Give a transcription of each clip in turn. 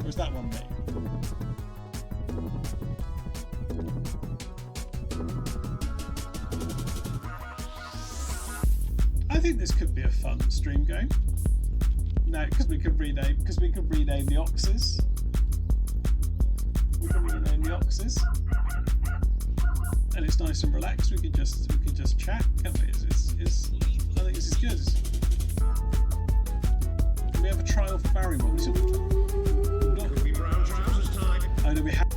Or is that one me? I think this could be a fun stream game. No, because we could rename the oxes. We can rename the oxes. And it's nice and relaxed. We could just chat, can't we? I think this is good. Can we have a trial for Barrymore? Oh no, we have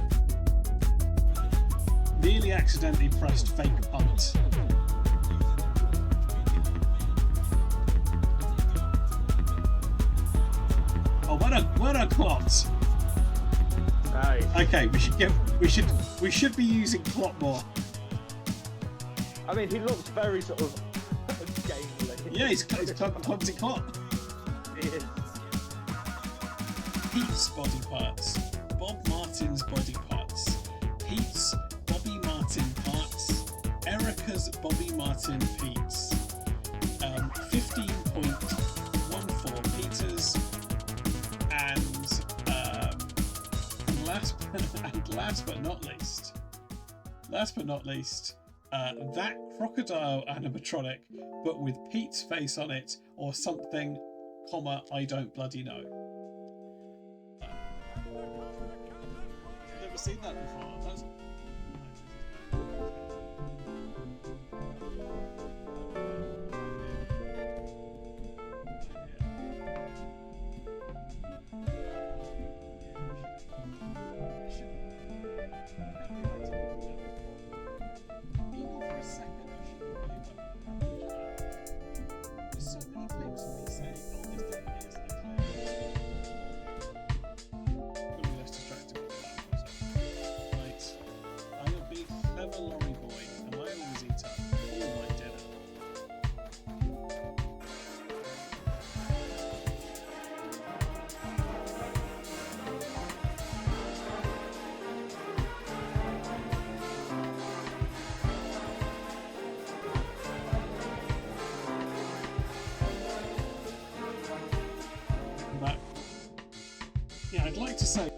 nearly accidentally pressed fake punt. Oh, what a clot! Nice. Okay, we should be using clot more. I mean, he looks very sort of gamely. Yeah, he's clumsy clot. He is. Pete's body parts. Bob Martin's body parts. Pete's Bobby Martin parts. Erica's Bobby Martin Pete's. 15.14 meters. And last but not least, that crocodile animatronic, but with Pete's face on it, or something, comma, I don't bloody know. Never seen that before. That's... Yeah, I'd like to say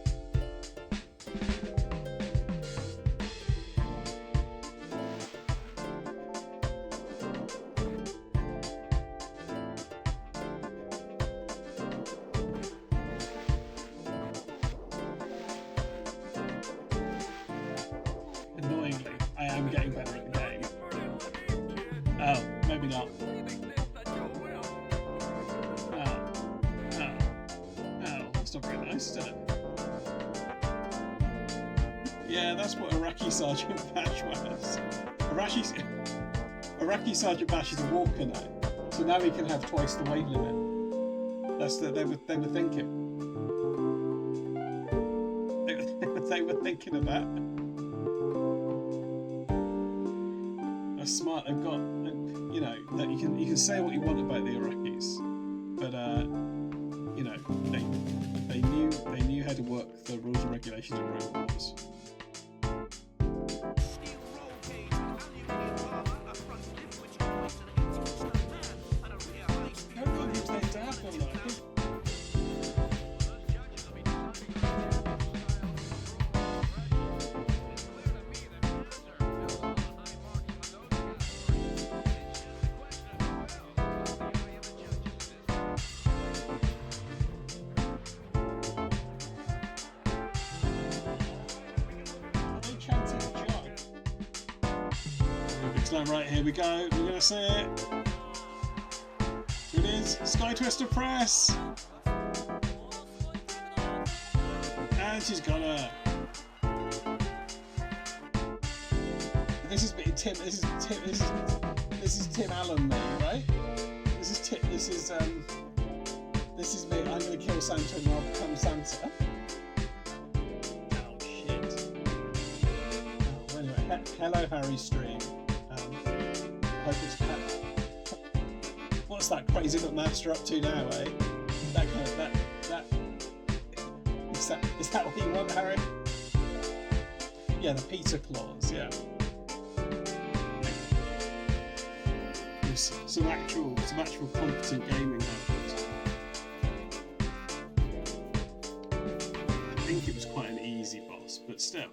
annoyingly, I am getting better at the game. Oh, maybe not. Not very nice, is it? Yeah, that's what Iraqi Sergeant Bash was. Iraqi Sergeant Bash is a walker now, so now he can have twice the weight limit. That's they were thinking. They were thinking of that. That's smart. They've got, you know, that you can say what you want about the Iraqis, but you know, they knew how to work the rules and regulations of road wars. Right, here we go. We're gonna say it. Here it is. Sky Twister Press. And she's got her. This is Tim. This is Tim Allen, mate, right? This is me. I'm gonna kill Santa and I'll become Santa. Oh shit. Oh, anyway, hello Harry stream. What's that crazy McMaster up to now, eh? That kind of is that what you want, Harry? Yeah, the Peter clause, yeah. There's some actual competent gaming output. but still.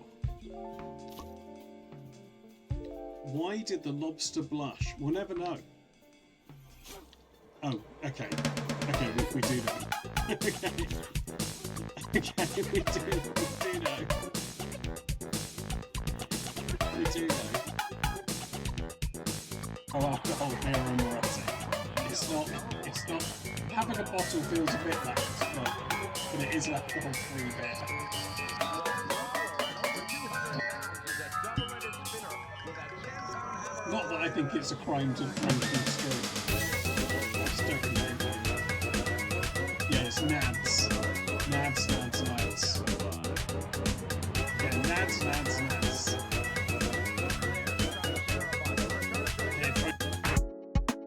Why did the lobster blush? We'll never know. Oh, okay. Okay, we do know. Okay. Okay, we do know. We do know. Oh, alcohol here and Moretti. It's not, having a bottle feels a bit lax, but it is an alcohol-free beer. Not that I think it's a crime to drink in school. That's totally yeah, it's nads. Nads. Yeah, nads. Okay,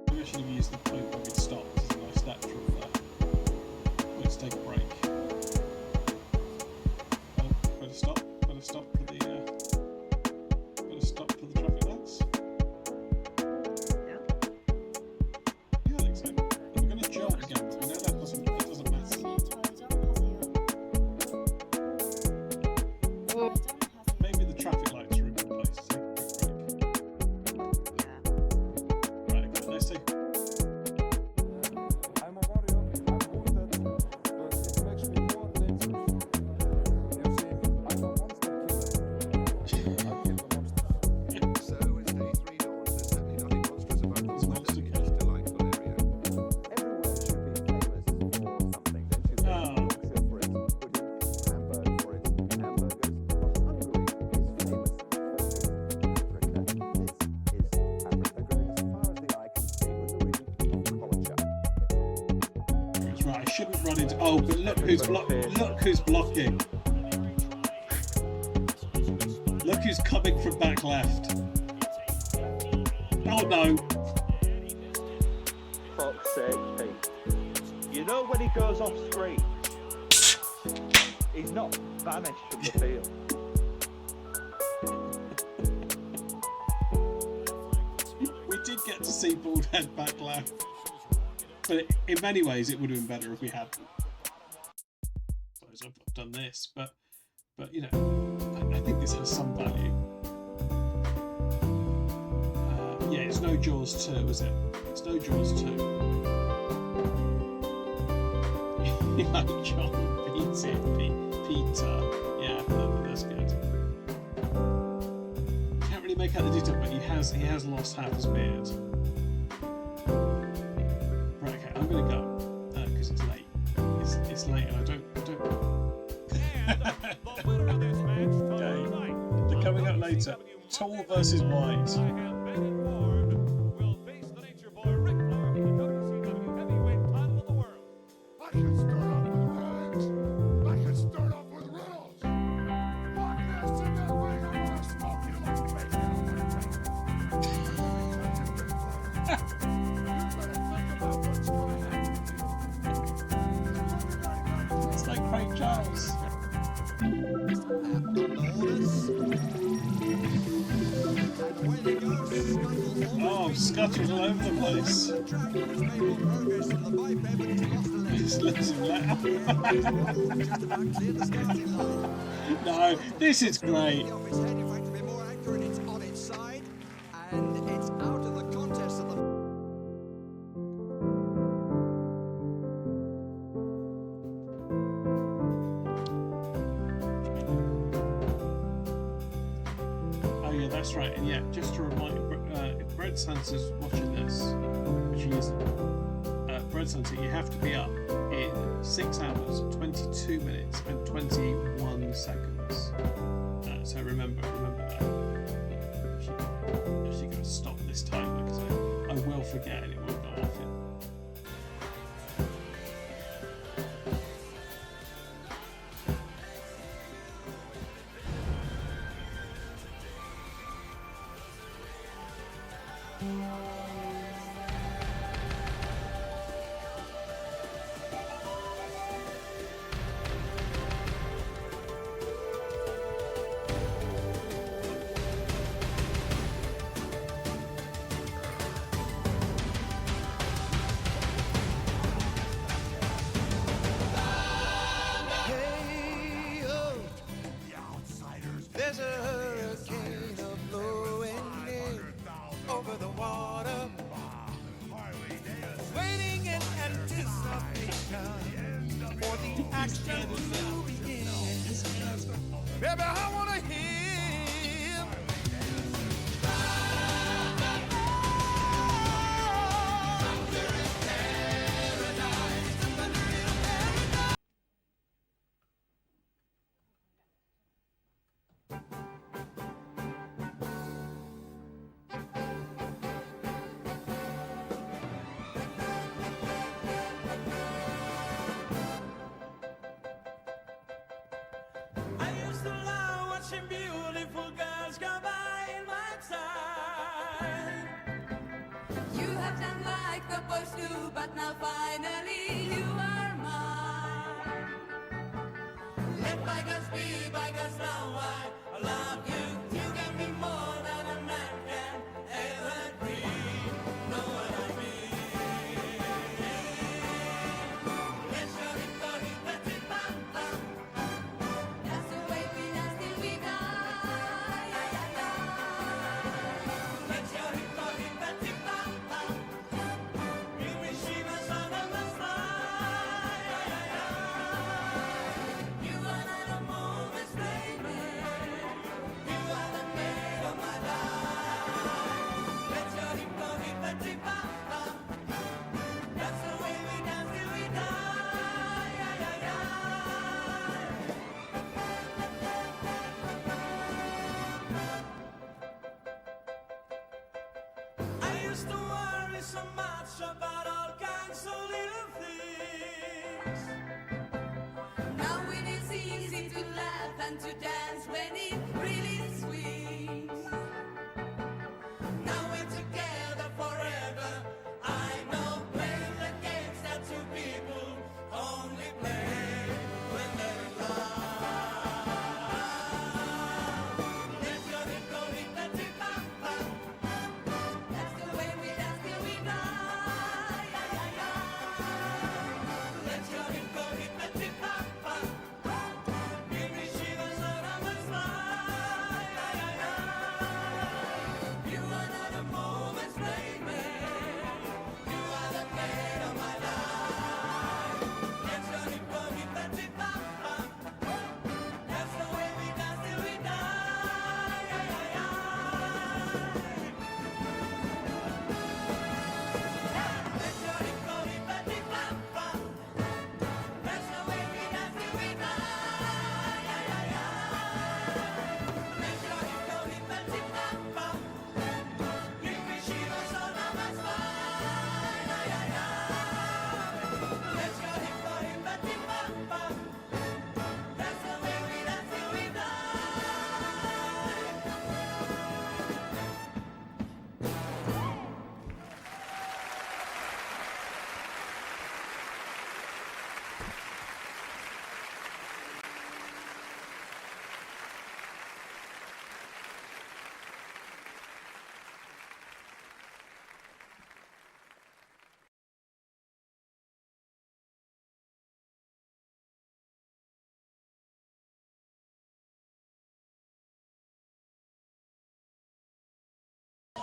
maybe I should have used the point where we'd stop. This is a nice natural let's take a break. Better stop for the traffic lights. Yeah, I think so. We're going to jog again, but we know that doesn't matter. Maybe the traffic lights are in good place to take a quick break. Right, okay, let's take. I'm a warrior, I'm wounded, but it makes me more dangerous. You see, I'm a monster killer. I kill the monsters. So it's day 3 dawn. There's certainly nothing monstrous about this Monster weather. killer. It's delightful area. Everywhere should be famous for something, don't you think? Oh. Yorkshire for its pudding, Hamburg for its hamburgers, but Hungary is famous for its Africa. This is Africa, going as far as the eye can see with the region of culture. That's right, I shouldn't run into. Oh, but look who's blocking. Look who's coming from back left. Oh no. Fuck's sake, Pete. You know when he goes off screen, he's not vanished from the field. We did get to see Bald Head back left. But in many ways it would have been better if we hadn't. I suppose I've done this, but you know, I think this has some value. Yeah, it's no Jaws 2, is it? It's no Jaws 2. You like John, Peter. Yeah, that's good. Can't really make out the detail, but he has lost half his beard. Right, okay, I'm gonna go because it's late. It's late, and I don't. Okay, they're coming up later. Tall versus wide. I can start off with Woods. I can start off with Reynolds. Fuck this and that ring. I'm gonna smoke you like bacon on my face. You better think about what's gonna happen to you. It's like Craig Charles. Oh, scuttles all over the place. It's losing loud. No, this is great. Oh yeah, that's right. And yeah, just to remind if Bread Santa's watching this, which he isn't, Bread Santa, you have to be up in 6 hours, 22 minutes and 21 seconds. So remember that. Actually going to stop this timer because I will forget and it will go off it. for the action to begin. Baby, I wanna hear. I used to love watching beautiful girls go by in my time. You have done like the boys do, but now finally you are mine. Let bygones be bygones now. I love you. You gave me more than a man can ever dream. Know what I mean? Let's go hit the hit the tip bam bam. That's the way we dance till we die. Let's go hit the hit the tip bam bam. Give me shivers on the spine. You are not a moment's baby. You are the maid of my life. Let's go hit the tip bam bam. That's the way we dance till we die. I used to worry so much about all kinds of little things. Now it is easy to laugh and to dance when it really swings. Now we're together forever. I know playing the games that two people only play when they're in love. Let's go hit the tip bam bam. That's the way we dance till we die. Let's go hit the tip bam bam. Give me shivers on my spine. You are not a moment's baby. You are the maid of my life. Let's go hit the tip bam bam. That's the way we dance till we die. Let's go hit the tip bam bam. That's the way we dance till we die. Let's go hit the tip bam bam. Give me shivers on my spine. Let's go hit the tip bam bam. That's the way we dance till we die.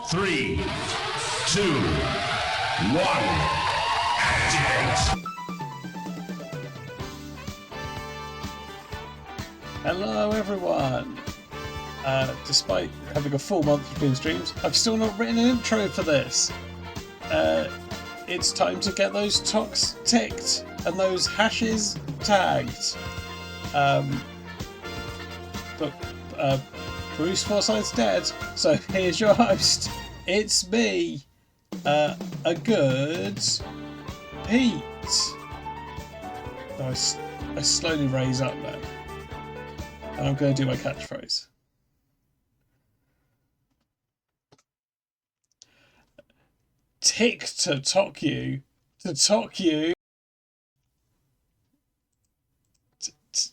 Three, two, one, activate! Hello everyone! Despite having a full month between streams, I've still not written an intro for this. It's time to get those Toks ticked and those hashes tagged. But Bruce Forsyth's dead, so here's your host. It's me, a good Pete. I slowly raise up there, and I'm going to do my catchphrase. Tick to talk you,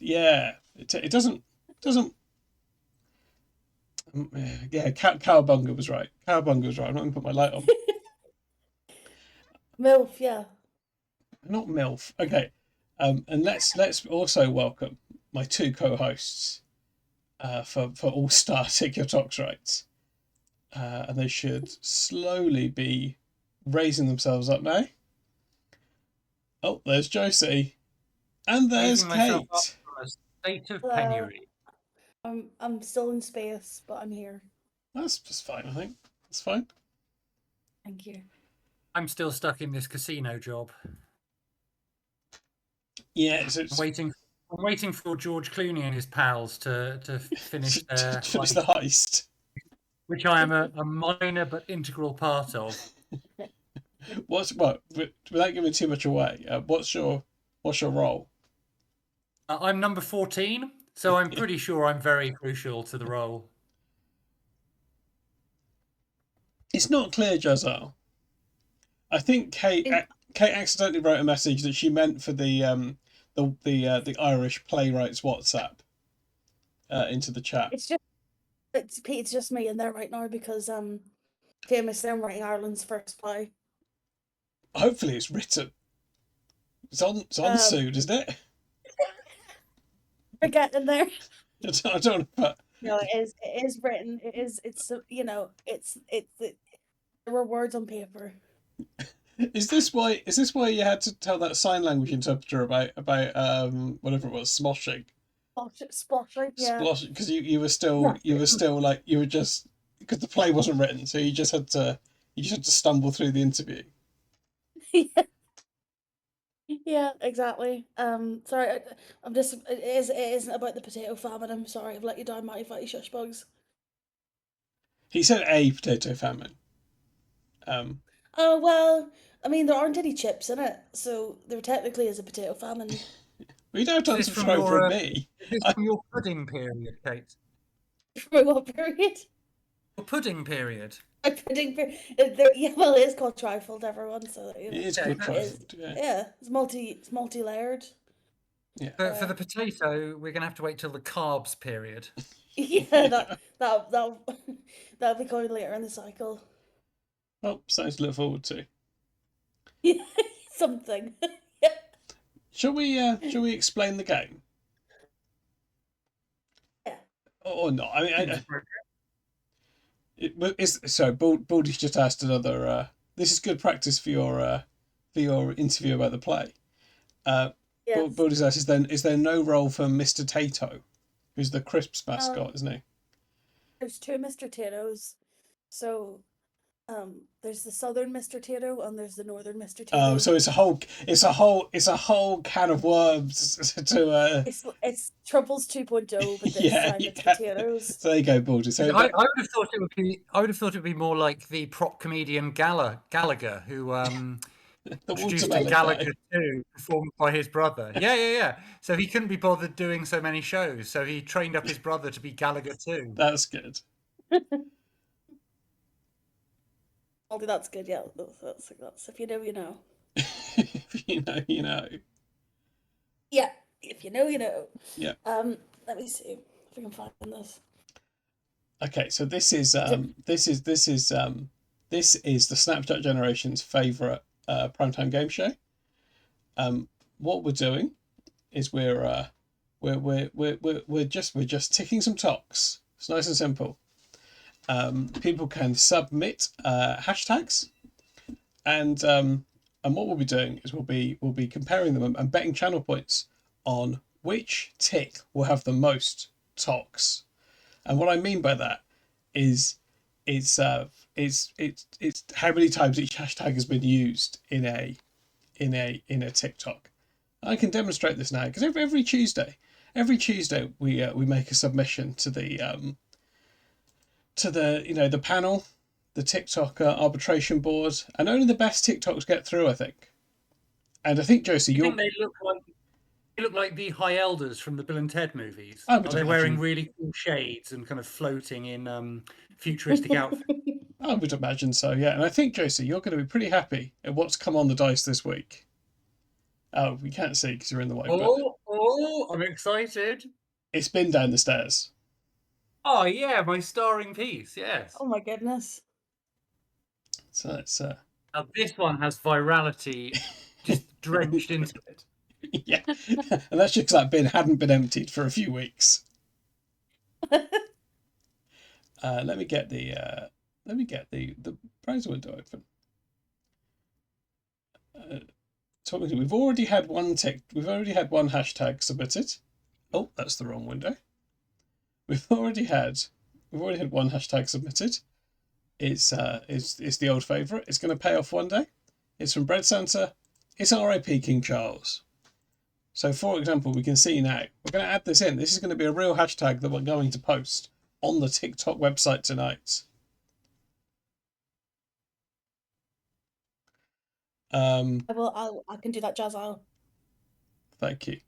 yeah, it doesn't. Yeah, Cowabunga was right. Cowabunga was right. I'm not going to put my light on. MILF, yeah. Not MILF. Okay. And let's also welcome my two co-hosts for All Star Tick Your Toks Rights. And they should slowly be raising themselves up now. Oh, there's Josie. And there's Raising myself up Kate. from a state of Hello. penury. I'm still in space, but I'm here. That's just fine, I think. It's fine. Thank you. I'm still stuck in this casino job. Yeah, I'm waiting for George Clooney and his pals to finish their finish heist, the heist. which I am a minor but integral part of. Without giving too much away, what's your role? I'm number 14, so I'm pretty sure I'm very crucial to the role. It's not clear, Jazelle. I think Kate accidentally wrote a message that she meant for the Irish playwrights WhatsApp into the chat. It's just me in there right now because famously I'm writing Ireland's first play. Hopefully, it's written. It's on soon, isn't it? We're getting there. I don't know. No, it is written. It's there were words on paper. Is this why you had to tell that sign language interpreter about whatever it was, smoshing? Splashing, yeah. Splosh, because you were still just because the play wasn't written, so you just had to stumble through the interview. Yeah, exactly. Sorry, I'm just. It isn't about the potato famine. I'm sorry, I've let you down, mighty fatty shush bugs. He said a potato famine. Oh well, I mean there aren't any chips in it, so there technically is a potato famine. We don't have Is to this throw from from your, me. Is this from your pudding period, Kate? For what period? Your pudding period. A pudding period. Yeah, well, it is called trifled, everyone. So you know, It is Yeah, good it trifled. yeah, it's multi-layered. Yeah. For the potato, we're gonna have to wait till the carbs period. Yeah, that'll be coming later in the cycle. Well, something to look forward to. Yeah, something. Shall we explain the game? Yeah. Or not? I mean, Baldy's just asked another. This is good practice for your interview about the play. Yes. Baldy's asked, is there no role for Mr. Tato, who's the crisps mascot, isn't he? There's two Mr. Tatos. So there's the southern Mr. Tato and there's the northern Mr. Tato. Oh, so it's a whole can of worms to. It's Triples 2.0, but this Yeah, time it's yeah. potatoes. So there you go, Baldy. So I would have thought it would be more like the prop comedian Gallagher, who the introduced watermelon Gallagher guy. 2, performed by his brother. Yeah. So he couldn't be bothered doing so many shows, so he trained up his brother to be Gallagher 2. That's good. Although that's good, yeah. That's if you know, you know. If you know, you know. Yeah, if you know, you know. Yeah. Let me see if I can find this. Okay, so this is the Snapchat generation's favourite primetime game show. What we're doing is we're just ticking some Toks. It's nice and simple. People can submit hashtags, and what we'll be doing is we'll be comparing them and betting channel points on which tick will have the most Toks. And what I mean by that is it's how many times each hashtag has been used in a TikTok. I can demonstrate this now because every Tuesday we make a submission to the the panel, the TikTok arbitration board, and only the best TikToks get through, I think. And I think, Josie, I think they look like the High Elders from the Bill and Ted movies. I Are would they wearing imagine. really cool shades and kind of floating in futuristic outfits? I would imagine so, yeah. And I think, Josie, you're going to be pretty happy at what's come on the dice this week. Oh, we can't see because you're in the way. Oh, I'm excited. It's been down the stairs. Oh yeah, my starring piece. Yes. Oh my goodness. So that's Now this one has virality just drenched into it. yeah, and that's just because that bin hadn't been emptied for a few weeks. Let me get the browser window open. So we've already had one hashtag submitted. Oh, that's the wrong window. We've already had one hashtag submitted. It's the old favourite. It's going to pay off one day. It's from Bread Santa. It's R.I.P. King Charles. So, for example, we can see now, we're going to add this in. This is going to be a real hashtag that we're going to post on the TikTok website tonight. I can do that, Jazz. Thank you.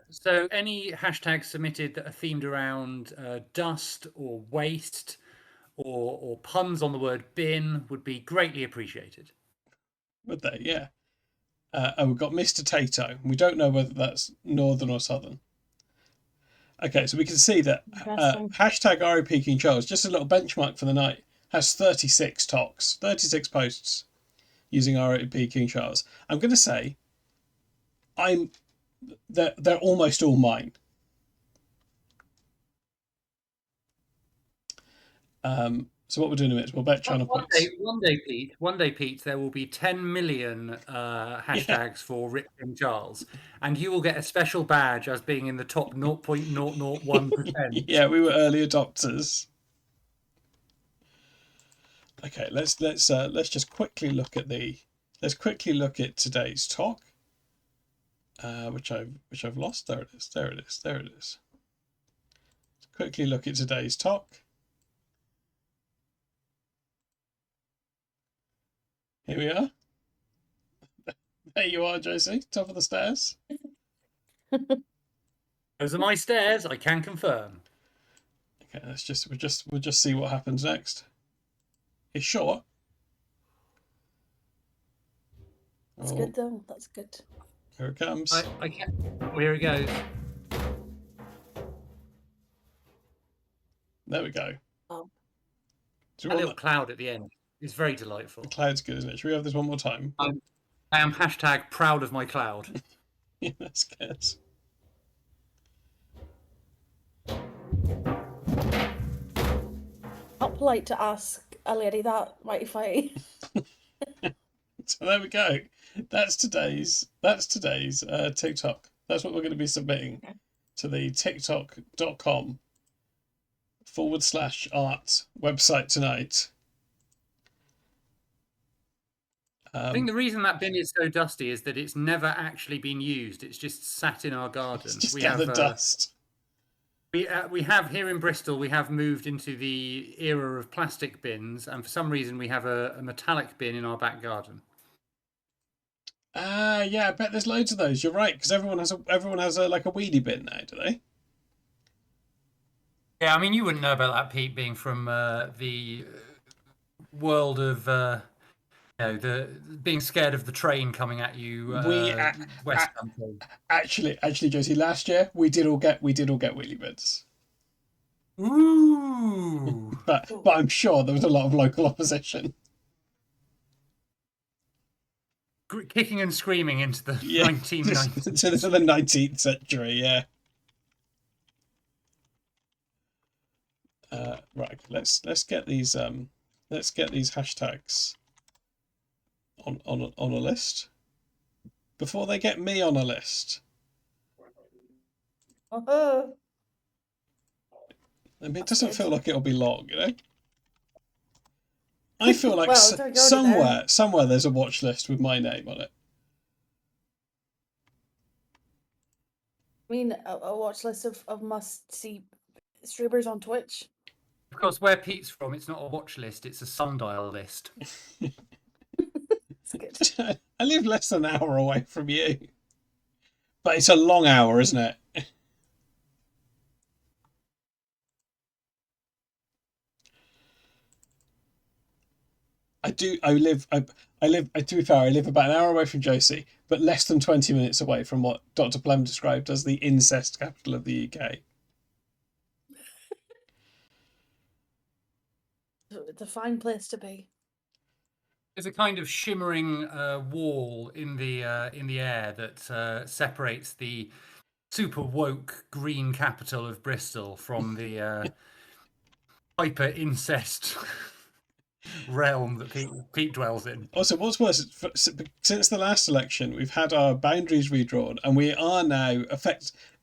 So any hashtags submitted that are themed around dust or waste or puns on the word bin would be greatly appreciated. Would they? Yeah. And we've got Mr. Tato. We don't know whether that's northern or southern. Okay, so we can see that hashtag RIP King Charles, just a little benchmark for the night, has 36 Toks, 36 posts using RIP King Charles. I'm going to say they're almost all mine. So what we're doing in a minute, we'll bet channel points. One day, Pete, there will be 10 million hashtags for Rip King Charles, and you will get a special badge as being in the top 0.001%. Yeah, we were early adopters. Okay, let's just quickly look at today's talk, which I've lost. There it is. Let's quickly look at today's talk. Here we are. There you are, Josie, top of the stairs. Those are my stairs, I can confirm. Okay, we'll just see what happens next. It's short. That's good though. That's good. Here it comes. I can't. Oh, here it goes. There we go. Oh. A little cloud at the end. It's very delightful. The cloud's good, isn't it? Should we have this one more time? I am hashtag proud of my cloud. Yeah, that's good. Not polite to ask a lady that, mighty fighty. So there we go. That's today's TikTok. That's what we're going to be submitting to the tiktok.com/art website tonight. I think the reason that bin is so dusty is that it's never actually been used. It's just sat in our garden. It's just gathered dust. We have here in Bristol, we have moved into the era of plastic bins, and for some reason we have a metallic bin in our back garden. Yeah, I bet there's loads of those. You're right, because everyone has a like a weedy bin now, do they? Yeah, I mean, you wouldn't know about that, Pete, being from the world of the being scared of the train coming at you. West Country. Actually, Josie, last year we did all get wheelie bins. Ooh! but I'm sure there was a lot of local opposition. Kicking and screaming into the 1990s. To the 19th century, yeah. Right, let's get these hashtags on a list before they get me on a list. I mean, it doesn't feel like it'll be long, you know. I feel like somewhere there's a watch list with my name on it. I mean, a watch list of must-see streamers on Twitch. Of course, where Pete's from, it's not a watch list; it's a sundial list. I live less than an hour away from you, but it's a long hour, isn't it? To be fair, I live about an hour away from Josie, but less than 20 minutes away from what Dr. Plem described as the incest capital of the UK. It's a fine place to be. There's a kind of shimmering wall in the air that separates the super woke green capital of Bristol from the hyper incest realm that Pete dwells in. Also, what's worse, since the last election, we've had our boundaries redrawn, and we are now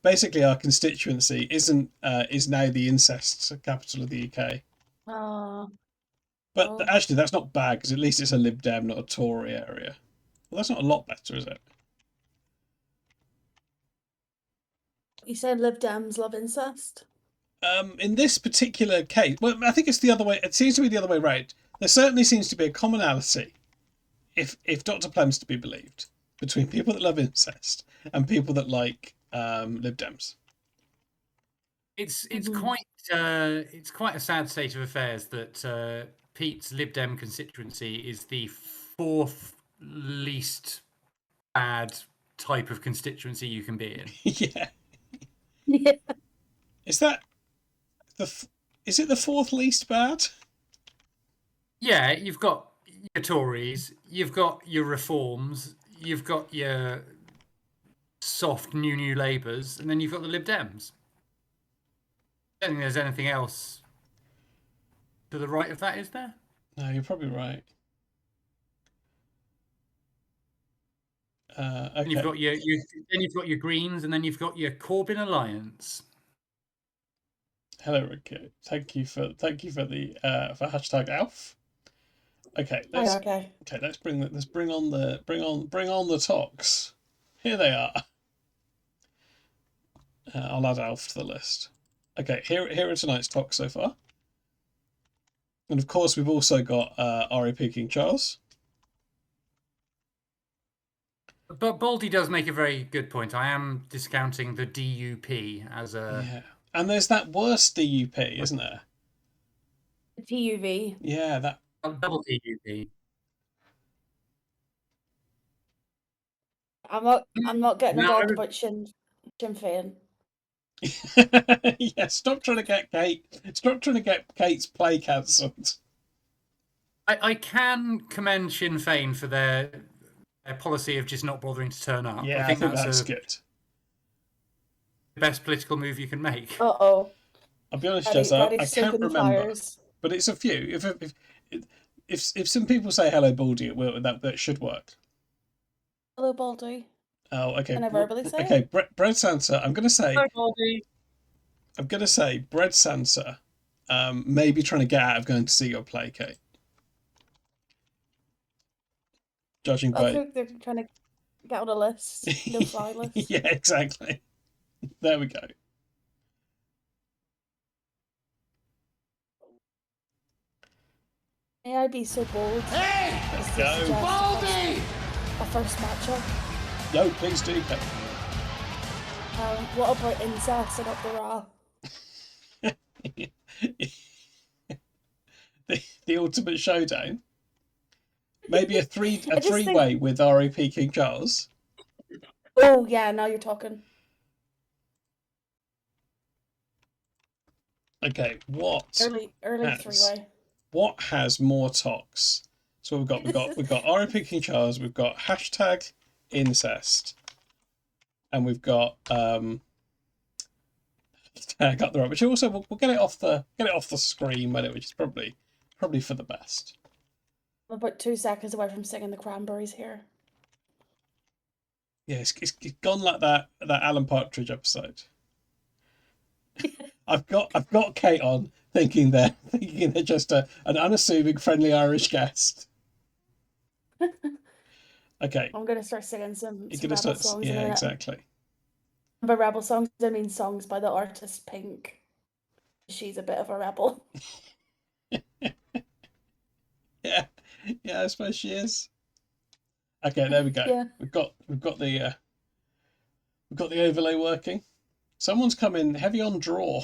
basically our constituency is now the incest capital of the UK. But Oh. actually, that's not bad because at least it's a Lib Dem, not a Tory area. Well, that's not a lot better, is it? You said Lib Dems love incest? In this particular case, well, I think it's the other way. It seems to be the other way around. There certainly seems to be a commonality, if Dr. Plem's to be believed, between people that love incest and people that like Lib Dems. It's quite a sad state of affairs that Pete's Lib Dem constituency is the fourth least bad type of constituency you can be in. Yeah. Yeah. Is it the fourth least bad? Yeah, you've got your Tories, you've got your Reforms, you've got your soft new Labours, and then you've got the Lib Dems. I don't think there's anything else to the right of that, is there? No, you're probably right. Okay. And you've got your Greens, and then you've got your Corbyn Alliance. Hello, Rick. Thank you for the for hashtag Alf. Okay, let's bring on the Toks. Here they are. I'll add Alf to the list. Okay, here are tonight's Toks so far. And of course, we've also got R.I.P. King Charles. But Baldy does make a very good point. I am discounting the DUP as a... Yeah. And there's that worse DUP, isn't there? TUV. Yeah, that... double DUP. I'm not getting involved about Sinn Féin. Yeah, stop trying to get Kate's play cancelled. I can commend Sinn Féin for their policy of just not bothering to turn up. Yeah, I think that's good. The best political move you can make. Uh-oh. I'll be honest, Jezza, I can't remember. But it's a few. If some people say hello, Baldy, that should work. Hello, Baldy. Oh, okay. Can I verbally say okay, Bread Santa. I'm going to say. Hi, Baldy. I'm going to say Bread Santa. Maybe trying to get out of going to see your play, Kate. Judging by. They're trying to get on a list. No fly list. Yeah, exactly. There we go. May I be so bold? Hey! Let's go. Baldy! A first matchup. Yo, please do, Kate. What about incest and up the the ultimate showdown. Maybe a three-way with R.I.P. King Charles. Oh yeah, now you're talking. Okay, what? Early three-way. What has more Toks? So we've got R.I.P. King Charles. We've got hashtag incest, and we've got hashtag up the right. Which also we'll get it off the screen, which is probably for the best. I'm about 2 seconds away from singing the Cranberries here. Yeah, it's gone like that Alan Partridge episode. I've got Kate on thinking they're just an unassuming friendly Irish guest. Okay. I'm gonna start singing some You're gonna rebel start, songs. yeah, exactly. By rebel songs, I mean songs by the artist Pink. She's a bit of a rebel. Yeah, I suppose she is. Okay, there we go. Yeah. We've got the overlay working. Someone's come in heavy on draw.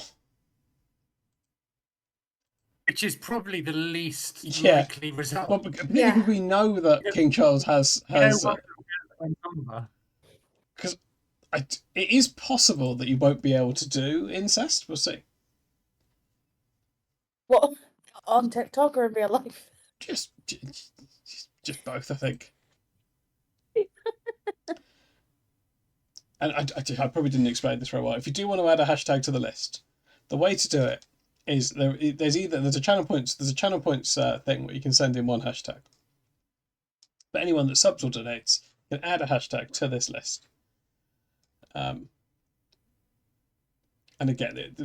Which is probably the least Yeah. likely result. Well, because we know that King Charles has because it is possible that you won't be able to do incest. We'll see. What? On TikTok or in real life? Just both, I think. And I probably didn't explain this very well. If you do want to add a hashtag to the list, the way to do it is there's a channel points thing where you can send in one hashtag. But anyone that subs or donates can add a hashtag to this list. And again,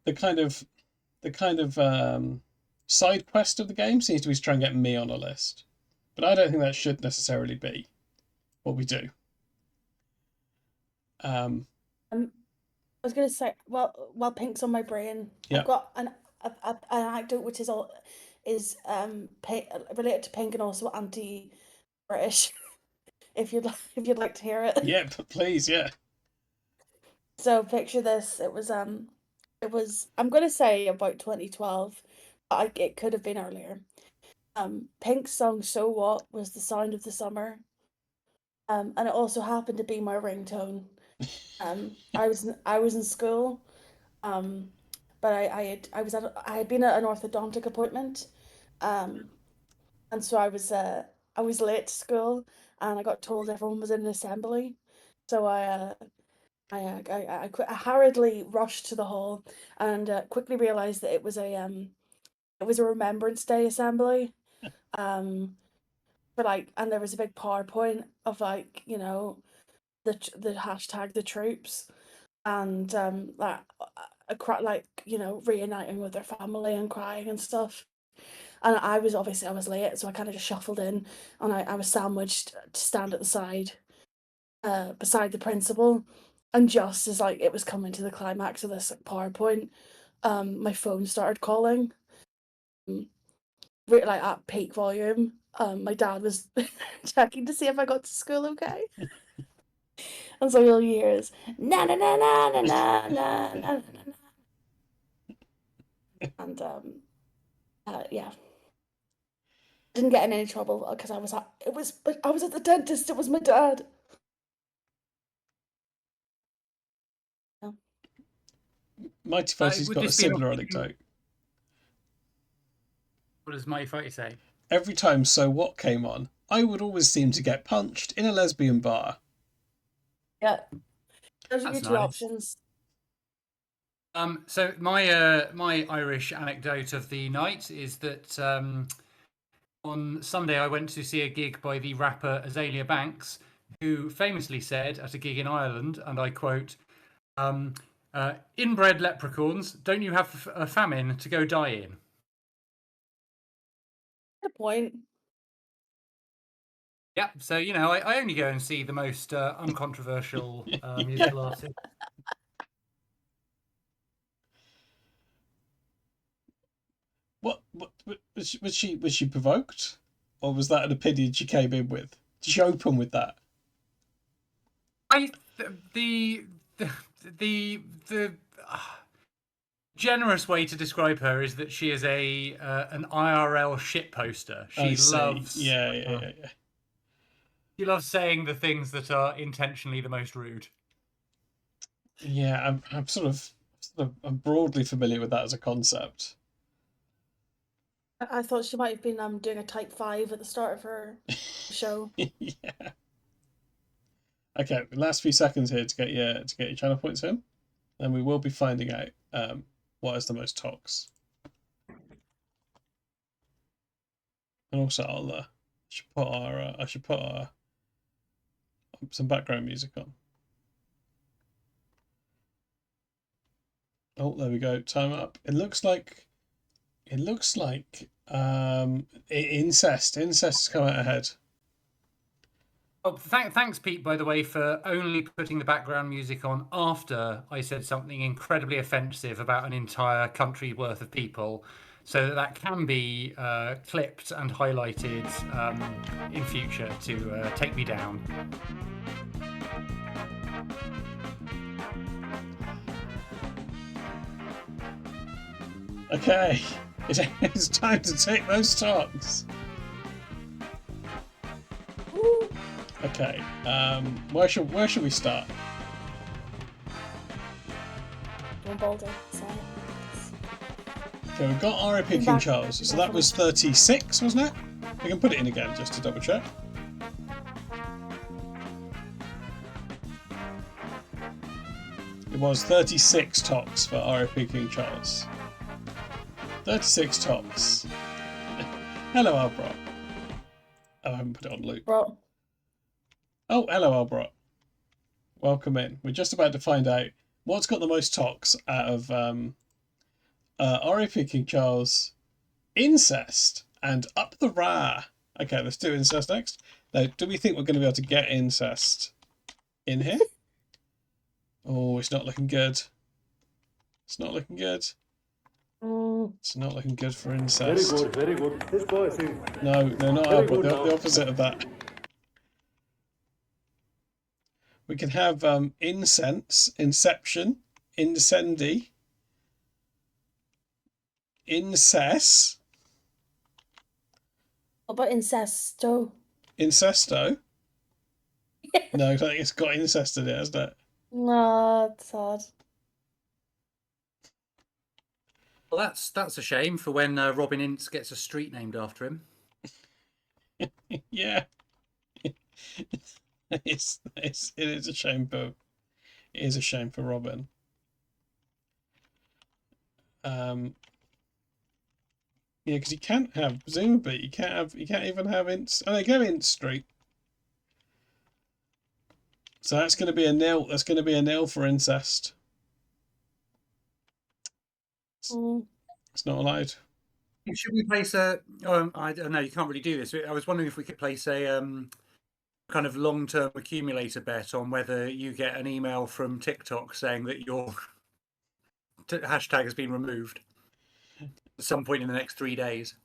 the kind of side quest of the game seems to be to try and get me on a list, but I don't think that should necessarily be what we do. I was gonna say, while Pink's on my brain, Yeah. I've got an anecdote which is related to Pink and also anti-British. if you'd like to hear it. Yeah, but please, yeah. So picture this. It was I'm gonna say about 2012, but it could have been earlier. Pink's song "So What" was the sound of the summer. And it also happened to be my ringtone. I was in school, but I had been at an orthodontic appointment, and so I was late to school, and I got told everyone was in an assembly, so I hurriedly rushed to the hall and quickly realized that it was a Remembrance Day assembly, and there was a big PowerPoint of the hashtag the troops, and reuniting with their family and crying and stuff. And I was late, so I kind of just shuffled in, and I was sandwiched to stand at the side, beside the principal. And just as it was coming to the climax of this PowerPoint, my phone started calling, at peak volume. My dad was checking to see if I got to school okay. And so all you hear is na na na na na na na na na. And yeah, didn't get in any trouble because I was at the dentist. It was my dad. Yeah. Mighty Fighter's would got a this be an similar option- anecdote. What does Mighty Fighter say? Every time So What came on, I would always seem to get punched in a lesbian bar. Yeah. Those are your That's two nice. options. So my Irish anecdote of the night is that on Sunday I went to see a gig by the rapper Azalea Banks, who famously said at a gig in Ireland, and I quote, "Inbred leprechauns, don't you have a famine to go die in?" Good point. Yeah, so I only go and see the most uncontroversial musical artist. What was she provoked, or was that an opinion she came in with? Did she open with that? The generous way to describe her is that she is an IRL shit poster. She loves Yeah. She loves saying the things that are intentionally the most rude. Yeah, I'm broadly familiar with that as a concept. I thought she might have been doing a type 5 at the start of her show. Yeah. Okay, last few seconds here to get your channel points in, and we will be finding out what is the most Toks. And also, I should put our some background music on. Oh, there we go. Time up. It looks like incest. Incest has come out ahead. Oh, thanks, Pete, by the way, for only putting the background music on after I said something incredibly offensive about an entire country worth of people, so that can be clipped and highlighted in future to take me down. Okay, it's time to take those talks. Okay, where should we start? Boulder. Okay, we've got R.I.P. King Charles, so that was 36, wasn't it? We can put it in again just to double check. It was 36 Toks for RIP King Charles. 36 Toks. Hello, 𝕐𝕐𝕦𝕣. Oh, I haven't put it on loop. Bro. Oh, hello, 𝕐𝕐𝕦𝕣. Welcome in. We're just about to find out what's got the most Toks out of RIP King Charles, incest, and up the ra. Okay, let's do incest next. Now, do we think we're going to be able to get incest in here? Oh, it's not looking good. It's not looking good. It's not looking good for incest. Very good. This boy, see. No, not Very 𝕐𝕐𝕦. good The now. opposite of that. We can have incense, inception, incendy, incest, What about incesto? incesto. No, I think it's got incest in it, hasn't it? No, it's sad. Well, that's a shame for when Robin Ince gets a street named after him. Yeah. It is a shame for Robin. Yeah, because you can't have, presumably you can't even have Ince. Oh, they go Ince Street. So that's going to be a nil. That's going to be a nil for incest. It's not allowed. Should we place a? I don't know. You can't really do this. I was wondering if we could place a kind of long-term accumulator bet on whether you get an email from TikTok saying that your hashtag has been removed at some point in the next 3 days.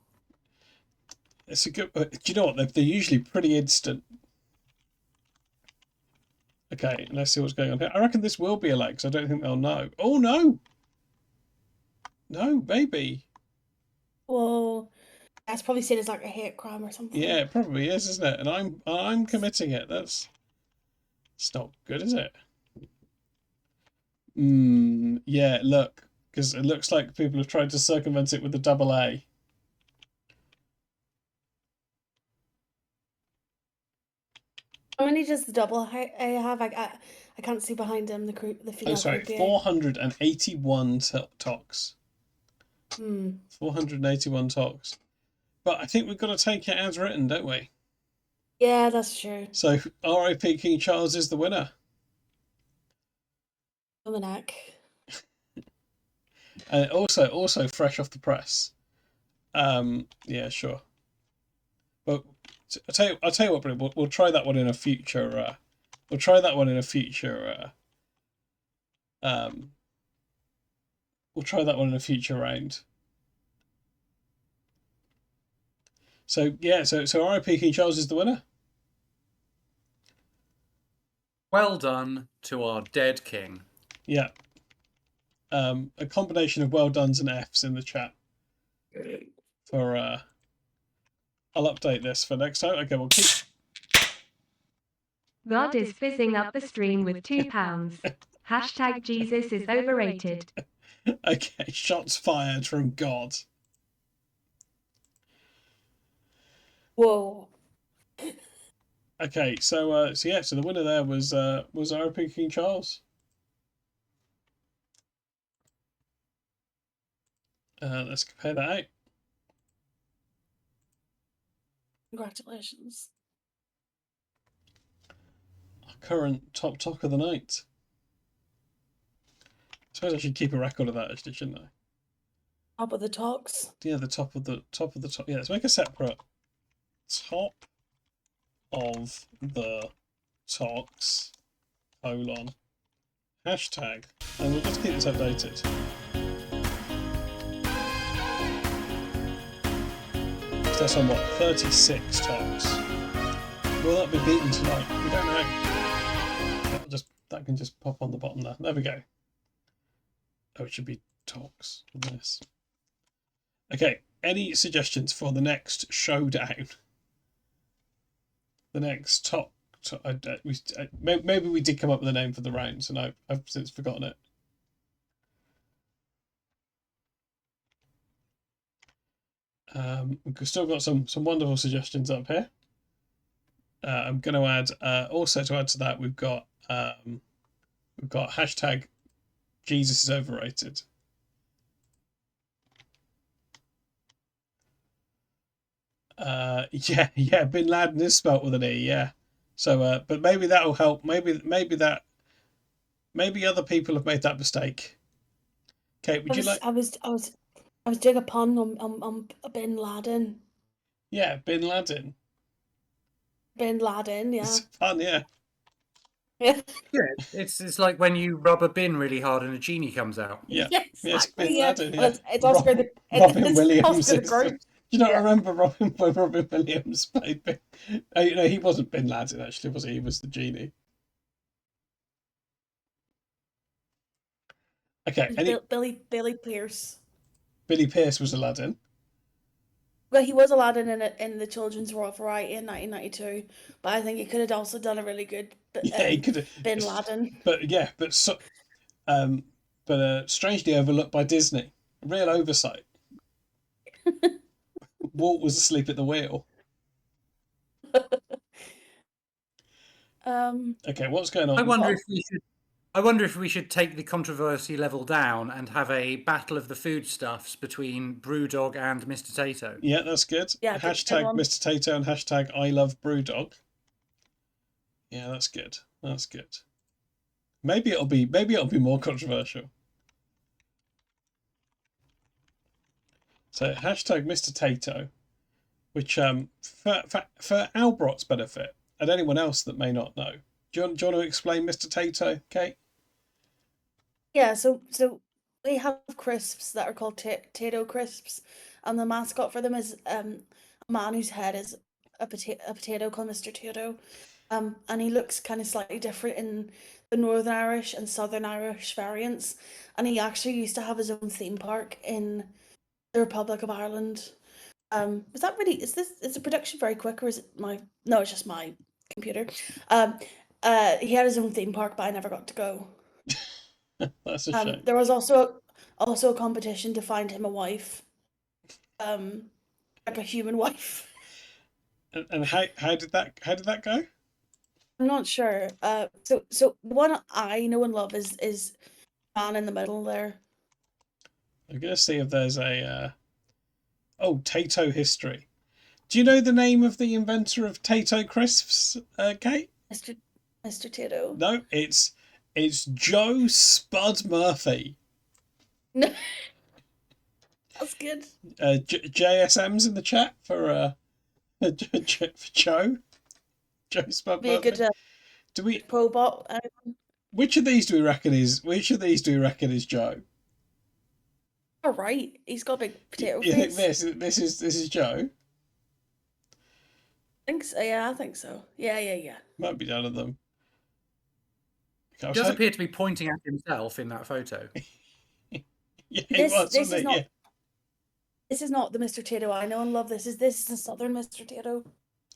It's a good. Do you know what? They're usually pretty instant. Okay, let's see what's going on here. I reckon this will be allowed because I don't think they'll know. Oh no! No, maybe. Well, that's probably seen as like a hate crime or something. Yeah, it probably is, isn't it? And I'm committing it. It's not good, is it? Yeah, look, because it looks like people have tried to circumvent it with the double A. How many does the double A have? I can't see behind him the female. Oh, sorry, croupier. 481 Toks. 481 Toks. But I think we've got to take it as written, don't we? Yeah, that's true. So RIP King Charles is the winner. Almanac. And also fresh off the press. Yeah, sure. But I'll tell you what, we'll try that one in a future. We'll try that one in a future. We'll try that one in a future round. So yeah, so RIP King Charles is the winner. Well done to our dead king. Yeah. A combination of well dones and Fs in the chat. For I'll update this for next time. Okay, we'll keep. God is fizzing up the stream with £2. Hashtag Jesus is overrated. Okay, shots fired from God. Whoa. Okay, so the winner there was RIP King Charles. Let's compare that out. Congratulations. Our current top Tok of the night. I suppose I should keep a record of that, actually, shouldn't I? Top of the Toks. Yeah, the top of the top. Yeah, let's make a separate top of the Toks : hashtag, and we'll just keep this updated. So that's on what, 36 Toks. Will that be beaten tonight? We don't know. That can just pop on the bottom there. There we go. Oh, it should be Toks on this. Okay, any suggestions for the next showdown? The next top. Maybe we did come up with a name for the rounds, and I've since forgotten it. We've still got some wonderful suggestions up here. I'm going to add also to add to that we've got hashtag Jesus is overrated. Yeah, Bin Laden is spelt with an E, yeah. So, but maybe that'll help. Maybe other people have made that mistake. Kate, would you like? I was doing a pun on Bin Laden. Yeah, Bin Laden. Bin Laden, yeah. It's fun, yeah. Yeah. Yeah, it's like when you rub a bin really hard and a genie comes out. Yeah, Yeah, yeah, it's Bin exactly, yeah. Laden. Well, Yeah. it's Oscar the Robin it's Williams. Oscar the is- Group. Do you not Yeah. remember when Robin Williams played Bin? No, he wasn't Bin Laden actually, was he? He was the genie. Okay, Billy Pierce. Billy Pierce was Aladdin. Well, he was Aladdin in the Children's Royal Variety in 1992, but I think he could have also done a really good Yeah, he could have. Bin Laden. But strangely overlooked by Disney. Real oversight. Walt was asleep at the wheel. Okay, what's going on? I wonder if we should take the controversy level down and have a battle of the foodstuffs between Brewdog and Mr. Tato. Yeah, that's good. Yeah, Hashtag good one. Mr. Tato and hashtag I love Brewdog. Yeah, that's good. That's good. Maybe it'll be more controversial. So hashtag Mr. Tato, which for Albrot's benefit and anyone else that may not know, do you want to explain Mr. Tato, Kate? Yeah, so we have crisps that are called Tato crisps, and the mascot for them is a man whose head is a potato called Mr. Tato, and he looks kind of slightly different in the Northern Irish and Southern Irish variants, and he actually used to have his own theme park in the Republic of Ireland. Is the production very quick, or is it no, it's just my computer. He had his own theme park, but I never got to go. That's a shame. There was also a competition to find him a wife, like a human wife. And how did that go? I'm not sure. So the one I know and love is Man in the Middle there. I'm gonna see if there's a Tato history. Do you know the name of the inventor of Tato crisps, Kate? Mr. Tato. No, it's Joe Spud Murphy. No. That's good. JSM's in the chat for Joe. Joe Spud Be a Murphy. good Do we? Probot. Which of these do we reckon is Joe? All right, he's got a big potato You think face. this is Joe? I think so. Yeah, I think so. Yeah. Might be none of them. He does appear to be pointing at himself in that photo. Yeah, This is wasn't not. it? This is not the Mr. Tato I know and love. This is the Southern Mr. Tato.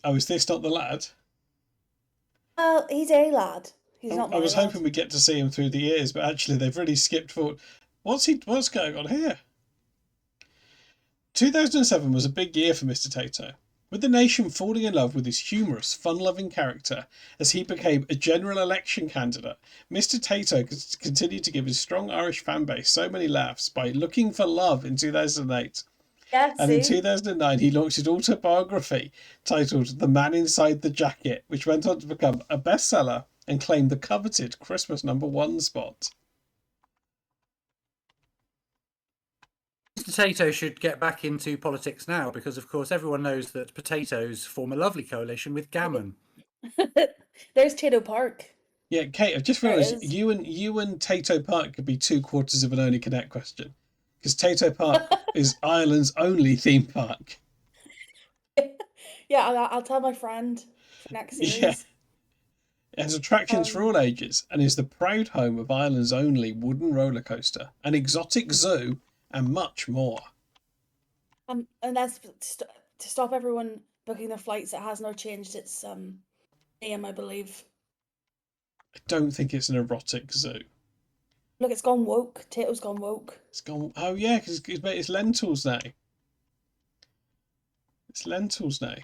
Oh, is this not the lad? Well, he's a lad. He's not my I was lad. hoping we'd get to see him through the years, but actually they've really skipped forward. What's going on here? 2007 was a big year for Mr. Tato, with the nation falling in love with his humorous, fun-loving character as he became a general election candidate. Mr. Tato continued to give his strong Irish fan base so many laughs by Looking for Love in 2008. Yeah, And in 2009, he launched his autobiography titled The Man Inside the Jacket, which went on to become a bestseller and claim the coveted Christmas #1 spot. Mr. Tato should get back into politics now because, of course, everyone knows that potatoes form a lovely coalition with gammon. There's Tato Park. Yeah, Kate, I've just There it realised is. you and Tato Park could be 2/4 of an Only Connect question. Because Tato Park is Ireland's only theme park. Yeah, I'll tell my friend for next series. Yeah. It has attractions for all ages and is the proud home of Ireland's only wooden roller coaster, an exotic zoo, and much more. And that's to stop everyone booking their flights. It has now changed its name, I believe. I don't think it's an erotic zoo. Look, it's gone woke. Tato's gone woke. It's gone. Oh yeah, because it's lentils now. It's lentils now.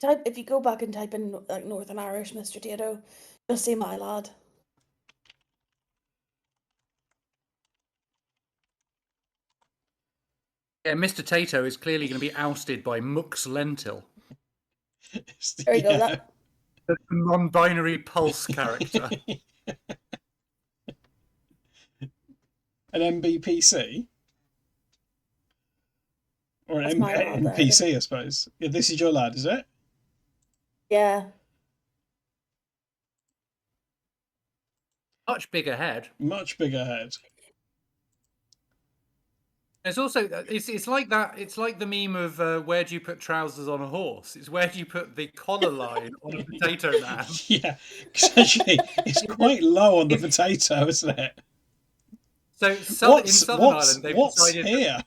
If you go back and type in like Northern Irish Mr. Tato, you'll see my lad. Yeah, Mr. Tato is clearly going to be ousted by Mux Lentil, There we go. Yeah. That the non-binary pulse character. An MBPC? Or That's an my lad there. NPC, I suppose. Yeah, this is your lad, is it? yeah. Much bigger head. Much bigger head. It's also it's like that. It's like the meme of where do you put trousers on a horse? It's where do you put the collar line on a potato man? Yeah, 'cause actually, it's quite low on the potato, isn't it? So in Southern Ireland, they've what's decided. here?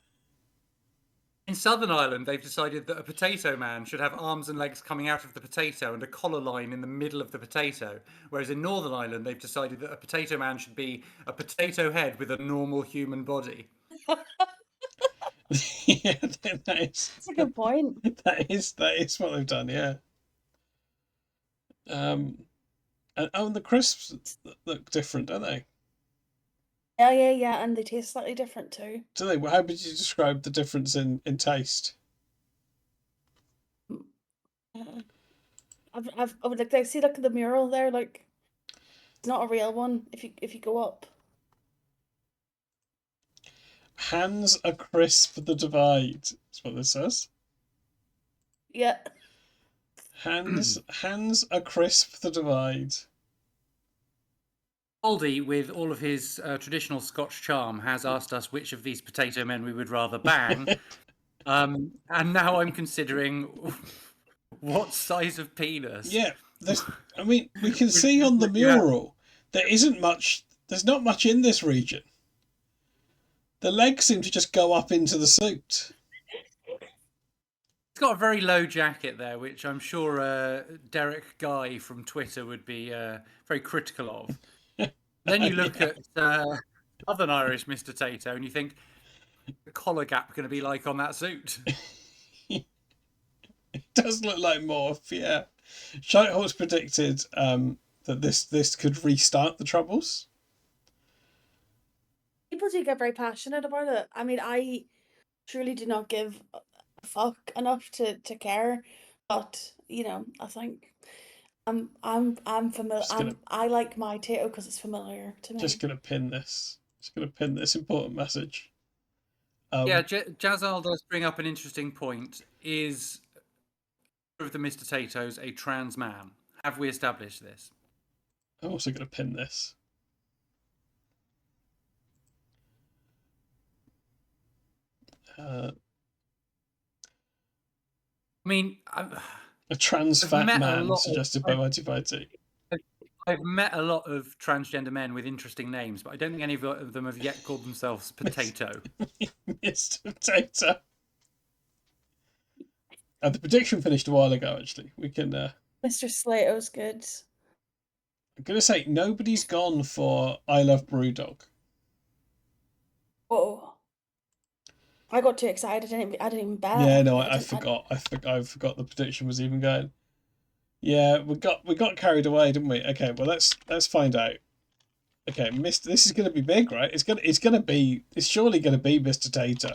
In Southern Ireland, they've decided that a potato man should have arms and legs coming out of the potato and a collar line in the middle of the potato. Whereas in Northern Ireland, they've decided that a potato man should be a potato head with a normal human body. Yeah, that's a good point. That is what they've done. Yeah. And the crisps look different, don't they? Yeah, and they taste slightly different too. Do they? How would you describe the difference in taste? I would like to see, look at the mural there. Like, it's not a real one. If you go up. Hands are crisp the divide. That's what this says. Yeah. Hands are crisp the divide. Aldi, with all of his traditional Scotch charm, has asked us which of these potato men we would rather bang. And now I'm considering what size of penis. Yeah, I mean, we can see on the mural there's not much in this region. The legs seem to just go up into the suit. It's got a very low jacket there, which I'm sure Derek Guy from Twitter would be very critical of. Then you look at Southern Irish Mr. Tato and you think, the collar gap going to be like on that suit? It does look like Morph, yeah. Shitehorse predicted that this could restart the Troubles. People do get very passionate about it. I mean, I truly do not give a fuck enough to care, but you know, I think I'm familiar. I like my Tato because it's familiar to me. Just gonna pin this. Important message. Yeah, Jazal does bring up an interesting point. Is of the Mr. Tatos a trans man? Have we established this? I'm also gonna pin this. I mean, a trans fat man suggested by Mighty Fighty. I've met a lot of transgender men with interesting names, but I don't think any of them have yet called themselves Potato. Mr. Potato. The prediction finished a while ago, actually. We can... Mr. Slato's good. I'm going to say, nobody's gone for I Love Brewdog. Whoa. I got too excited. I didn't even bet. Yeah, no, I forgot. I forgot the prediction was even going. Yeah, we got carried away, didn't we? Okay, well let's find out. Okay, this is going to be big, right? It's surely going to be Mr. Tato.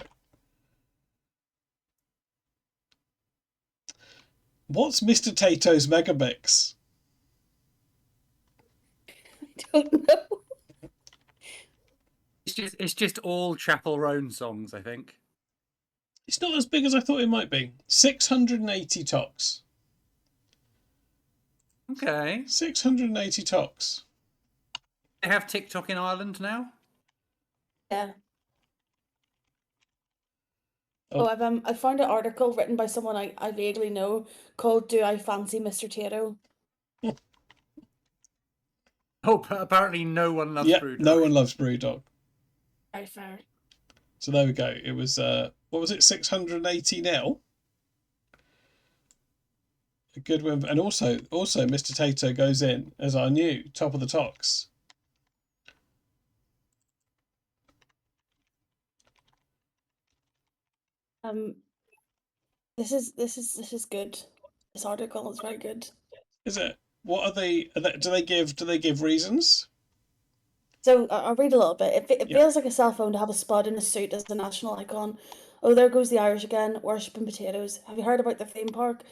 What's Mr. Tato's Megamix? I don't know. It's just all Chapel Roan songs, I think. It's not as big as I thought it might be. 680 Toks. Okay. 680 Toks. They have TikTok in Ireland now? Yeah. I found an article written by someone I vaguely know called "Do I Fancy Mr. Tato?" Oh, but apparently no one loves Brewdog. No one loves Brewdog. Very fair. So there we go. It was what was it? 680 nil. A good win, and also Mr. Tato goes in as our new top of the Toks. This is good. This article is very good. Is it? What are they? Do they give reasons? So I'll read a little bit. It Yeah. feels like a cell phone to have a spud in a suit as a national icon. Oh, there goes the Irish again, worshipping potatoes. Have you heard about the theme park?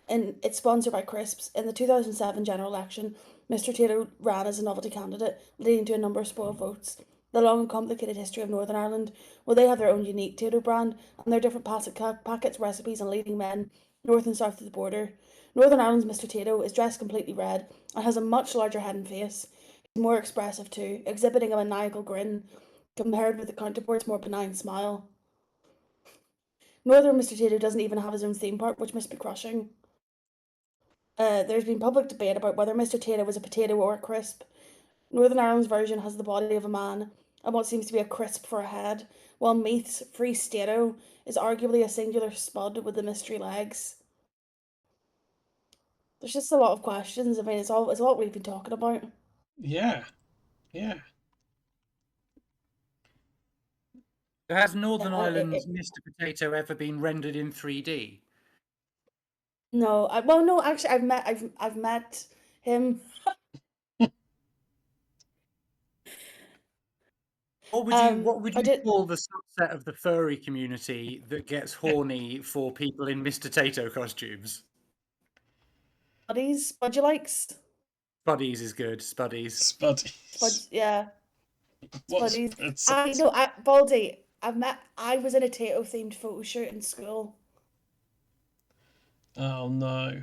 And it's sponsored by Crisps. In the 2007 general election, Mr. Tato ran as a novelty candidate, leading to a number of spoiled votes. The long and complicated history of Northern Ireland, well, they have their own unique Tato brand, and their different packets, recipes, and leading men north and south of the border. Northern Ireland's Mr. Tato is dressed completely red and has a much larger head and face. He's more expressive too, exhibiting a maniacal grin compared with the counterpart's more benign smile. Northern Mr. Tato doesn't even have his own theme park, which must be crushing. There's been public debate about whether Mr. Tato was a potato or a crisp. Northern Ireland's version has the body of a man and what seems to be a crisp for a head, while Meath's Free Stato is arguably a singular spud with the mystery legs. There's just a lot of questions. I mean, it's all what we've been talking about. Yeah. Yeah. Has Northern Yeah, Ireland's Mr. Potato ever been rendered in 3D? No, well, no. Actually, I've met him. What would you I did call the subset of the furry community that gets horny for people in Mr. Tato costumes? buddies. Budgie likes Spuddies is good. Spuddies. Spuds. Yeah, What's buddies. it's, I know. Baldy. I was in a Tato themed photo shoot in school. Oh no.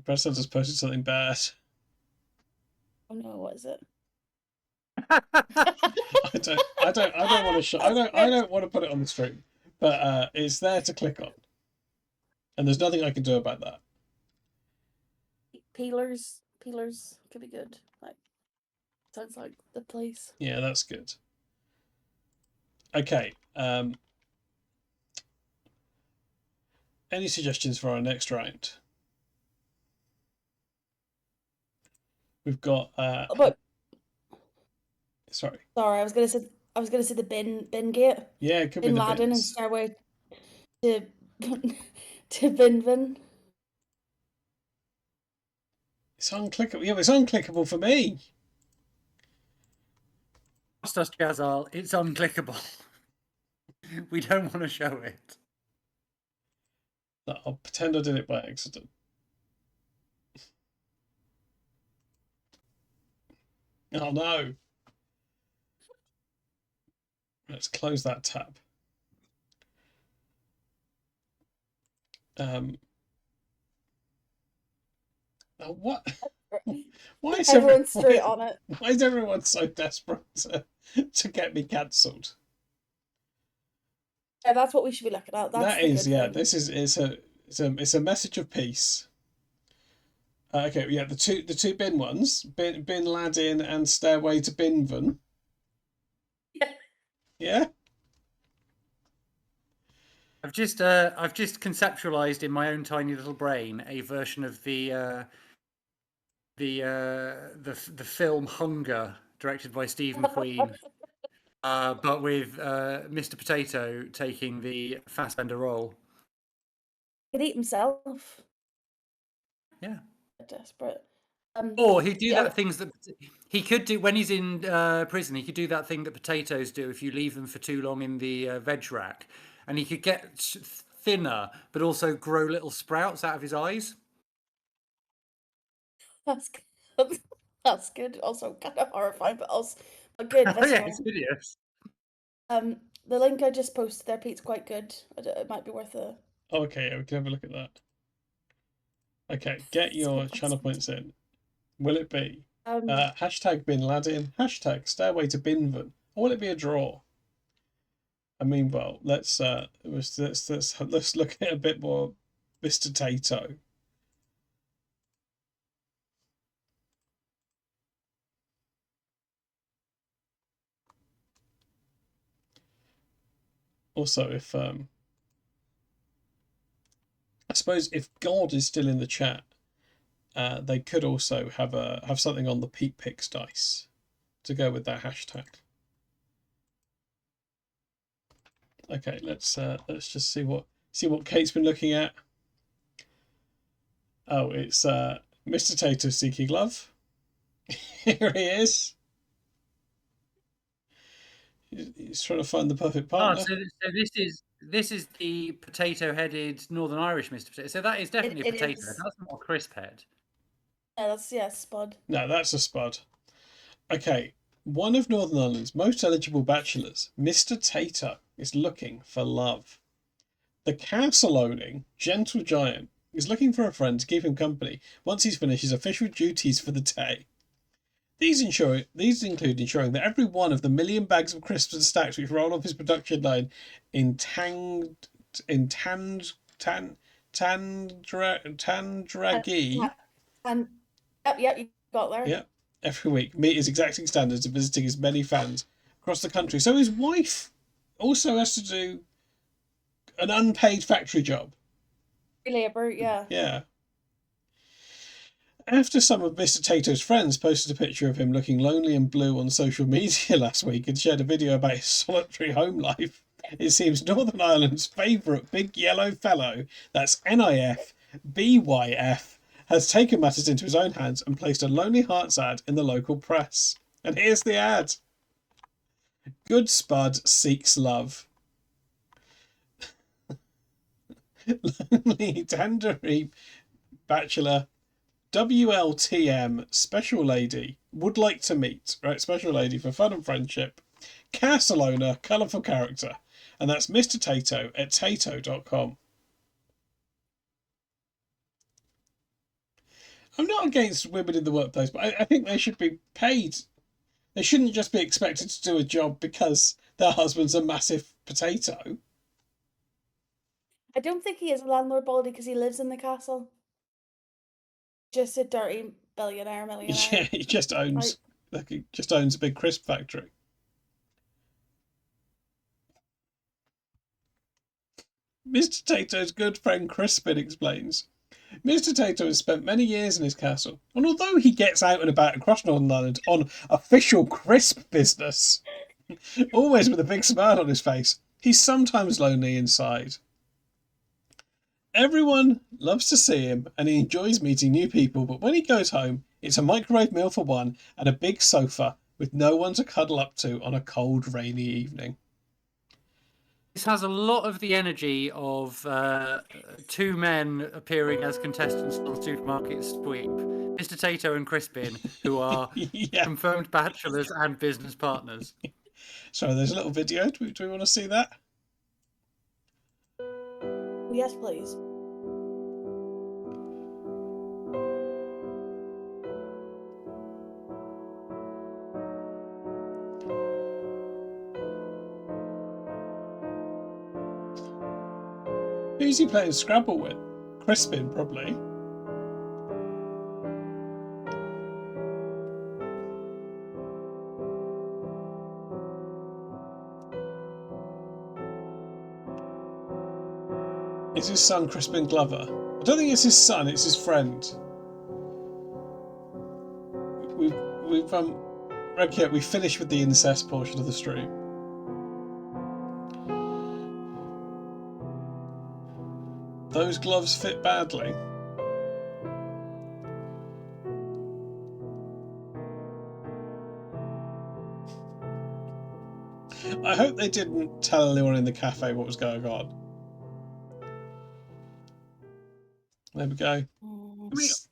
Preston just posted something bad. Oh no, what is it? I don't want to show. I don't want to put it on the stream, but it's there to click on, and there's nothing I can do about that. Peelers could be good. Like, sounds like the place. Yeah, that's good. Okay. Any suggestions for our next round? We've got. But Sorry. sorry, I was gonna say the bin gate. Yeah, it could be Bin the Laden and bins. Stairway to to Bin. It's unclickable. Yeah, but it's unclickable for me. Trust us, Jazal, it's unclickable. We don't want to show it. I'll pretend I did it by accident. Oh no. Let's close that tab. Oh, what? Why is Everyone's straight on it. Why is everyone so desperate to get me cancelled? Yeah, that's what we should be looking at. That's That the is, good yeah. thing. This is it's a message of peace. Okay, yeah. The two bin ones, Bin Laden and Stairway to Binvan. Yeah. I've just conceptualized in my own tiny little brain a version of the film Hunger, directed by Steve McQueen, but with Mr. Potato taking the Fassbender role. He could eat himself. Yeah. Desperate. Or he'd do yeah, that things that he could do when he's in prison. He could do that thing that potatoes do if you leave them for too long in the veg rack, and he could get thinner, but also grow little sprouts out of his eyes. That's good. That's good. Also kind of horrifying, but also good. Oh yeah, it's hideous. The link I just posted there, Pete's quite good. It might be worth a. Okay, yeah, we can have a look at that. Okay, get your channel points in. Will it be hashtag Bin Laden, hashtag Stairway to Binvan, or will it be a draw? I mean, well, let's look at a bit more Mr. Tato. Also, if I suppose if God is still in the chat, they could also have something on the Pete Picks dice to go with that hashtag. Okay, let's just see See what Kate's been looking at. Oh, it's Mr. Tato seeking love. Here he is. He's trying to find the perfect partner. So this is the potato-headed Northern Irish Mr. Potato. So that is definitely a It potato is. head. That's not a crisp head. Yeah, that's spud. No, that's a spud. Okay, one of Northern Ireland's most eligible bachelors, Mr. Tato, is looking for love. The castle-owning, gentle giant is looking for a friend to keep him company once he's finished his official duties for the day. These include ensuring that every one of the million bags of crisps and stacks which roll off his production line in Tandragee And yep, you got there. Yeah, every week meet his exacting standards of visiting as many fans across the country. So his wife also has to do an unpaid factory job. Labour, yeah. Yeah. After some of Mr. Tato's friends posted a picture of him looking lonely and blue on social media last week and shared a video about his solitary home life, it seems Northern Ireland's favourite big yellow fellow, that's NIF BYF, has taken matters into his own hands and placed a Lonely Hearts ad in the local press. And here's the ad. Good spud seeks love. Lonely, tendery bachelor WLTM special lady would like to meet, right? Special lady for fun and friendship. Castle owner, colourful character. And that's Mr. Tato at tato.com. I'm not against women in the workplace, but I think they should be paid. They shouldn't just be expected to do a job because their husband's a massive potato. I don't think he is a landlord, Baldy, because he lives in the castle. Just a dirty millionaire. Yeah, he just owns a big crisp factory. Mr. Tato's good friend Crispin explains. Mr. Tato has spent many years in his castle, and although he gets out and about across Northern Ireland on official crisp business, always with a big smile on his face, he's sometimes lonely inside. Everyone loves to see him and he enjoys meeting new people, but when he goes home, it's a microwave meal for one and a big sofa with no one to cuddle up to on a cold, rainy evening. This has a lot of the energy of two men appearing as contestants on Supermarket Sweep, Mr. Tato and Crispin, who are confirmed bachelors and business partners. So there's a little video. Do we want to see that? Yes, please. Who's he playing Scrabble with? Crispin, probably. Is his son Crispin Glover? I don't think it's his son, it's his friend. We finished with the incest portion of the stream. Those gloves fit badly. I hope they didn't tell anyone in the cafe what was going on. There we go.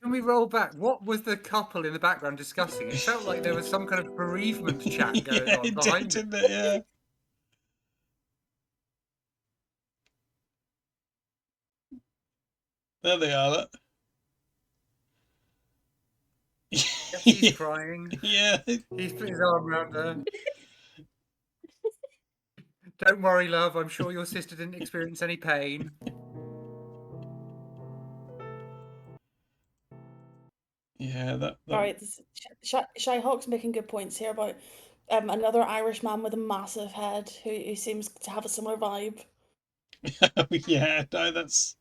Can we roll back? What was the couple in the background discussing? It felt like there was some kind of bereavement chat going on it behind did, it. didn't it? Yeah. There they are. Look. He's crying. Yeah. He's put his arm around her. Don't worry, love. I'm sure your sister didn't experience any pain. Yeah, that... All right, Shy Hawk's making good points here about another Irish man with a massive head who seems to have a similar vibe. Yeah, no, that's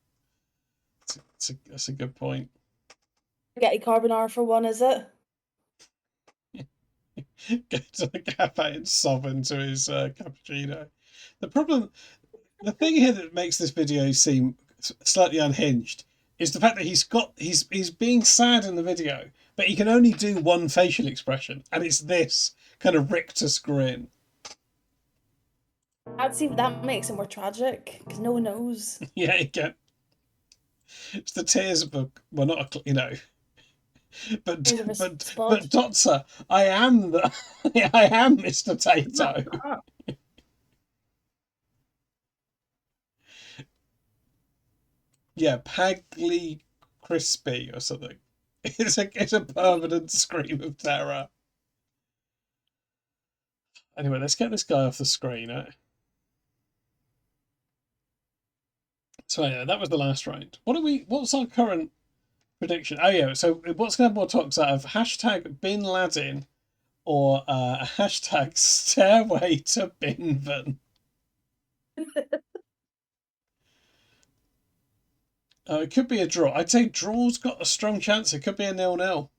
a good point. Spaghetti carbonara for one, is it? Go to the cafe and sob into his cappuccino. The problem the thing here that makes this video seem slightly unhinged is the fact that he's being sad in the video, but he can only do one facial expression, and it's this kind of rictus grin. I'd see that makes it more tragic because no one knows. Yeah, again, it's the tears of a well, not a, you know, but Tears of a but spot. but Dotsa, I am the I am Mr. Tato. Yeah, Pagly Crispy or something. It's a permanent scream of terror. Anyway, let's get this guy off the screen. So yeah, that was the last round. What's our current prediction? Oh yeah, so what's going to have more talks out of hashtag Bin Laden or hashtag Stairway to Binvan? It could be a draw. I'd say draw's got a strong chance. It could be a 0-0.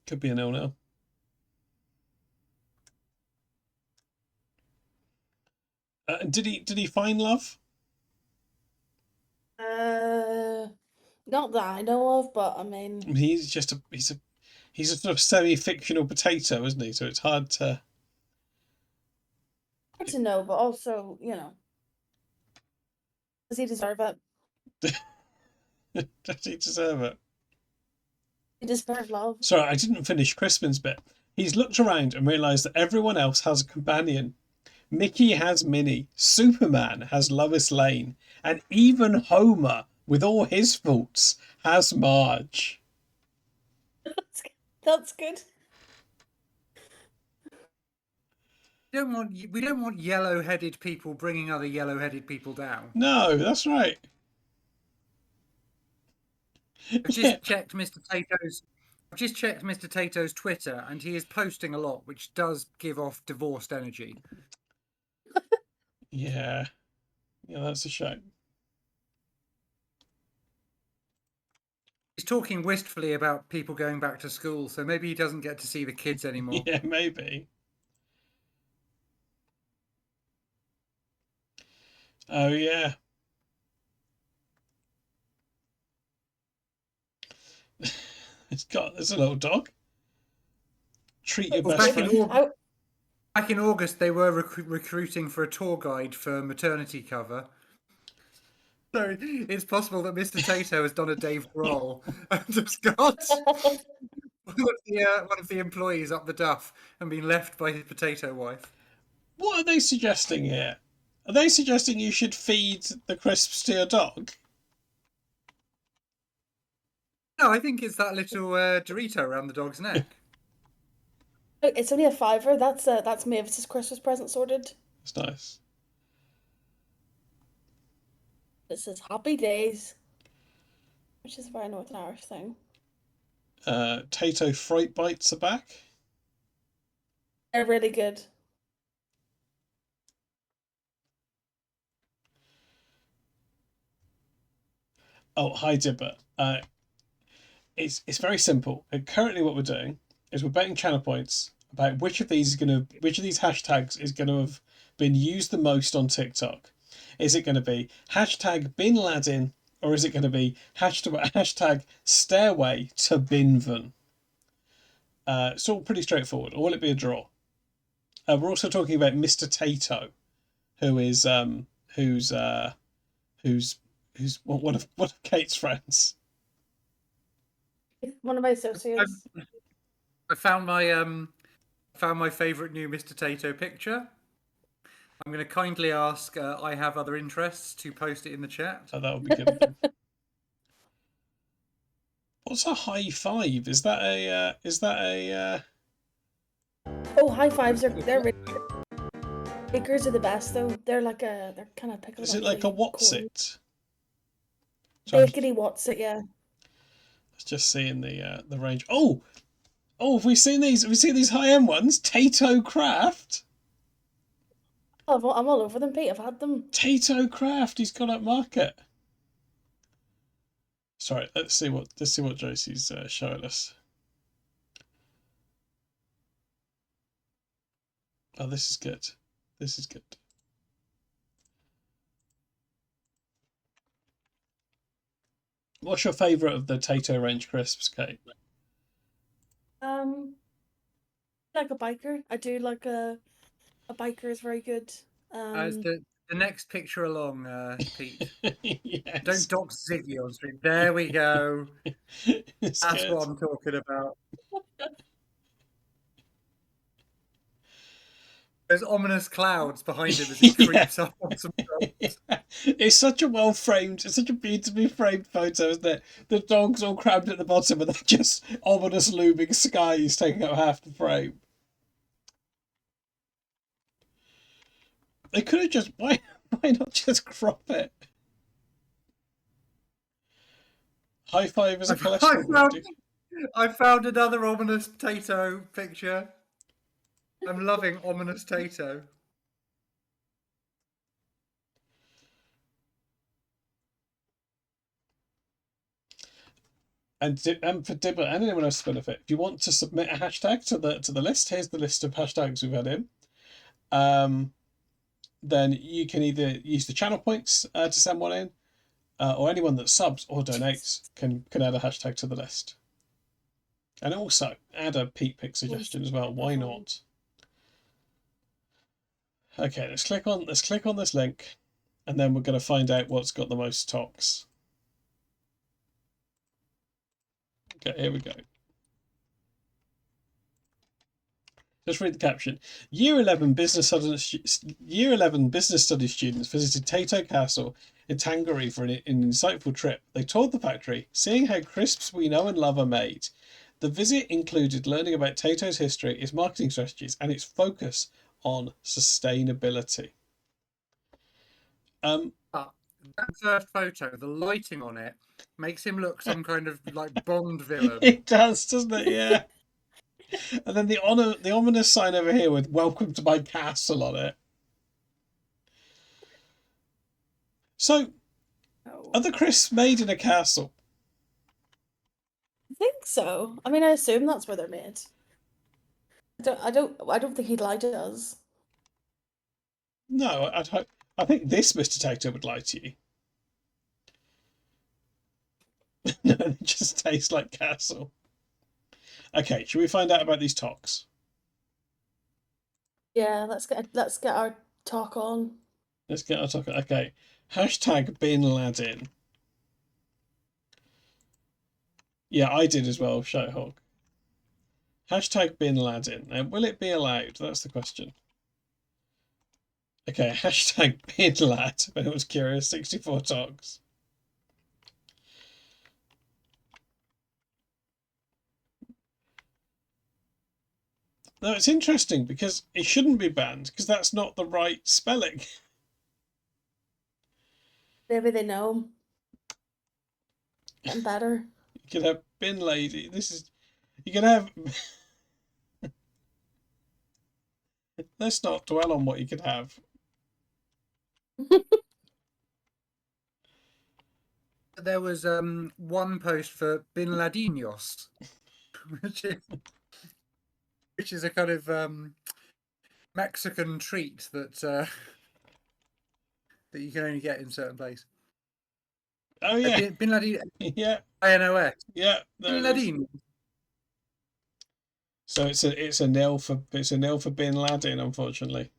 Could be a 0-0. Did he find love? Not that I know of, but I mean, He's a sort of semi-fictional potato, isn't he? So it's hard to know, but also, you know, does he deserve it? does he deserve it? He deserves love. Sorry, I didn't finish Crispin's bit. He's looked around and realised that everyone else has a companion. Mickey has Minnie, Superman has Lois Lane, and even Homer, with all his faults, has Marge. That's good. We don't want yellow-headed people bringing other yellow-headed people down. No, that's right. I've just checked Mr. Tato's Twitter, and he is posting a lot, which does give off divorced energy. Yeah, that's a shame. He's talking wistfully about people going back to school, so maybe he doesn't get to see the kids anymore. Yeah, maybe. Oh yeah. There's a little dog. Treat your best friend. Back in August, they were recruiting for a tour guide for maternity cover. So it's possible that Mr. Tato has done a Dave Grohl and just got one of the employees up the duff and been left by his potato wife. What are they suggesting here? Are they suggesting you should feed the crisps to your dog? No, I think it's that little Dorito around the dog's neck. It's only a $5. That's Mavis's Christmas present sorted. It's nice. It says Happy Days, which is a very Northern Irish thing. Tato Fright Bites are back. They're really good. Oh, hi Dibber. It's very simple. Currently, what we're doing is we're betting channel points about which of these hashtags is going to have been used the most on TikTok. Is it going to be hashtag Bin Laden, or is it going to be hashtag Stairway to Binvan? It's all pretty straightforward. Or will it be a draw? We're also talking about Mr. Tato, who's one of Kate's friends. One of my associates. I found my favourite new Mr. Tato picture. I'm going to kindly ask I Have Other Interests to post it in the chat. Oh, that would be good. What's a high five? Is that a Oh, high fives they're really good. Pickers are the best though. They're kind of pickles. Is it like a what's it? Bakety what's it, yeah. Let's just see in the range. Oh, have we seen these? Have we seen these high-end ones? Tato Craft. Oh, I'm all over them, Pete. I've had them. Tato Craft. He's got up market. Sorry, let's see what Josie's showing us. Oh, this is good. This is good. What's your favourite of the Tato range crisps, Kate? Like a biker. I do like a biker is very good. As the next picture along, Pete. Yes. Don't dox Ziggy on stream. There we go. It's That's good. what I'm talking about. There's ominous clouds behind him as he creeps up on some dogs. It's such a well framed, it's such a beautifully framed photo, isn't it? The dogs all crammed at the bottom and they're just ominous looming skies taking up half the frame. They could have just, why not just crop it? High five as a cholesterol. I found another ominous Tato picture. I'm loving ominous Tato. And for Dibber and anyone else's benefit, if you want to submit a hashtag to the list, here's the list of hashtags we've had in. Then you can either use the channel points to send one in, or anyone that subs or donates can add a hashtag to the list. And also add a Pete pick suggestion as well. Why not? Okay, let's click on this link, and then we're going to find out what's got the most Toks. Okay, here we go. Just read the caption. Year 11 business studies students visited Tato Castle in Tangeray for an insightful trip. They toured the factory, seeing how crisps we know and love are made. The visit included learning about Tato's history, its marketing strategies, and its focus on sustainability. That first photo, the lighting on it makes him look some kind of like Bond villain. It does, doesn't it? Yeah. And then the ominous sign over here with "Welcome to my castle" on it. So, are the crisps made in a castle? I think so. I mean, I assume that's where they're made. I don't think he'd lie to us. No, I think this Mr. Tato would lie to you. No, they just taste like castle. Okay, should we find out about these Toks? Yeah, let's get our talk on. Let's get our talk. Okay, hashtag Bin Laden. Yeah, I did as well, Shouthog. Hashtag Bin Laden. Now, will it be allowed? That's the question. Okay, hashtag Bin Lad. But it was curious. 64 Toks. No, it's interesting because it shouldn't be banned because that's not the right spelling. Maybe they know. Getting better. You could have Bin Lady. You can have. Let's not dwell on what you could have. There was one post for Bin Ladinos, which is a kind of Mexican treat that that you can only get in certain places. Oh yeah, Bin Laden. Yeah, INOS. Yeah, Bin Laden. So it's a nil for Bin Laden, unfortunately.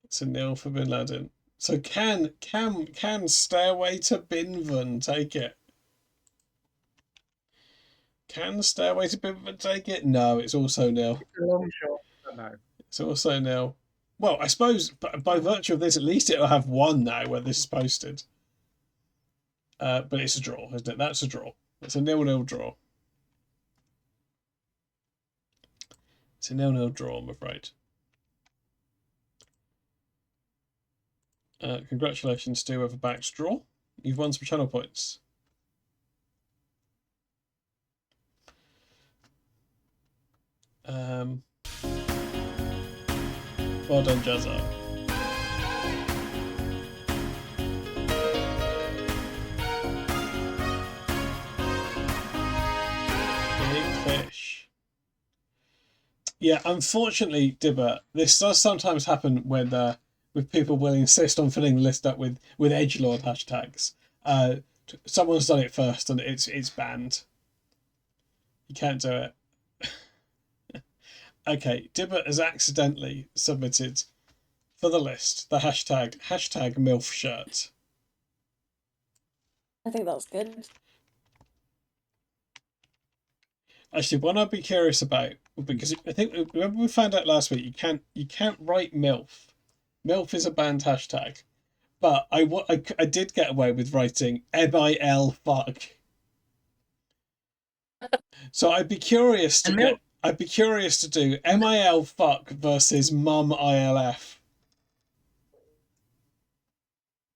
It's a nil for Bin Laden. So can Stairway to Binvan take it? Can Stairway to Binvan take it? No, it's also nil. It's a long shot. No. It's also nil. Well, I suppose by virtue of this, at least it'll have one now where this is posted. But it's a draw, isn't it? That's a draw. It's a 0-0 draw. It's a 0-0 draw, I'm afraid. Congratulations to whoever backs draw. You've won some channel points. Well done, Jazza. Big fish. Yeah, unfortunately, Dibber, this does sometimes happen when with people will insist on filling the list up with edgelord hashtags. Someone's done it first, and it's banned. You can't do it. Okay, Dibber has accidentally submitted for the list the hashtag MILF shirt. I think that's good. Actually, one I'd be curious about, because I think remember we found out last week you can't write MILF. MILF is a banned hashtag, but I did get away with writing MIL fuck. So I'd be curious to do MIL fuck versus mum ILF.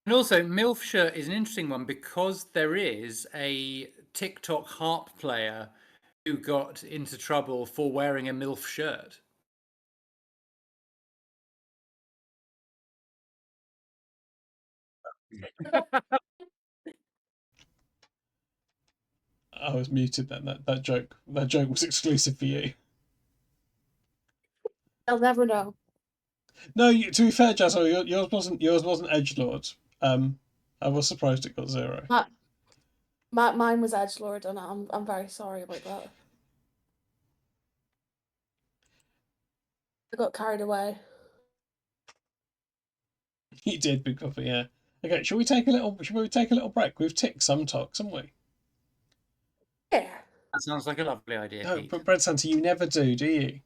And also, MILF shirt is an interesting one because there is a TikTok harp player who got into trouble for wearing a MILF shirt. I was muted then. That joke was exclusive for you. I'll never know. No, to be fair, Jazzo, yours wasn't edgelord. I was surprised it got 0. Mine was edgelord, and I'm very sorry about that. I got carried away. You did, Big Coffee, yeah. Okay, should we take a little break? We've ticked some Toks, haven't we? Yeah. That sounds like a lovely idea. No, Pete. but Bread Santa, you never do you?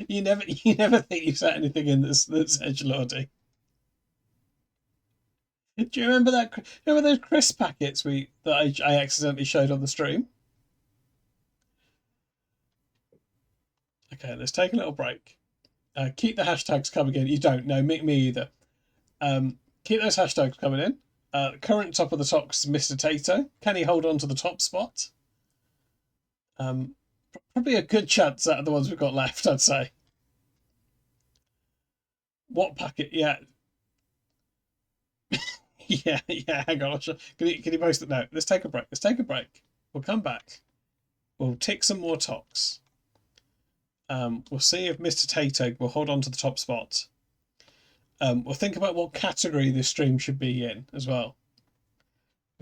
you never think you set anything in that's edgelordy. Do you remember that? Remember those crisp packets that I accidentally showed on the stream? Okay, let's take a little break. Keep the hashtags coming in. You don't know me either. Keep those hashtags coming in. Current top of the Toks, Mr. Tato. Can he hold on to the top spot? Probably a good chance out of the ones we've got left, I'd say. What packet? Yeah. yeah. Hang on. Can you post it now? Let's take a break. We'll come back. We'll tick some more Toks. We'll see if Mr. Tato will hold on to the top spot. We'll think about what category this stream should be in as well.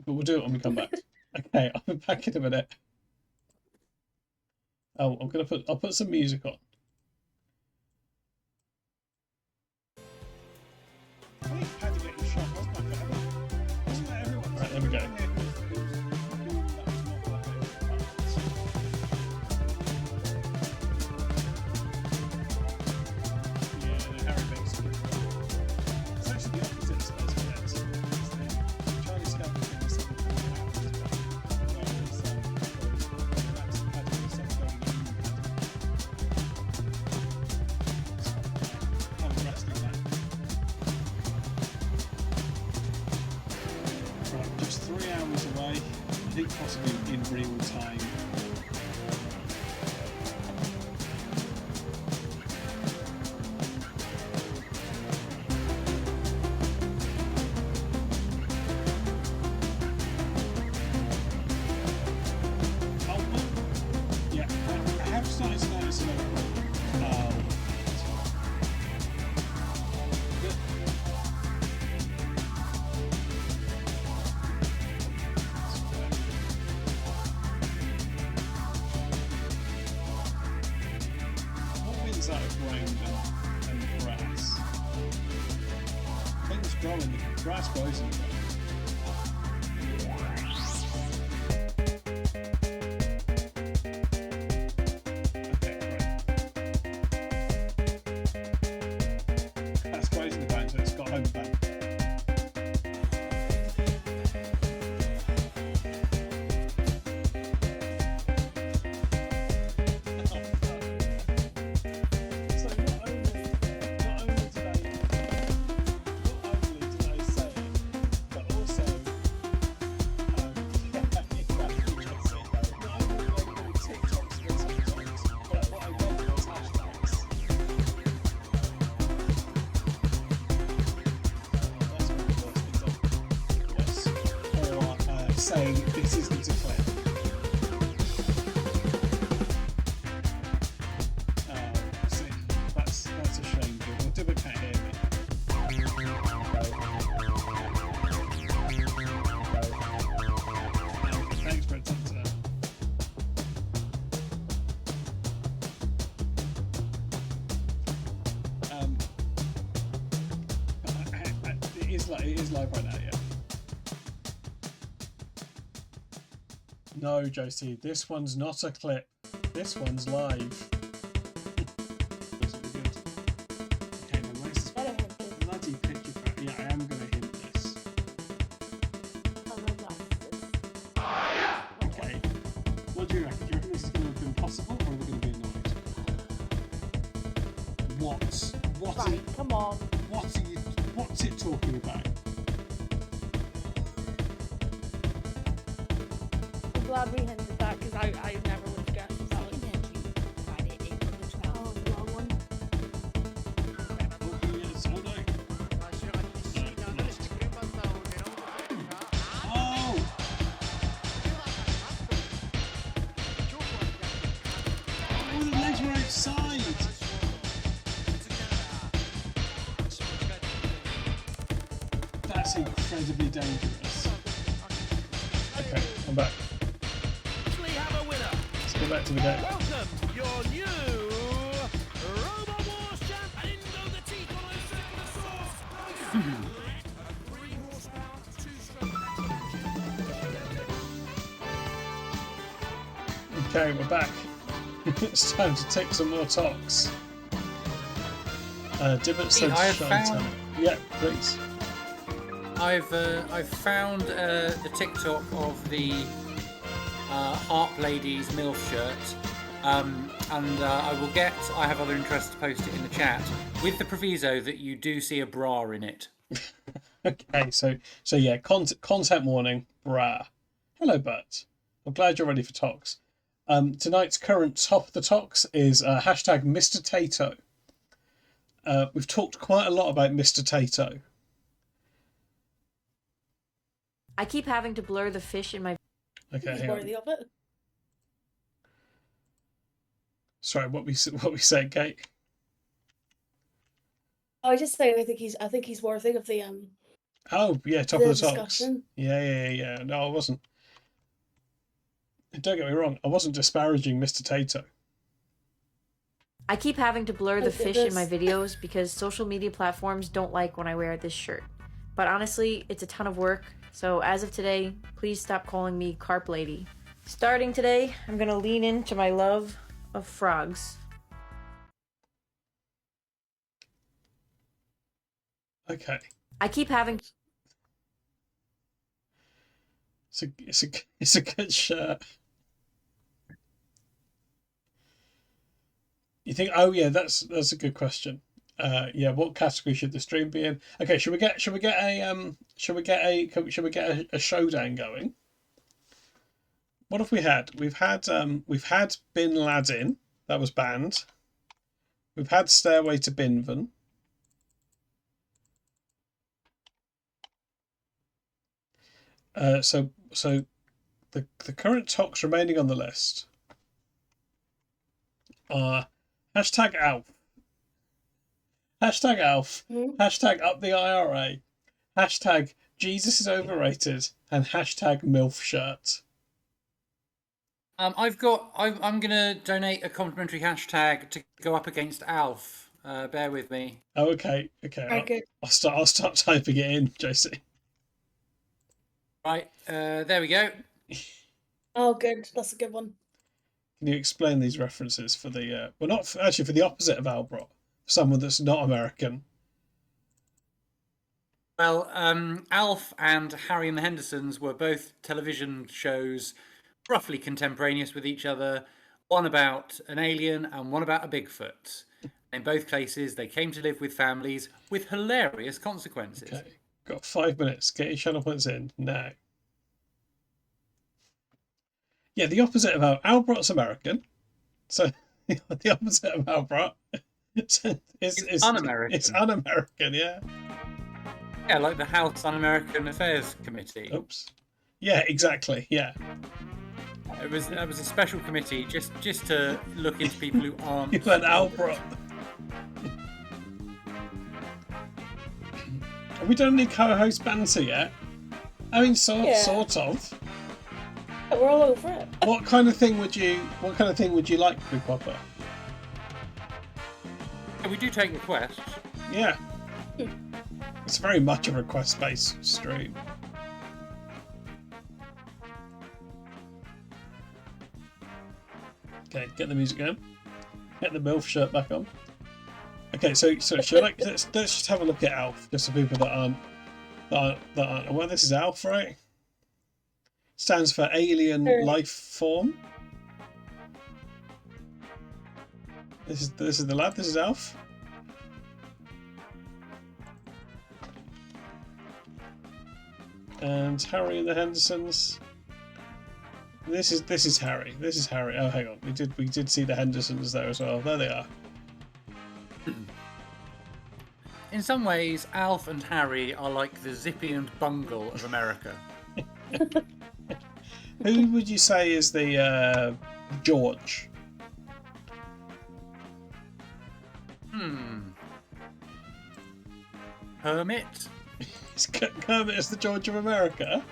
But we'll do it when we come back. Okay, I'll be back in a minute. Oh, I'll put some music on. I think you had to get your shot, wasn't that everyone? Right, there we go. Just 3 hours away, I think possibly in real time. Yeah, I have started to notice a little out of ground and grass. Things grow in the grass grows in the ground. Okay, great. Grass grows in the ground, so it's got home back. Saying this isn't a clip. is live right now, yeah. No, Josie, this one's not a clip. This one's live. This will be good. Okay, now where's this Better hint it. bloody picture for? Yeah, I am going to hint this. Oh my glasses. Okay. What do you reckon? Do you reckon this is going to have been possible, or are we going to be annoyed? Right, come on. What's it talking about? I'm glad we hinted that because I never would have guessed that. Friday, April the 12th. Oh, the long one. Oh, yes, oh no. Oh! Oh, the legs were outside! That's incredibly dangerous. Okay, I'm back. Let's go back to the game. Welcome, your new Robo Wars champ, and in go the teeth on those circular sauce. 3 horsepower, 2 stroke. Okay, we're back. It's time to take some more Toks. Dibbit said I have shine found- time. Yeah, please. I've found the TikTok of the Harp Ladies MILF shirt, and I have other interests to post it in the chat with the proviso that you do see a bra in it. Okay, so yeah, content warning, brah. Hello, Bert. I'm glad you're ready for Toks. Tonight's current top of the Toks is hashtag Mr. Tato. We've talked quite a lot about Mr. Tato. I keep having to blur the fish in my. Okay, He's hang on. worthy of it. Sorry, what we said, Kate. I just say I think he's worthy of the Oh yeah, top of the Toks. discussion. Yeah. No, I wasn't. Don't get me wrong. I wasn't disparaging Mr. Tato. I keep having to blur the Oh, fish in my goodness. videos because social media platforms don't like when I wear this shirt. But honestly, it's a ton of work. So as of today, please stop calling me Carp Lady. Starting today, I'm gonna lean into my love of frogs. Okay. I keep having. It's a good shirt. You think? Oh yeah, that's a good question. Yeah, what category should the stream be in? Okay, should we get a showdown going? What have we had? We've had Bin Laden, that was banned. We've had Stairway to Binvan. So the current Toks remaining on the list are hashtag Alf, hashtag Up the IRA, hashtag Jesus is overrated, and hashtag MILF shirt. I'm gonna donate a complimentary hashtag to go up against Alf. Bear with me. Oh, okay. Okay. I'll start typing it in, JC. Right, there we go. Oh, good. That's a good one. Can you explain these references for the for the opposite of Albrock, someone that's not American? Well, Alf and Harry and the Hendersons were both television shows roughly contemporaneous with each other, one about an alien and one about a Bigfoot. In both cases, they came to live with families with hilarious consequences. Okay, got 5 minutes. Get your channel points in now. Yeah, the opposite of Albrock's American. So the opposite of Albrock is un-American. It's un-American, yeah. Yeah, like the House Un-American Affairs Committee. Oops. Yeah, exactly. Yeah. It was a special committee just to look into people who aren't. You went Albrock. Have we done any co-host banter yet? I mean, sort of. We're all over it. What kind of thing would you like, Big Papa? We do take requests. Yeah. It's very much a request-based stream. Okay, get the music going. Get the MILF shirt back on. Okay, so should I, let's just have a look at ALF, just for people that aren't well, this is ALF, right? Stands for Alien Life Form. This is the lad. This is ALF. And Harry and the Hendersons. This is Harry. This is Harry. Oh, hang on. We did see the Hendersons there as well. There they are. In some ways, Alf and Harry are like the Zippy and Bungle of America. Who would you say is the George? Hermit? Is Kermit is the George of America?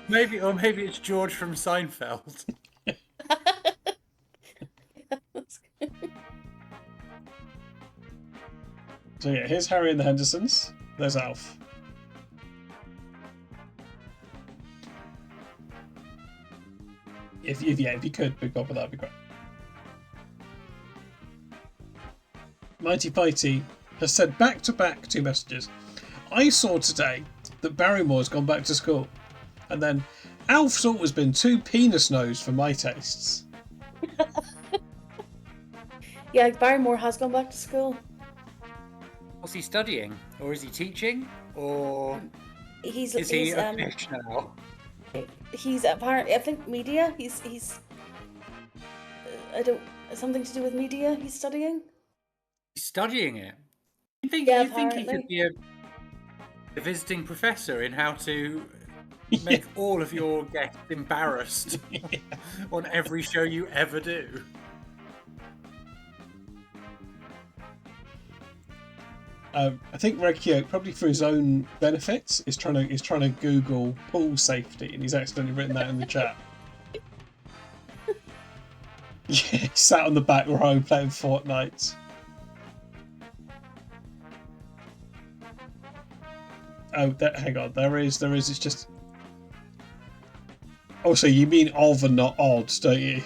Maybe it's George from Seinfeld. So yeah, here's Harry and the Hendersons. There's Alf. If you could pick up, that'd be great. Mighty Pighty has said back to back 2 messages. I saw today that Barrymore's gone back to school, and then Alf's always been too penis nosed for my tastes. Yeah, Barrymore has gone back to school. What's he studying? Or is he teaching? Or He's is he a fish now? He's apparently, I think, media. He's I don't, something to do with media. He's studying. He's studying it. You think he could be a visiting professor in how to make all of your guests embarrassed on every show you ever do? I think Regio, probably for his own benefits, is trying to Google pool safety, and he's accidentally written that in the chat. Yeah, he sat on the back row playing Fortnite. Oh, hang on. There is. It's just. Oh, so you mean of and not odds, don't you?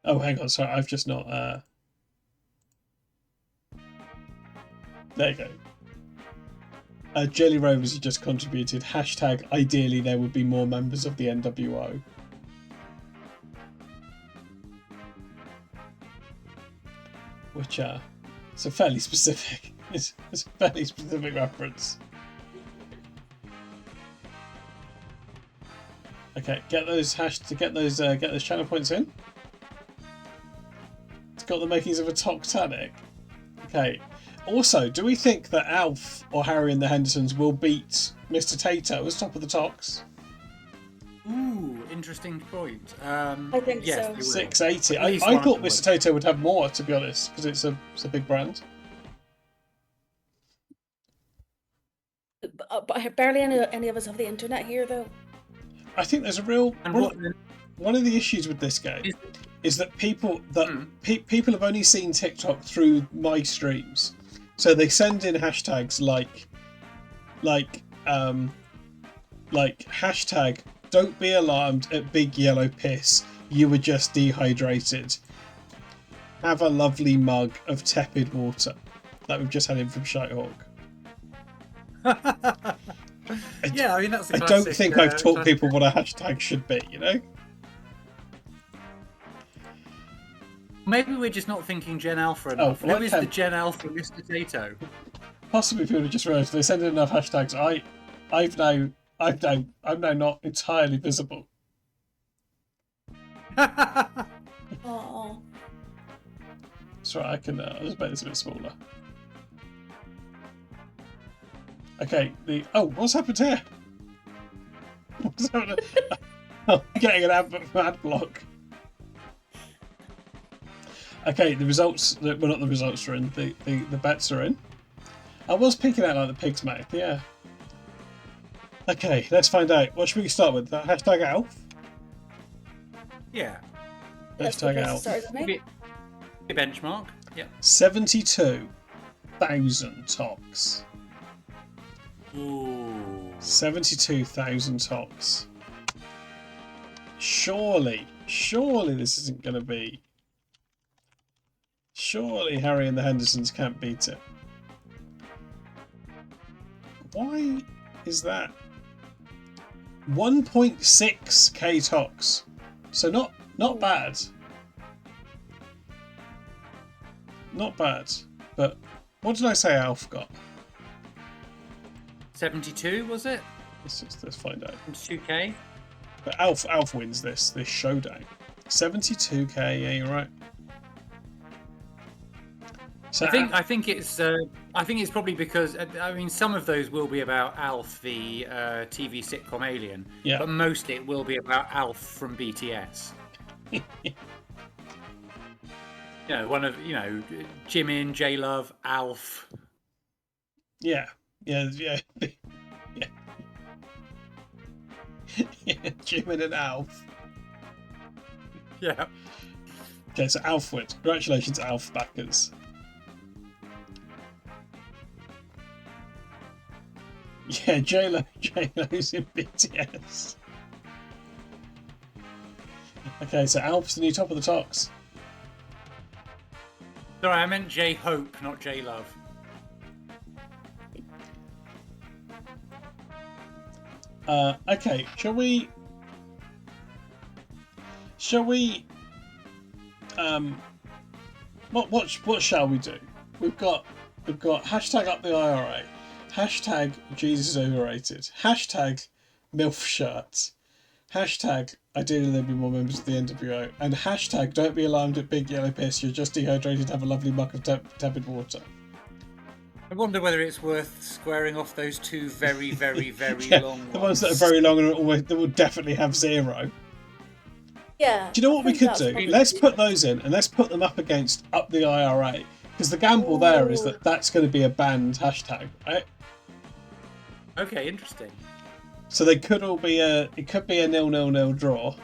Oh, hang on. Sorry, I've just not. There you go. Jelly Rovers has just contributed. Hashtag ideally there would be more members of the NWO. Which it's a fairly specific. It's a fairly specific reference. Okay, get those channel points in. It's got the makings of a Toktanic. Okay. Also, do we think that Alf or Harry and the Hendersons will beat Mr. Tato as top of the Toks? Ooh, interesting point. I think yes, so. they will. 680. At least I one thought of them Mr. Tato would have more, to be honest, because it's a big brand. But barely any of us have the internet here, though. I think there's a real And one of the issues with this game is that people people have only seen TikTok through my streams, so they send in hashtags like hashtag don't be alarmed at big yellow piss, you were just dehydrated. Have a lovely mug of tepid water that we've just had in from Shitehawk. Yeah, I mean that's. I don't think I've taught people what a hashtag should be, you know? Maybe we're just not thinking Gen Alpha enough. Oh, Who is the Gen Alpha Mr. Tato? Possibly people have just realised they send in enough hashtags. I'm now not entirely visible. Oh. That's right, I can I'll just make this a bit smaller. Okay, what's happened here? What's happened? I'm getting an ad block. Okay, the results, well not the results are in, the bets are in. I was picking out like the pig's mouth, yeah. Okay, let's find out. What should we start with? Hashtag Alf? Yeah. That's the Hashtag place to Alf. start, isn't it? A benchmark. Yeah. 72,000 Toks. Ooh. 72,000 Toks. Surely this isn't going to be. Surely Harry and the Hendersons can't beat it. Why is that? 1.6k Toks. So not bad. Not bad. But what did I say Alf got? 72 was it? Let's find out. 72k. But Alf wins this showdown. 72k, yeah, you're right. So I think it's probably because I mean some of those will be about Alf, the TV sitcom Alien, Yeah. but mostly it will be about Alf from BTS. Jimin, J Love, Alf. Yeah. Jimin and Alf. Yeah. Okay, so Alf wins. Congratulations, Alf backers. Yeah, J-Lo's in BTS. Okay, so Alf's the new top of the Toks. Sorry, I meant J Hope, not J Love. Okay, shall we what shall we do? We've got hashtag up the IRA, hashtag Jesus is overrated, hashtag MILF shirts, hashtag ideally there'd be more members of the NWO, and hashtag don't be alarmed at big yellow piss, you're just dehydrated, have a lovely mug of tepid water. I wonder whether it's worth squaring off those two very, very, very Yeah, long ones. the ones that are very long and they will definitely have 0. Yeah. Do you know what I we think could that's do? probably- Let's put those in and let's put them up against up the IRA, because the gamble there is that that's going to be a banned hashtag, right? Okay, interesting. So they could all be it could be a 0-0-0 draw.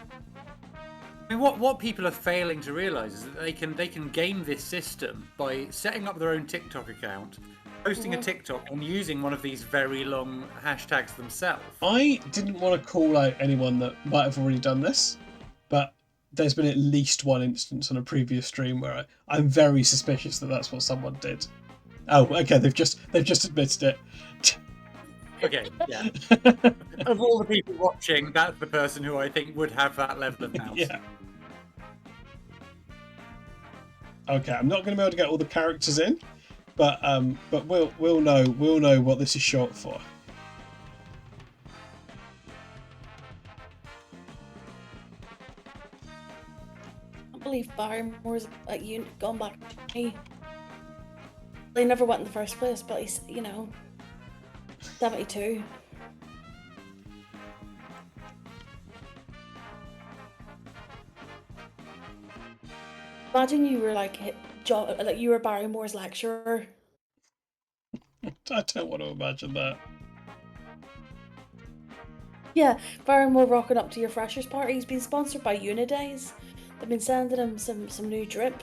I mean, what people are failing to realise is that they can game this system by setting up their own TikTok account, posting a TikTok, and using one of these very long hashtags themselves. I didn't want to call out anyone that might have already done this, but there's been at least one instance on a previous stream where I'm very suspicious that that's what someone did. Oh, okay, they've just admitted it. Okay, yeah. Of all the people watching, that's the person who I think would have that level of mouse. Yeah. Okay, I'm not going to be able to get all the characters in, but we'll know what this is short for. I can't believe Barrymore's gone back to me. They never went in the first place, but he's 72. Imagine you were like you were Barrymore's lecturer. I don't want to imagine that. Yeah, Barrymore rocking up to your freshers party. He's been sponsored by Unidays. They've been sending him some new drip.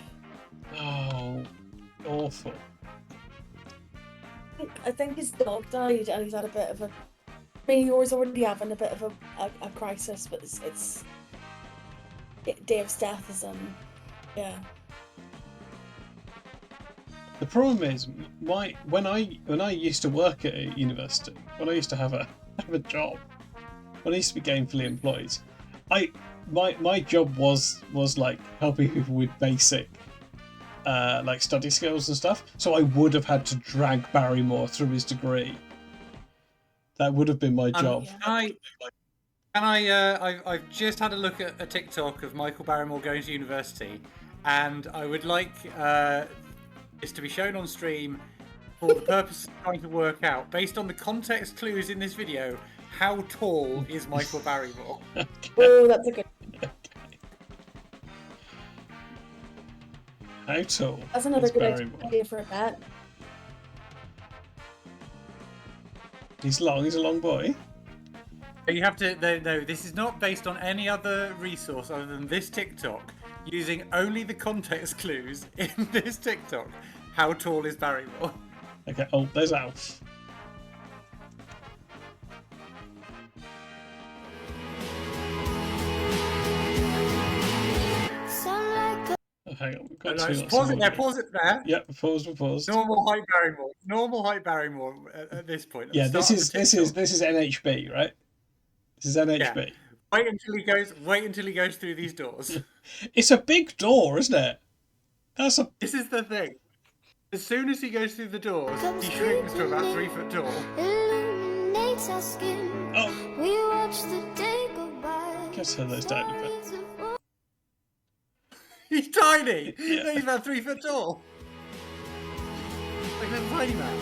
Oh, awful. I think his dog died and he's had a bit of a... I mean, he was already having a bit of a crisis, but it's Dave's death is yeah. The problem is, when I used to work at a university, when I used to have a job, when I used to be gainfully employed, my job was like helping people with basic like study skills and stuff. So I would have had to drag Barrymore through his degree. That would have been my job. I've just had a look at a TikTok of Michael Barrymore going to university, and I would like this to be shown on stream for the purpose of trying to work out, based on the context clues in this video, how tall is Michael Barrymore? Oh, that's a good... How tall? That's another is good Barrymore? idea for a bet. He's long. He's a long boy. You have to. No, this is not based on any other resource other than this TikTok. Using only the context clues in this TikTok. How tall is Barrymore? Okay. Oh, there's Alf. Oh, hang on, we've got two lots Pause of it there. audio. Pause it there. Yep, paused. Normal height Barrymore. Normal height Barrymore at this point. At Yeah, the this start is of the TikTok. NHB, right? This is NHB. Yeah. Wait until he goes through these doors. It's a big door, isn't it? This is the thing. As soon as he goes through the doors, he shrinks to about 3 foot tall. Oh. We watch the day go by. Just turn those down a bit. He's tiny. Yeah. He's about 3 foot tall. Like a little tiny man.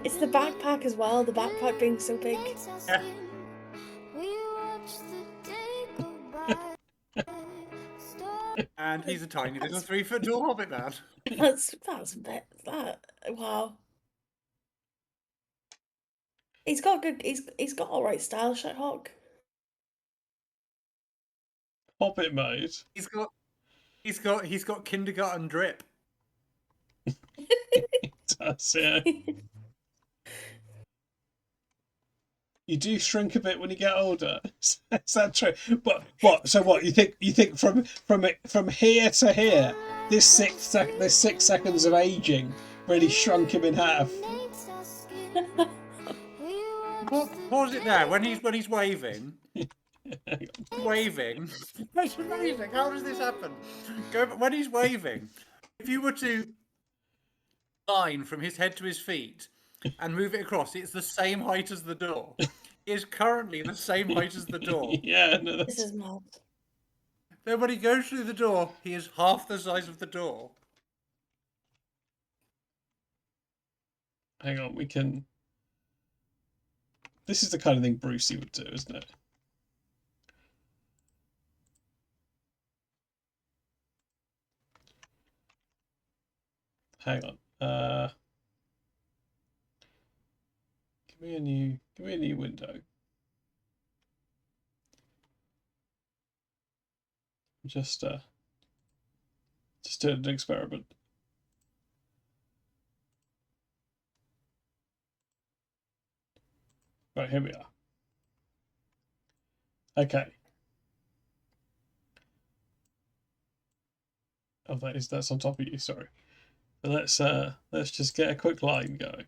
It's the backpack as well. The backpack being so big. Yeah. And he's a tiny little 3 foot tall hobbit man. That's a bit that. Wow. He's got good. He's got all right style, Shithawk. Hobbit mode. He's got kindergarten drip. That's yeah. You do shrink a bit when you get older. Is that true? But what? So what? You think from here to here, this 6 seconds of aging really shrunk him in half? Pause it there. When he's waving. Waving. That's amazing. How does this happen? When he's waving, if you were to line from his head to his feet and move it across, it's the same height as the door. It is currently the same height as the door. Yeah, no, This is mad. Then when he goes through the door, he is half the size of the door. Hang on, we can. This is the kind of thing Brucey would do, isn't it? Hang on. Give me a new window. Just doing an experiment. Right, here we are. Okay. Oh, that's on top of you. Sorry. So let's just get a quick line going.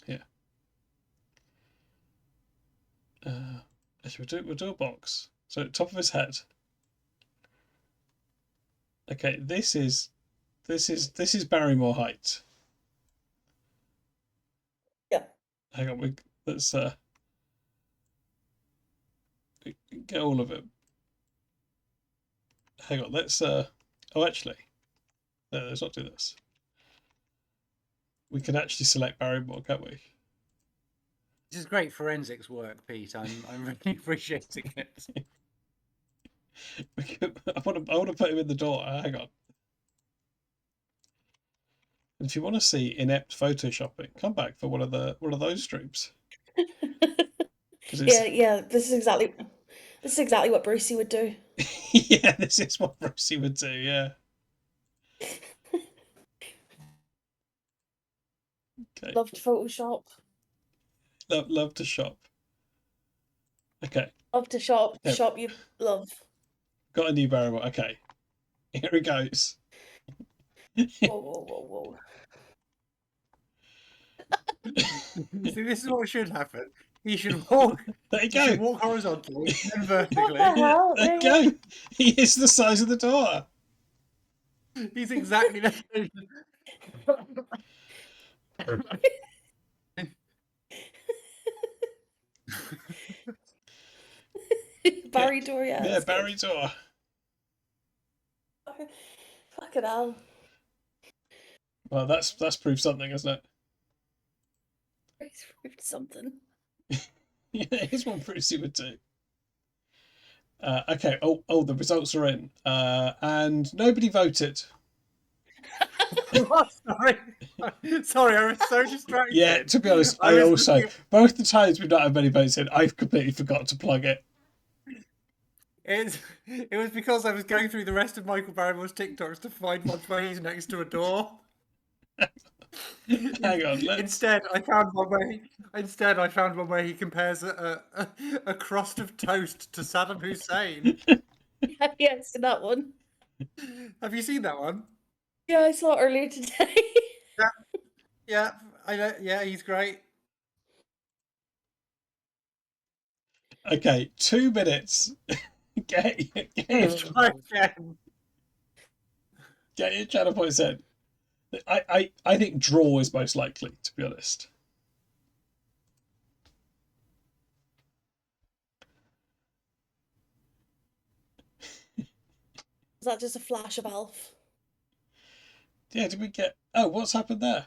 Yeah. Actually, we'll do a box. So top of his head. Okay, this is Barrymore height. Yeah. Hang on, let's get all of it. Hang on, let's oh actually. No, let's not do this. We can actually select Barrymore, can't we? This is great forensics work, Pete. I'm really appreciating it. I want to put him in the door. Hang on. And if you want to see inept photoshopping, come back for one of those streams. Yeah. This is exactly what Brucey would do. Yeah, this is what Brucey would do. Yeah. Okay. Love to Photoshop. Love to shop. Okay. Love to shop. Yeah. Shop you love. Got a new Barrymore. Okay. Here it goes. Whoa. See, this is what should happen. He should walk. There you He go. should walk horizontally and vertically. What the hell? There you go. He is the size of the door. He's exactly the same. Barry door, yeah. Yeah, that's Barry good. door. Fucking hell. Well, that's proved something, isn't it? He's proved something. Yeah, here's what Brucey would do. Okay. Oh, the results are in. And nobody voted. What? Sorry. Sorry, I was so distracted. Yeah, to be honest, I I was also, looking- both the times we've not had many votes in, I've completely forgot to plug it. It was because I was going through the rest of Michael Barrymore's TikToks to find one where he's next to a door. Hang on, let's... Instead, I found one where he compares a crust of toast to Saddam Hussein. Yeah, I've seen that one. Have you seen that one? Yeah, I saw it earlier today. Yeah, I know. Yeah, he's great. Okay, 2 minutes. Get Try again. your channel point said. I think draw is most likely, to be honest. Is that just a flash of Elf? Yeah, did we get... Oh, what's happened there?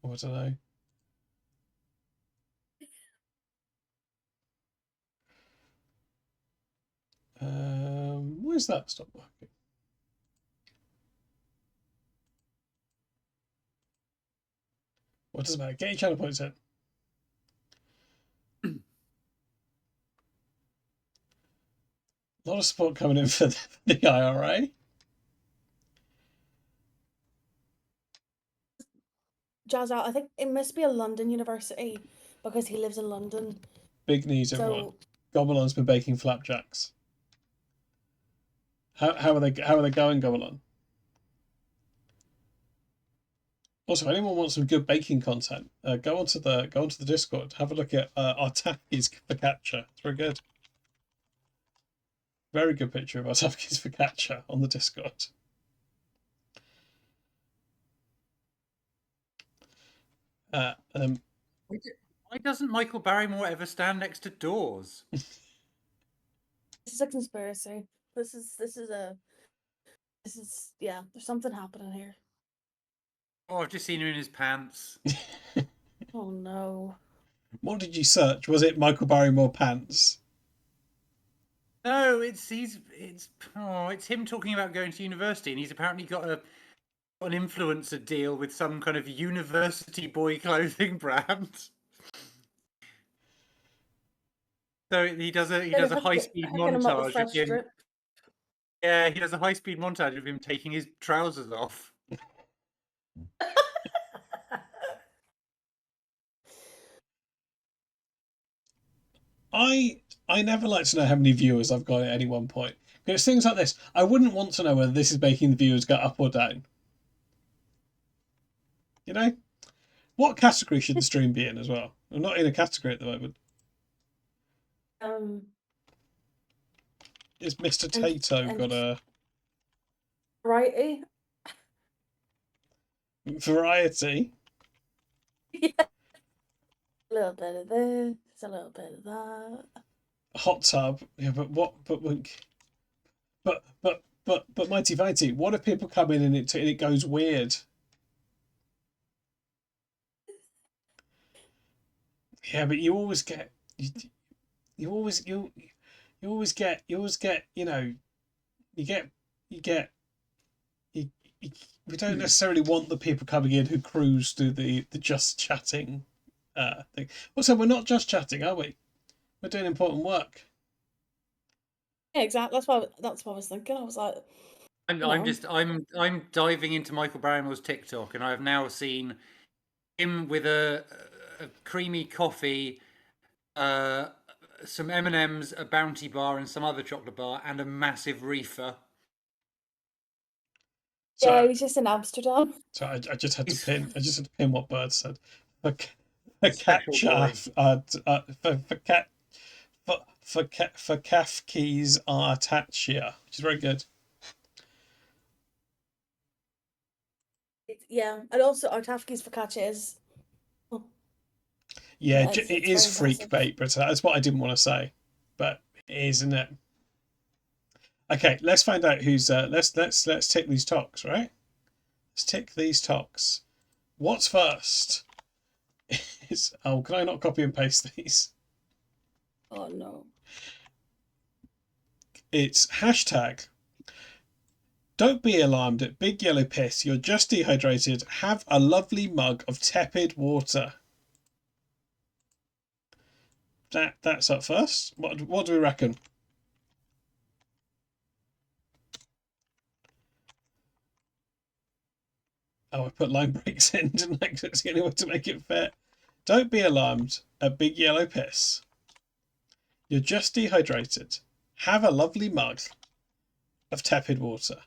Oh, I don't know. Where's that stop working? What does it matter? Get your channel points in. A lot of support coming in for the IRA. Jazz out. I think it must be a London university because he lives in London. Big news, everyone. Gobbelon's been baking flapjacks. How are they going, Gobbelon? Also, if anyone wants some good baking content, go onto the Discord. Have a look at our Takis focaccia. It's very good. Very good picture of our Takis focaccia on the Discord. Why doesn't Michael Barrymore ever stand next to doors? This is a conspiracy. This is yeah. There's something happening here. Oh, I've just seen him in his pants. Oh no. What did you search? Was it Michael Barrymore pants? No, it's him talking about going to university, and he's apparently got an influencer deal with some kind of university boy clothing brand. So he does a high speed montage of him. Yeah, he does a high speed montage of him taking his trousers off. I never like to know how many viewers I've got at any one point. Because things like this, I wouldn't want to know whether this is making the viewers go up or down. You know? What category should the stream be in as well? I'm not in a category at the moment. Is Mr. Tato got a... Variety? Variety? Yeah. A little bit of this, a little bit of that. Hot tub. Yeah, but what... But Mighty Mighty, what if people come in and it goes weird? Yeah, but you always get... You always get, you know, we don't necessarily want the people coming in who cruise to the just chatting thing. Also, we're not just chatting, are we? We're doing important work. Yeah, exactly. That's what I was thinking. I was like, I'm diving into Michael Barrymore's TikTok, and I have now seen him with a creamy coffee, some M&Ms, a Bounty bar, and some other chocolate bar, and a massive reefer. yeah, he was just in Amsterdam. So I just had to pin what Bird said. For Kafki's are attached here, which is very good. Yeah, and also Artafki's focaccia is. Yeah, it's it is very freak impressive. bait, but that's what I didn't want to say, but it is, isn't it? Okay, let's find out who's. Let's tick these Toks, right? Let's tick these Toks. What's first? Can I not copy and paste these? Oh no. It's hashtag Don't be alarmed at big yellow piss. You're just dehydrated. Have a lovely mug of tepid water. That's up first. What do we reckon? Oh, I put line breaks in, didn't I? 'Cause that's the only way to make it fit. Don't be alarmed at big yellow piss. You're just dehydrated. Have a lovely mug of tepid water.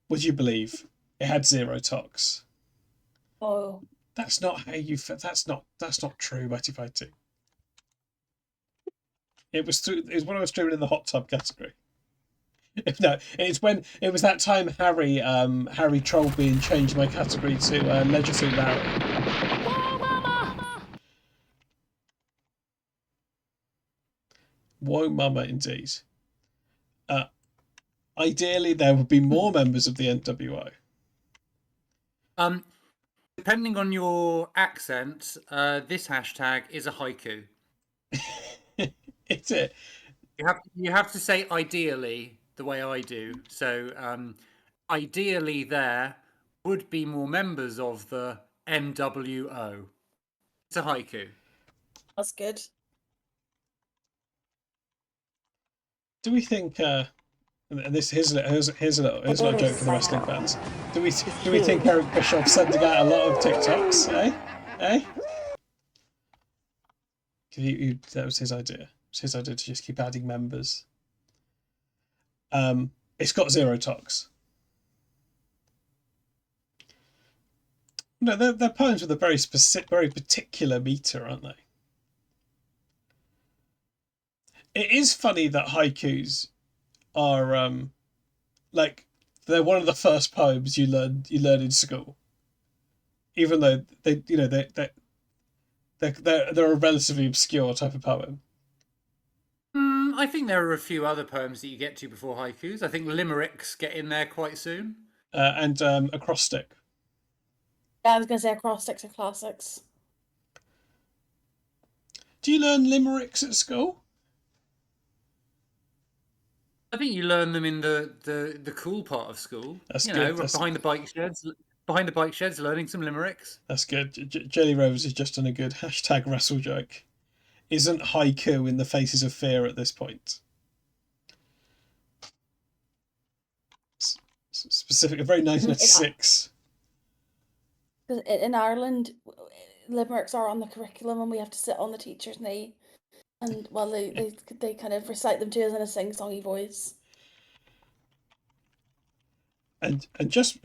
Would you believe it had 0 tox? Oh, That's not how you. That's not true, Betty Fighty. It was when I was streaming in the hot tub category. No, it's when it was that time Harry trolled me and changed my category to Leisure Suit Larry. Whoa, mama, indeed. Ideally, there would be more members of the NWO. Depending on your accent, this hashtag is a haiku. Is it? You have to say ideally the way I do. So ideally there would be more members of the NWO. It's a haiku. that's good. Do we think? And here's a little joke for the wrestling fans. Do we think Eric Bischoff's sending out a lot of TikToks? Eh? That was his idea. It was his idea to just keep adding members. It's got 0 tox. No, they're poems with a very specific, very particular meter, aren't they? It is funny that haikus are like they're one of the first poems you learn in school, even though they're a relatively obscure type of poem. I think there are a few other poems that you get to before haikus. I think limericks get in there quite soon. And acrostic. Yeah, I was gonna say acrostics are classics. Do you learn limericks at school? I think you learn them in the cool part of school. That's you good. know, behind the bike sheds. Behind the bike sheds, learning some limericks. That's good. Jelly Rovers has just done a good hashtag wrestle joke. Isn't haiku in the faces of fear at this point? Specific, a very 1996. In Ireland, limericks are on the curriculum, and we have to sit on the teacher's knee, and well, they kind of recite them to us in a sing-songy voice. And just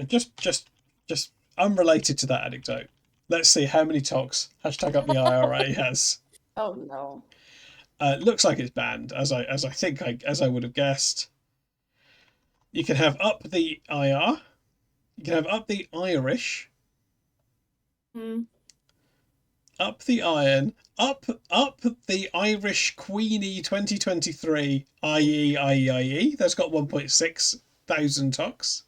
unrelated to that anecdote, let's see how many talks hashtag up the IRA has. Oh no! Looks like it's banned, as I would have guessed. You can have up the IR, you can have up the Irish, up the iron, up the Irish Queenie 2023 IE. That's got 1.6 thousand talks.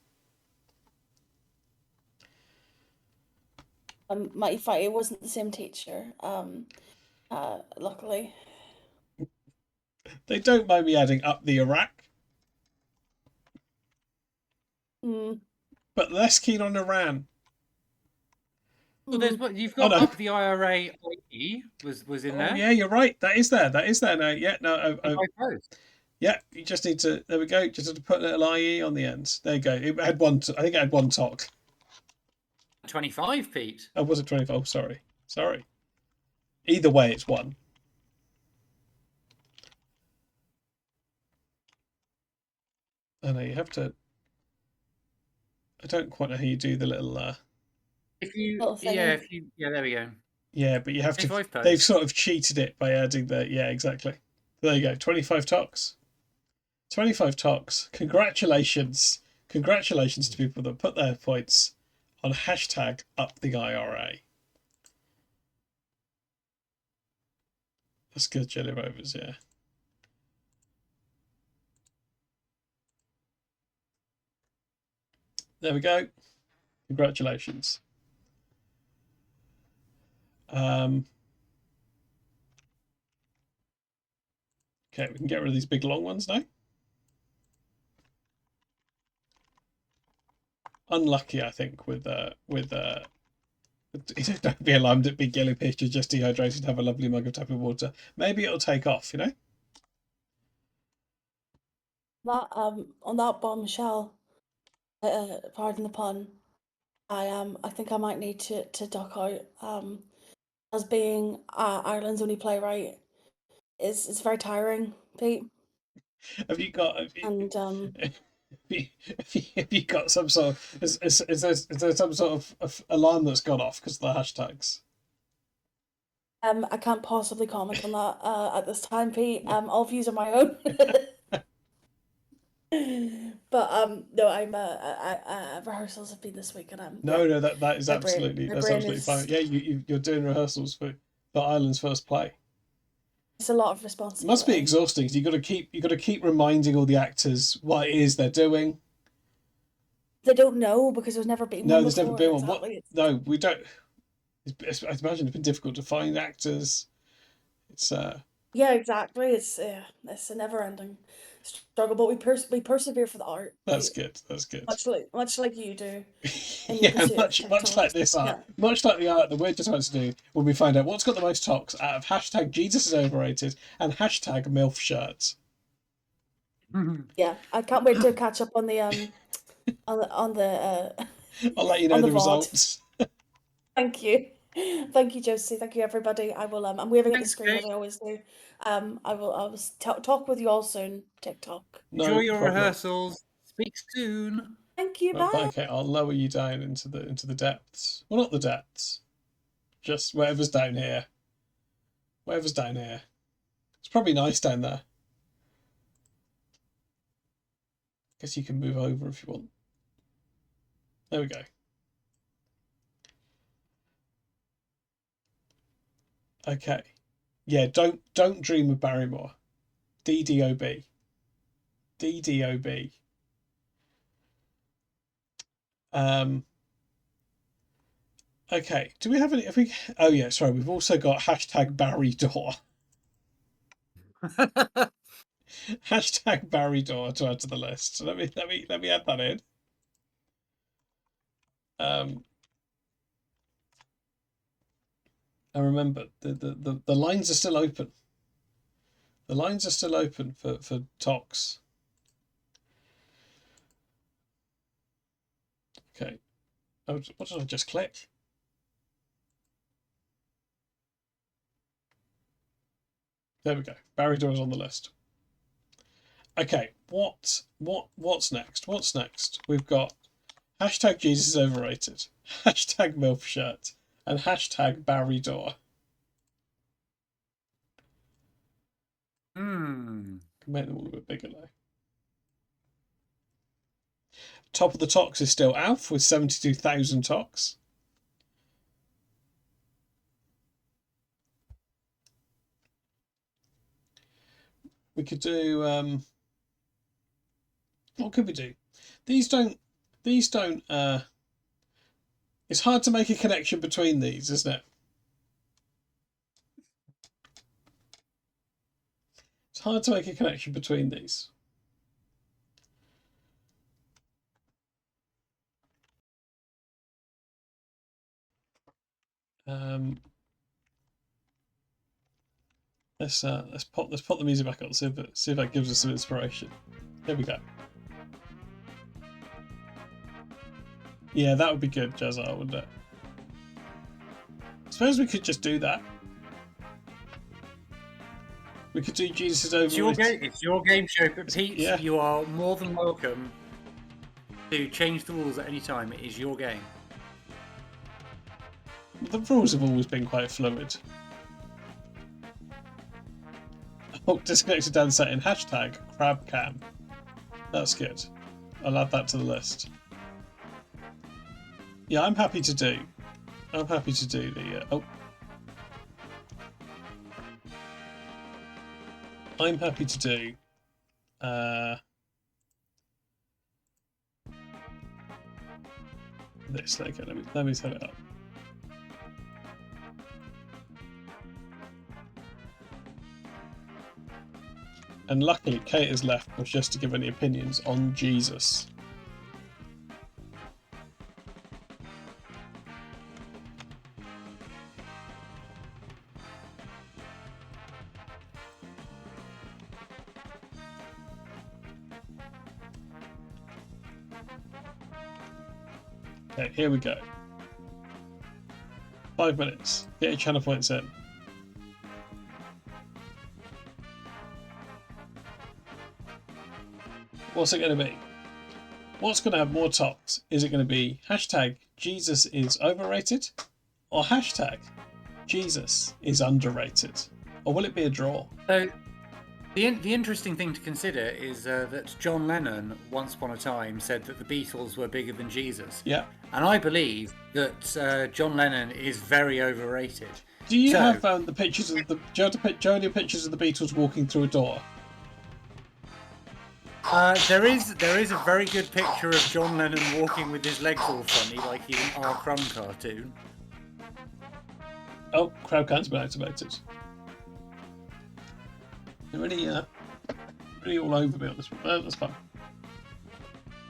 Mighty Fighter wasn't the same teacher. Luckily. They don't mind me adding up the Iraq. But less keen on Iran. Well, there's what you've got. Up the IRA IE was in there. Yeah, you're right. That is there now. Yeah, no. Yeah, you just need to. There we go. Just have to put a little IE on the end. There you go. It had one. I think it had one talk. 25, Pete. Oh, was it 25? Oh, sorry. Either way, it's 1. I know you have to. I don't quite know how you do the little. There we go. Yeah, but you have to. They've sort of cheated it by adding the. Yeah, exactly. There you go. 25 talks. 25 talks. Congratulations to people that put their points on hashtag up the IRA. That's good, Jelly Rovers, yeah. There we go. Congratulations. Okay, we can get rid of these big long ones now. unlucky, I think, with don't be alarmed at big yellow fish. You're just dehydrated. Have a lovely mug of tepid water. Maybe it'll take off. You know. That on that bombshell, pardon the pun, I think I might need to duck out. As being Ireland's only playwright is very tiring, Pete. Have you got? And Have you got some sort of is there some sort of alarm that's gone off because of the hashtags? I can't possibly comment on that at this time, Pete. All views are my own. But no, rehearsals have been this week, and No, that is my brain- absolutely my that's brain absolutely is- fine. Yeah, you're doing rehearsals for Ireland's first play. It's a lot of It responsibility. must be exhausting because you got to keep reminding all the actors what it is they're doing. They don't know because there's never been No, one there's never before, been one. What? exactly. No, we don't. I imagine it's been difficult to find actors. It's Yeah, exactly. It's a never-ending struggle, but we persevere for the art. that's good. That's good. Much like you do. in your Yeah, pursuit of much like TikToks. this art, Yeah. much like the art that we're just about to do when we find out what's got the most toks out of hashtag Jesus is overrated and hashtag MILF shirts. Yeah, I can't wait to catch up on the on the I'll let you know on the VOD. results. Thank you. Thank you, Josie. Thank you, everybody. I will. I'm waving at the Thanks, screen as Kate. I always do. I will talk with you all soon. TikTok. No Enjoy your problem. rehearsals. Speak soon. Thank you. Right, Bye. okay, I'll lower you down into the depths. Well, not the depths. Just whatever's down here. Whatever's down here. It's probably nice down there. Guess you can move over if you want. There we go. Okay. Yeah, don't dream of Barrymore. DDOB. DDOB. Okay. Do we have any? If we? Oh yeah. Sorry. We've also got hashtag Barry Door. Hashtag Barry Door to add to the list. So let me add that in. I remember the lines are still open. The lines are still open for Toks. Okay. Oh, what did I just click? There we go. Barry Door is on the list. Okay, what's next? What's next? We've got hashtag Jesus is overrated, hashtag MILF shirt, and hashtag Barry Door. Can make them all a bit bigger though. Top of the Toks is still Alf with 72,000 Toks. We could do what could we do? These don't it's hard to make a connection between these, isn't it? It's hard to make a connection between these. Let's pop the music back up. See if that gives us some inspiration. There we go. Yeah, that would be good, Jazzar, wouldn't it? I suppose we could just do that. We could do Jesus is overrated. It's your game show, but Pete, Yeah. you are more than welcome to change the rules at any time. It is your game. The rules have always been quite fluid. Oh, disconnected Dan setting hashtag crabcam. That's good. I'll add that to the list. Yeah, I'm happy to do the I'm happy to do this. Okay, let me set it up. And luckily, Kate has left was just to give any opinions on Jesus. Okay, here we go. 5 minutes. Get your channel points in. What's it going to be? What's going to have more tops? Is it going to be hashtag Jesus is overrated or hashtag Jesus is underrated? Or will it be a draw? So, the interesting thing to consider is that John Lennon, once upon a time, said that the Beatles were bigger than Jesus. Yeah. And I believe that John Lennon is very overrated. Do you have the pictures of the? Do you have any pictures of the Beatles walking through a door? There is a very good picture of John Lennon walking with his legs all funny, like he's an R. Crumb cartoon. Oh, crowd count's been activated. They're really all over me on this one. That's fine.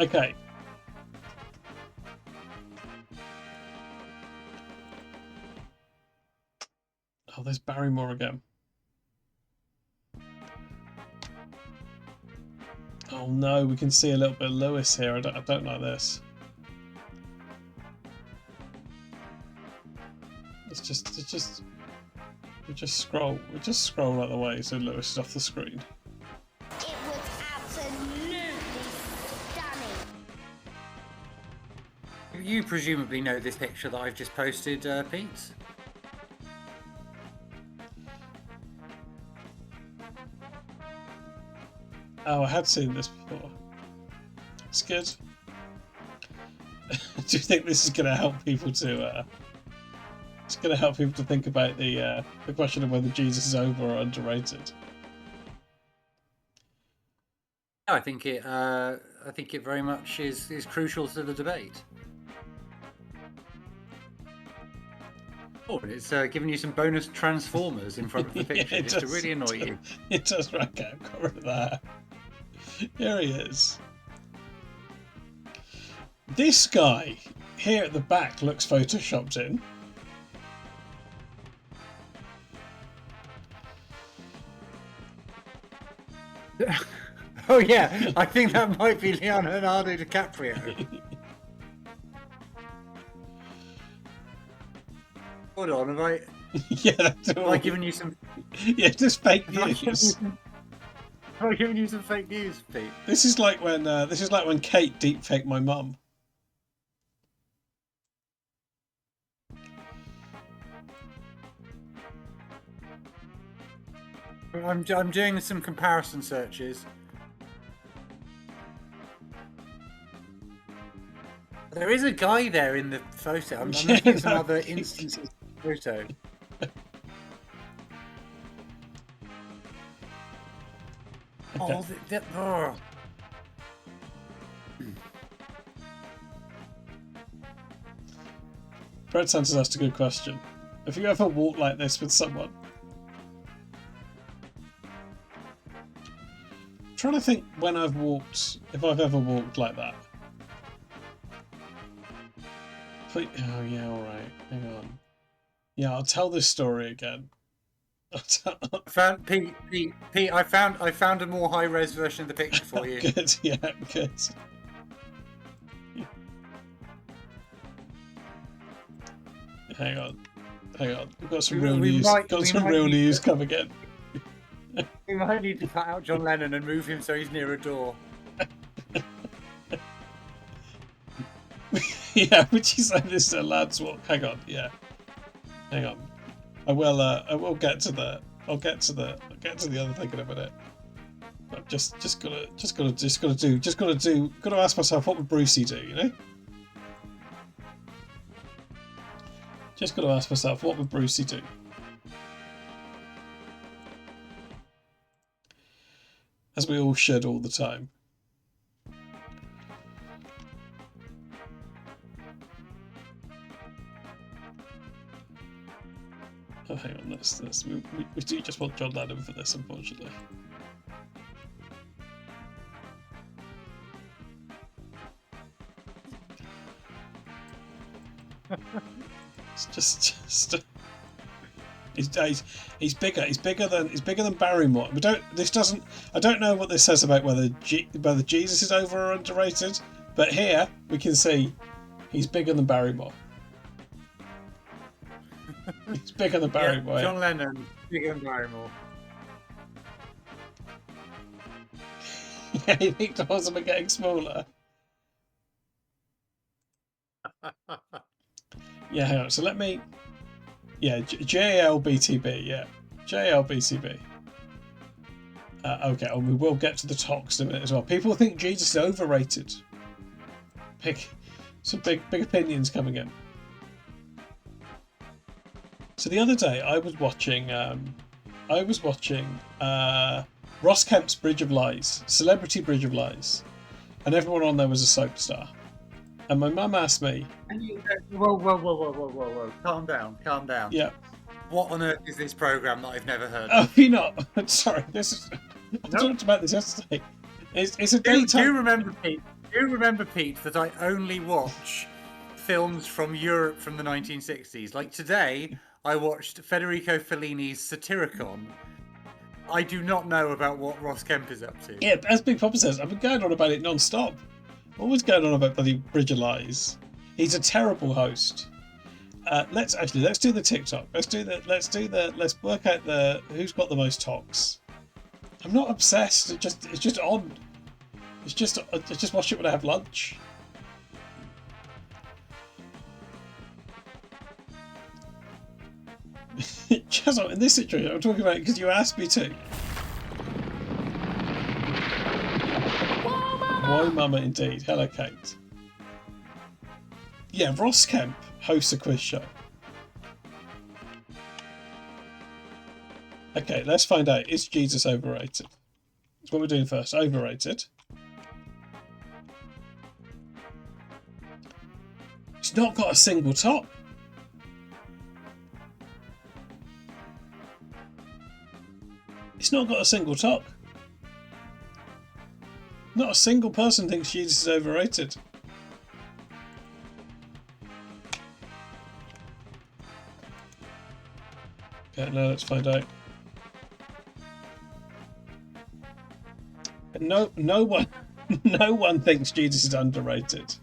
Okay. Oh, there's Barrymore again. Oh no, we can see a little bit of Lewis here. I don't like this. We just scroll out the way so Lewis is off the screen. It was absolutely stunning. You presumably know this picture that I've just posted, Pete? Oh, I had seen this before. It's good. Do you think this is going to help people to? It's going to help people to think about the question of whether Jesus is over or underrated. I think it very much is crucial to the debate. Oh, and it's giving you some bonus transformers in front of the picture Yeah, just to really annoy you. It does rank out. Got rid of that. Here he is. This guy here at the back looks photoshopped in. Oh yeah, I think that might be Leonardo DiCaprio. Hold on, have I? Yeah, that's all. Have I given you some? Yeah, just fake news. Have I given you some fake news, Pete? This is like when Kate deepfaked my mum. I'm doing some comparison searches. There is a guy there in the photo. I'm looking at some other instances of the photo. Oh, Fred Santos asked a good question. Have you ever walked like this with someone? I'm trying to think when I've walked, if I've ever walked like that. But, oh yeah, alright. Hang on. Yeah, I'll tell this story again. I found Pete. I found a more high-res version of the picture for you. Good, yeah, good. Hang on. We've got some real news. Real news come again. We might need to cut out John Lennon and move him so he's near a door. Yeah, which is like this lads walk. Hang on, yeah. Hang on. I will get to the other thing in a minute. I've just gotta ask myself, what would Brucey do, you know? Just gotta ask myself, what would Brucey do? As we all should all the time. Oh, hang on, we do just want John Lennon for this, unfortunately. It's just he's bigger. He's bigger than Barrymore. I don't know what this says about whether Jesus is over or underrated. But here we can see He's bigger than Barrymore. He's bigger than Barrymore. John Lennon, bigger than Barrymore. Yeah, you think doors are getting smaller? Yeah, hang on. So let me. Yeah, 𝔸𝔮𝕤𝕤. Yeah, 𝔸𝔮𝕤𝕤. Okay, and we will get to the Toks in a minute as well. People think Jesus is overrated. Some big opinions coming in. So the other day I was watching Ross Kemp's Bridge of Lies, Celebrity Bridge of Lies, and everyone on there was a soap star. And my mum asked me, Whoa. Calm down. yeah, What on earth is this program that I've never heard oh, of? you not? Sorry, this is. I talked about this yesterday. It's a Do you daytime. remember, Pete, that I only watch films from Europe from the 1960s? Like today, I watched Federico Fellini's Satyricon. I do not know about what Ross Kemp is up to. Yeah, as Big Papa says, I've been going on about it non-stop. Always going on about bloody Bridge of Lies. He's a terrible host. Let's do the TikTok. Let's work out who's got the most Toks. I'm not obsessed. It's just on. I just watch it when I have lunch. Just in this situation, I'm talking about it because you asked me to. Why mama indeed. Hello, Kate. Yeah, Ross Kemp hosts a quiz show. Okay, let's find out. Is Jesus overrated? That's what we're doing first. Overrated. He's not got a single top. He's not got a single top. Not a single person thinks Jesus is overrated. Okay, now let's find out. No one thinks Jesus is underrated.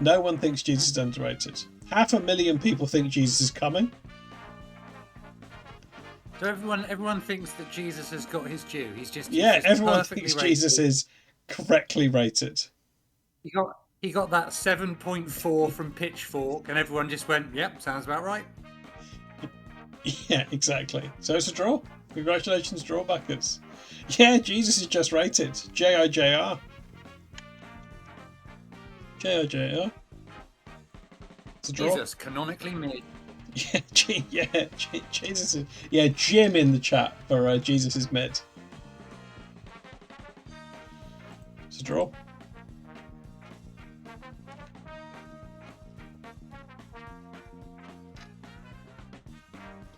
No one thinks Jesus is underrated. 500,000 people think Jesus is coming. So everyone thinks that Jesus has got his due. Everyone thinks rated. Jesus is correctly rated. He got that 7.4 from Pitchfork, and everyone just went, "Yep, sounds about right." Yeah, exactly. So it's a draw. Congratulations, drawbackers. Yeah, Jesus is just rated. 𝔸𝕤𝕤. 𝔸𝕤𝕤. It's a draw. Jesus, canonically mid. Jesus is. Yeah, Jim in the chat for Jesus is mid. It's a draw.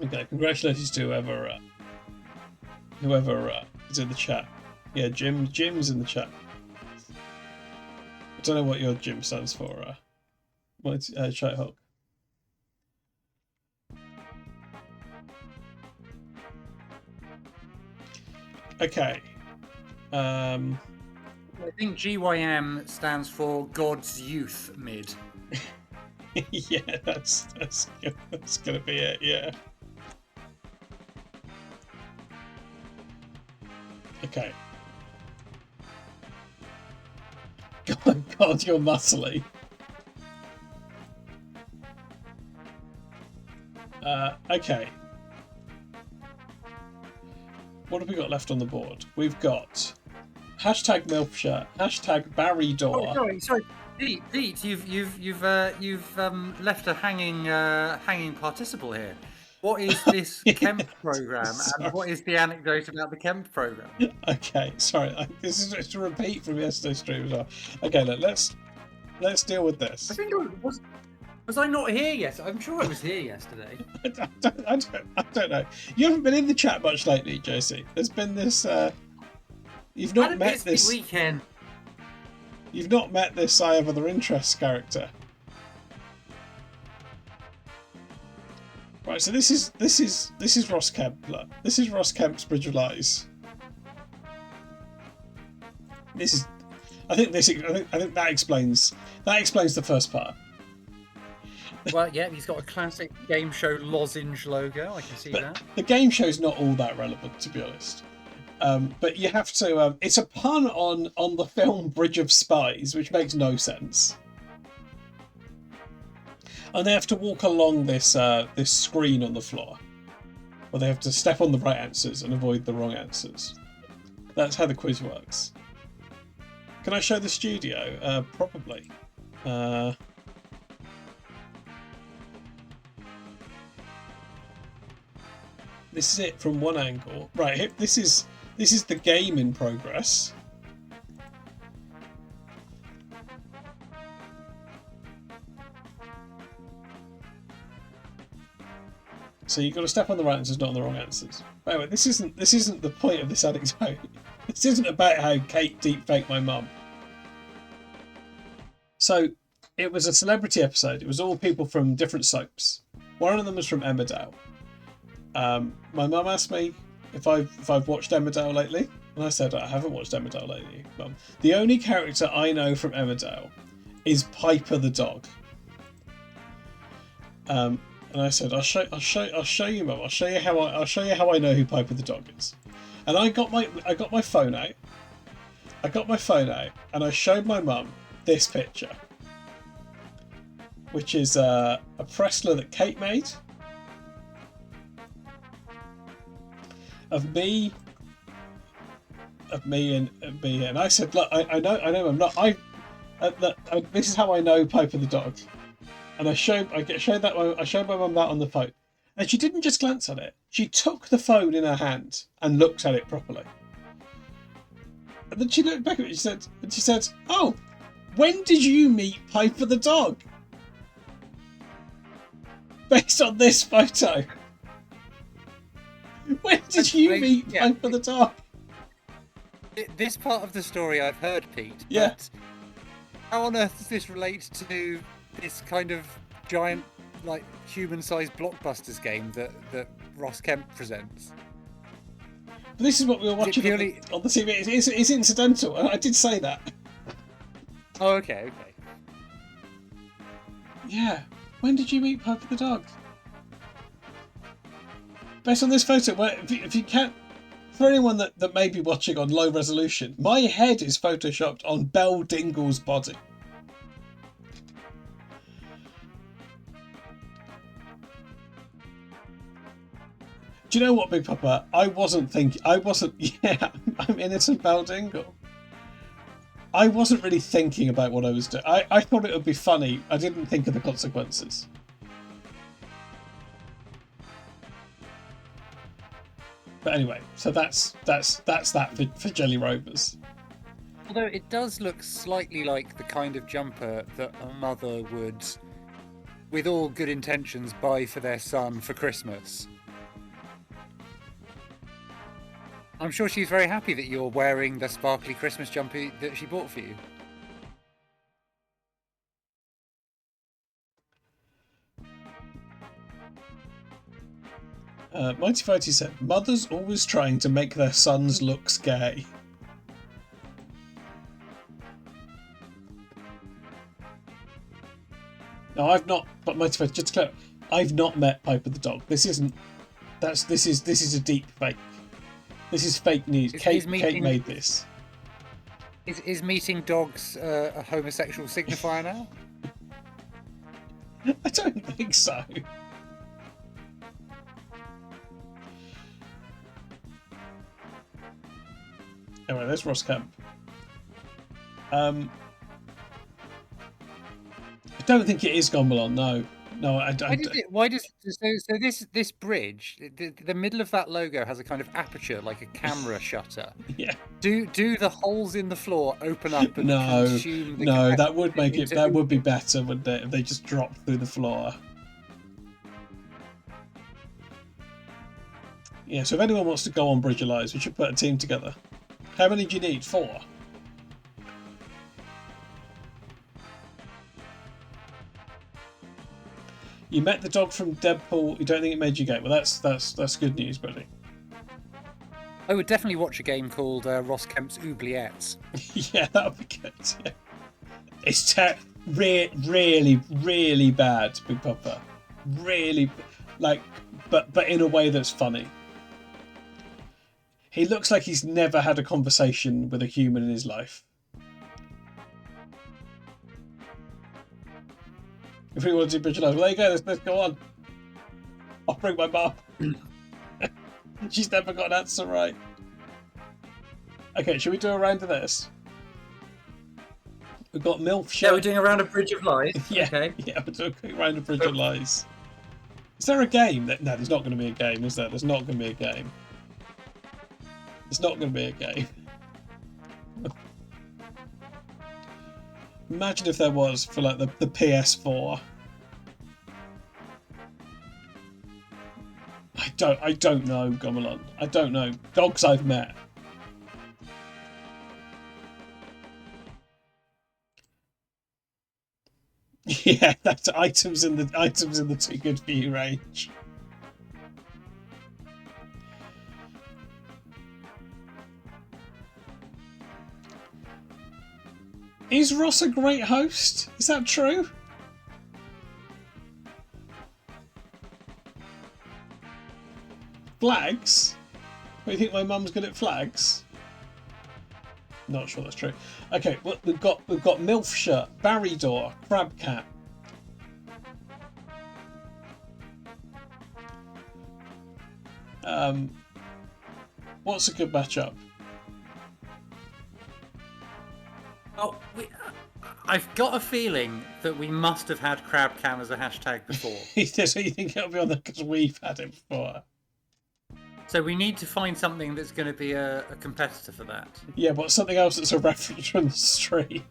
Okay, congratulations to whoever is in the chat. Yeah, Jim's in the chat. I don't know what your Jim stands for. What's Chat Hawk? Okay. I think GYM stands for God's Youth Mid. Yeah, that's gonna be it. Yeah. Okay. God, you're muscly. Okay. What have we got left on the board? We've got hashtag #MilfShirt, hashtag Barrydor. Oh, sorry, Pete, you've left a hanging participle here. What is this Kemp program, and what is the anecdote about the Kemp program? Okay, sorry, this is just a repeat from yesterday's stream as well. Okay, look, let's deal with this. I think was I not here yet? I'm sure I was here yesterday. I don't know. You haven't been in the chat much lately, JC. There's been this. You've not met this weekend. You've not met this I Have Other Interests character. Right, so this is Ross Kemp. Look. This is Ross Kemp's Bridge of Lies. This is I think that explains the first part. Well, yeah, he's got a classic game show lozenge logo. I can see But that. the game show's not all that relevant, to be honest. But you have to. It's a pun on the film Bridge of Spies, which makes no sense. And they have to walk along this screen on the floor, where they have to step on the right answers and avoid the wrong answers. That's how the quiz works. Can I show the studio? Probably. This is it from one angle. Right, this is the game in progress. So you've got to step on the right answers, not on the wrong answers. By the way, this isn't the point of this anecdote. This isn't about how Kate deepfaked my mum. So it was a celebrity episode. It was all people from different soaps. One of them was from Emmerdale. My mum asked me if I've watched Emmerdale lately, and I said I haven't watched Emmerdale lately, Mum. The only character I know from Emmerdale is Piper the dog. And I said, I'll show you, Mum. I'll show you how I know who Piper the dog is. And I got my phone out. And I showed my mum this picture, which is a Pressler that Kate made of me and I said, look, I know, Mum. Look, this is how I know Piper the dog. And I showed my mum that on the phone, and she didn't just glance at it. She took the phone in her hand and looked at it properly. And then she looked back at it. She said, "Oh, when did you meet Piper the dog?" Based on this photo. When did you meet Piper the dog? This part of the story I've heard, Pete. Yeah. But how on earth does this relate to this kind of giant, like, human-sized blockbusters game that Ross Kemp presents? But this is what we were watching on the TV. It's incidental. I did say that. Oh, okay. Yeah. When did you meet Piper the dog? Based on this photo, where if you can't, for anyone that may be watching on low resolution, my head is photoshopped on Belle Dingle's body. Do you know what, Big Papa? Yeah, I'm innocent Belle Dingle. I wasn't really thinking about what I was doing. I thought it would be funny. I didn't think of the consequences. But anyway, so that's that for Jelly Rovers. Although it does look slightly like the kind of jumper that a mother would, with all good intentions, buy for their son for Christmas. I'm sure she's very happy that you're wearing the sparkly Christmas jumper that she bought for you. Mighty Fighty said, "Mothers always trying to make their sons look gay." No, I've not. But Mighty Fighty, just to clarify, I've not met Piper the dog. This is a deep fake. This is fake news. Kate made this. Is meeting dogs a homosexual signifier now? I don't think so. Anyway, there's Ross Kemp. I don't think it is Gone Beyond. No, Why does this bridge? The middle of that logo has a kind of aperture, like a camera shutter. Yeah. Do the holes in the floor open up and consume the No, that would make it. That would be better, wouldn't it? If they just dropped through the floor. Yeah. So if anyone wants to go on Bridge of Lies, we should put a team together. How many do you need? 4. You met the dog from Deadpool. You don't think it made you gay? Well, that's good news, buddy. I would definitely watch a game called Ross Kemp's 𝕠𝕦𝕤 Yeah, that would be good. Yeah. It's really, really bad, Big Papa. Really, like, but in a way that's funny. He looks like he's never had a conversation with a human in his life. If we want to do Bridge of Life, well, there you go. Let's go on. I'll bring my mum. She's never got an answer right. Okay, should we do a round of this? We've got MILF show. Yeah, we're doing a round of Bridge of Life. Yeah, Okay. yeah, we'll do a quick round of Bridge of Lies. Is there a game? No, there's not going to be a game, is there? There's not going to be a game. There's not going to be a game. Imagine if there was for like the PS4. I don't know, Gomalon. I don't know. Dogs I've met. Yeah, that's items in the Too Good For You range. Is Ross a great host? Is that true? Flags? What, do you think my mum's good at flags? Not sure that's true. Okay, well, we've got MILF shirt, Barry door, Crab Cat. What's a good matchup? Oh, I've got a feeling that we must have had Crab Cam as a hashtag before. So you think it'll be on there because we've had it before? So we need to find something that's going to be a competitor for that. Yeah, but something else that's a reference from the stream.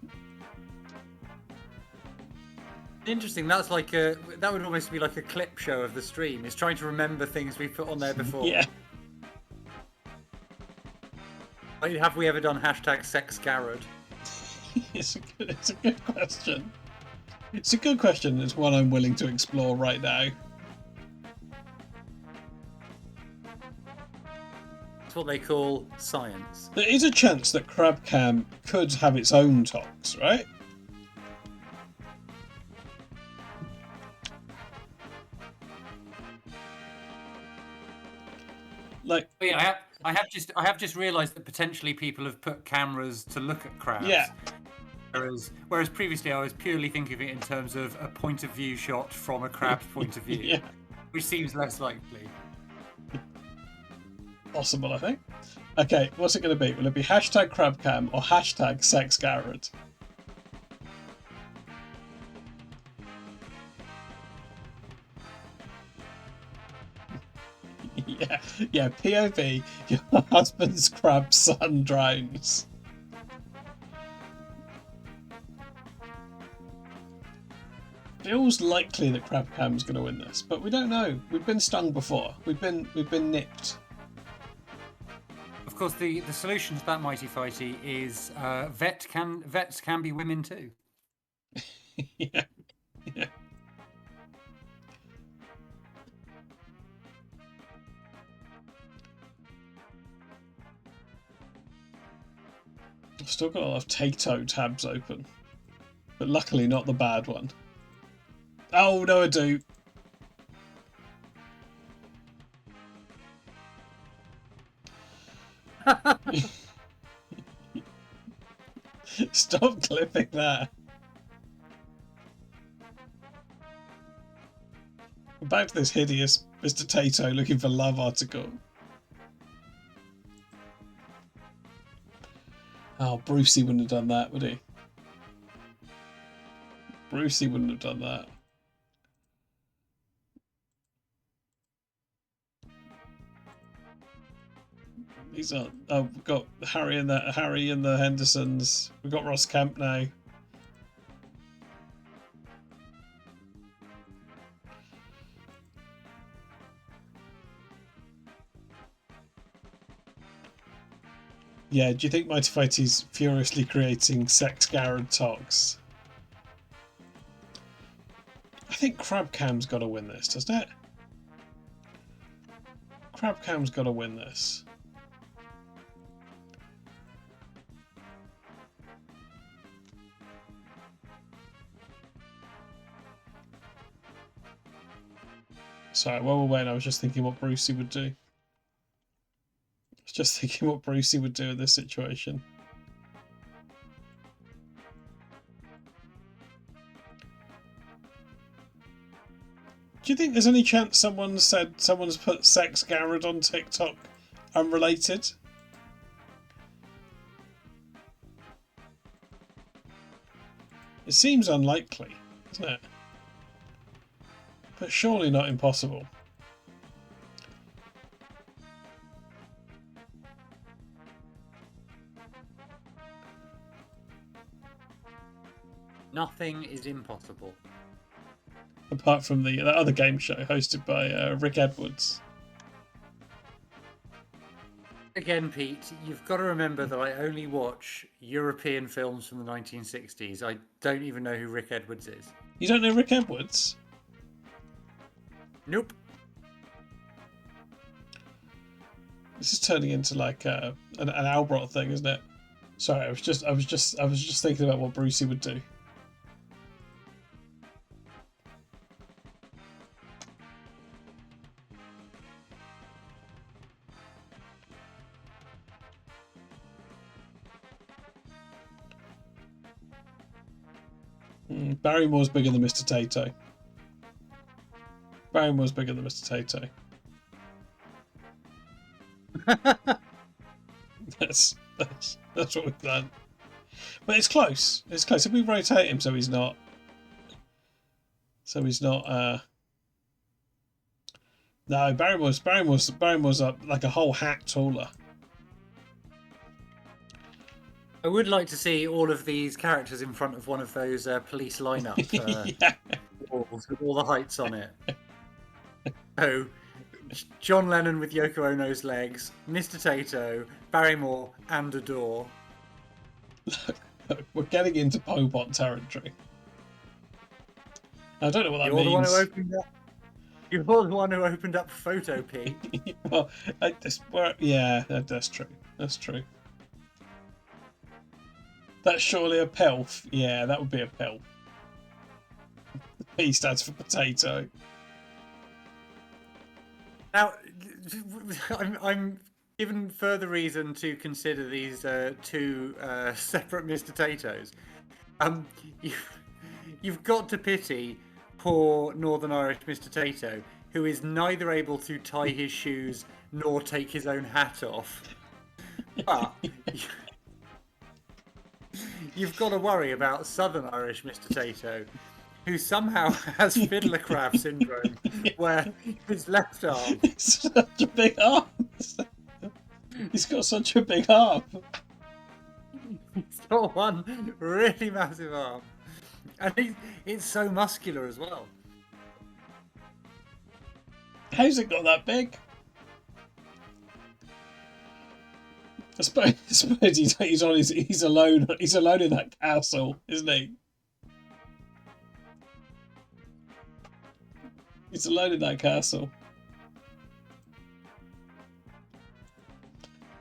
Interesting. That's like that would almost be like a clip show of the stream. It's trying to remember things we put on there before. Yeah. Like, have we ever done hashtag sex Garrod? It's a good question. It's a good question. It's one I'm willing to explore right now. It's what they call science. There is a chance that Crab Cam could have its own Toks, right? Like, oh, yeah, I have just realised that potentially people have put cameras to look at crabs. Yeah. Whereas previously I was purely thinking of it in terms of a point of view shot from a crab's point of view. Yeah. Which seems less likely. Possible, I think. Okay, what's it going to be? Will it be hashtag crabcam or hashtag sexgarrod? Yeah, POV, your husband's crab son drowns. Feels likely that crabcam's going to win this, but we don't know. We've been stung before. We've been nipped. Of course, the solution to that mighty fighty is vets can be women too. Yeah. I've still got a lot of Tato tabs open, but luckily not the bad one. Oh no, I do. Stop clipping that. Back to this hideous Mr. Tato looking for love article. Oh, Brucey wouldn't have done that, would he? Brucey wouldn't have done that. These are. Oh, we've got Harry and the Hendersons. We've got Ross Kemp now. Yeah, do you think Mighty Fighty's furiously creating sex Garrod Toks? I think Crabcam's got to win this, doesn't it? Crabcam's got to win this. Sorry, while we're waiting, I was just thinking what Brucey would do. Do in this situation. Do you think there's any chance someone's put Sex Garrod on TikTok unrelated? It seems unlikely, doesn't it? But surely not impossible. Nothing is impossible. Apart from that other game show hosted by Rick Edwards. Again, Pete, you've got to remember that I only watch European films from the 1960s. I don't even know who Rick Edwards is. You don't know Rick Edwards? Nope. This is turning into like an 𝕐𝕤 thing, isn't it? Sorry, I was just thinking about what Brucey would do. Barrymore's bigger than Mr. Tato. Barrymore's bigger than Mr. Tato. That's what we've done. But it's close. It's close. If we rotate him so he's not no, Barrymore's up like a whole hat taller. I would like to see all of these characters in front of one of those police lineup Yeah. walls with all the heights on it. So, John Lennon with Yoko Ono's legs, Mr. Tato, Barrymore, and a door. Look, we're getting into Pobot territory. I don't know what that You're means. the one who opened up. You're the one who opened up Photo P. Well, yeah, that's true. That's true. That's surely a PELF. Yeah, that would be a PELF. P stands for potato. Now, I'm given further reason to consider these two separate Mr. Tatos. You've got to pity poor Northern Irish Mr. Tato, who is neither able to tie his shoes nor take his own hat off. But you've got to worry about Southern Irish Mr. Tato, who somehow has fiddler crab syndrome, where his left arm... Such a big arm! He's got such a big arm! He's got one really massive arm. And it's so muscular as well. How's it got that big? I suppose he's alone in that castle, isn't he? He's alone in that castle.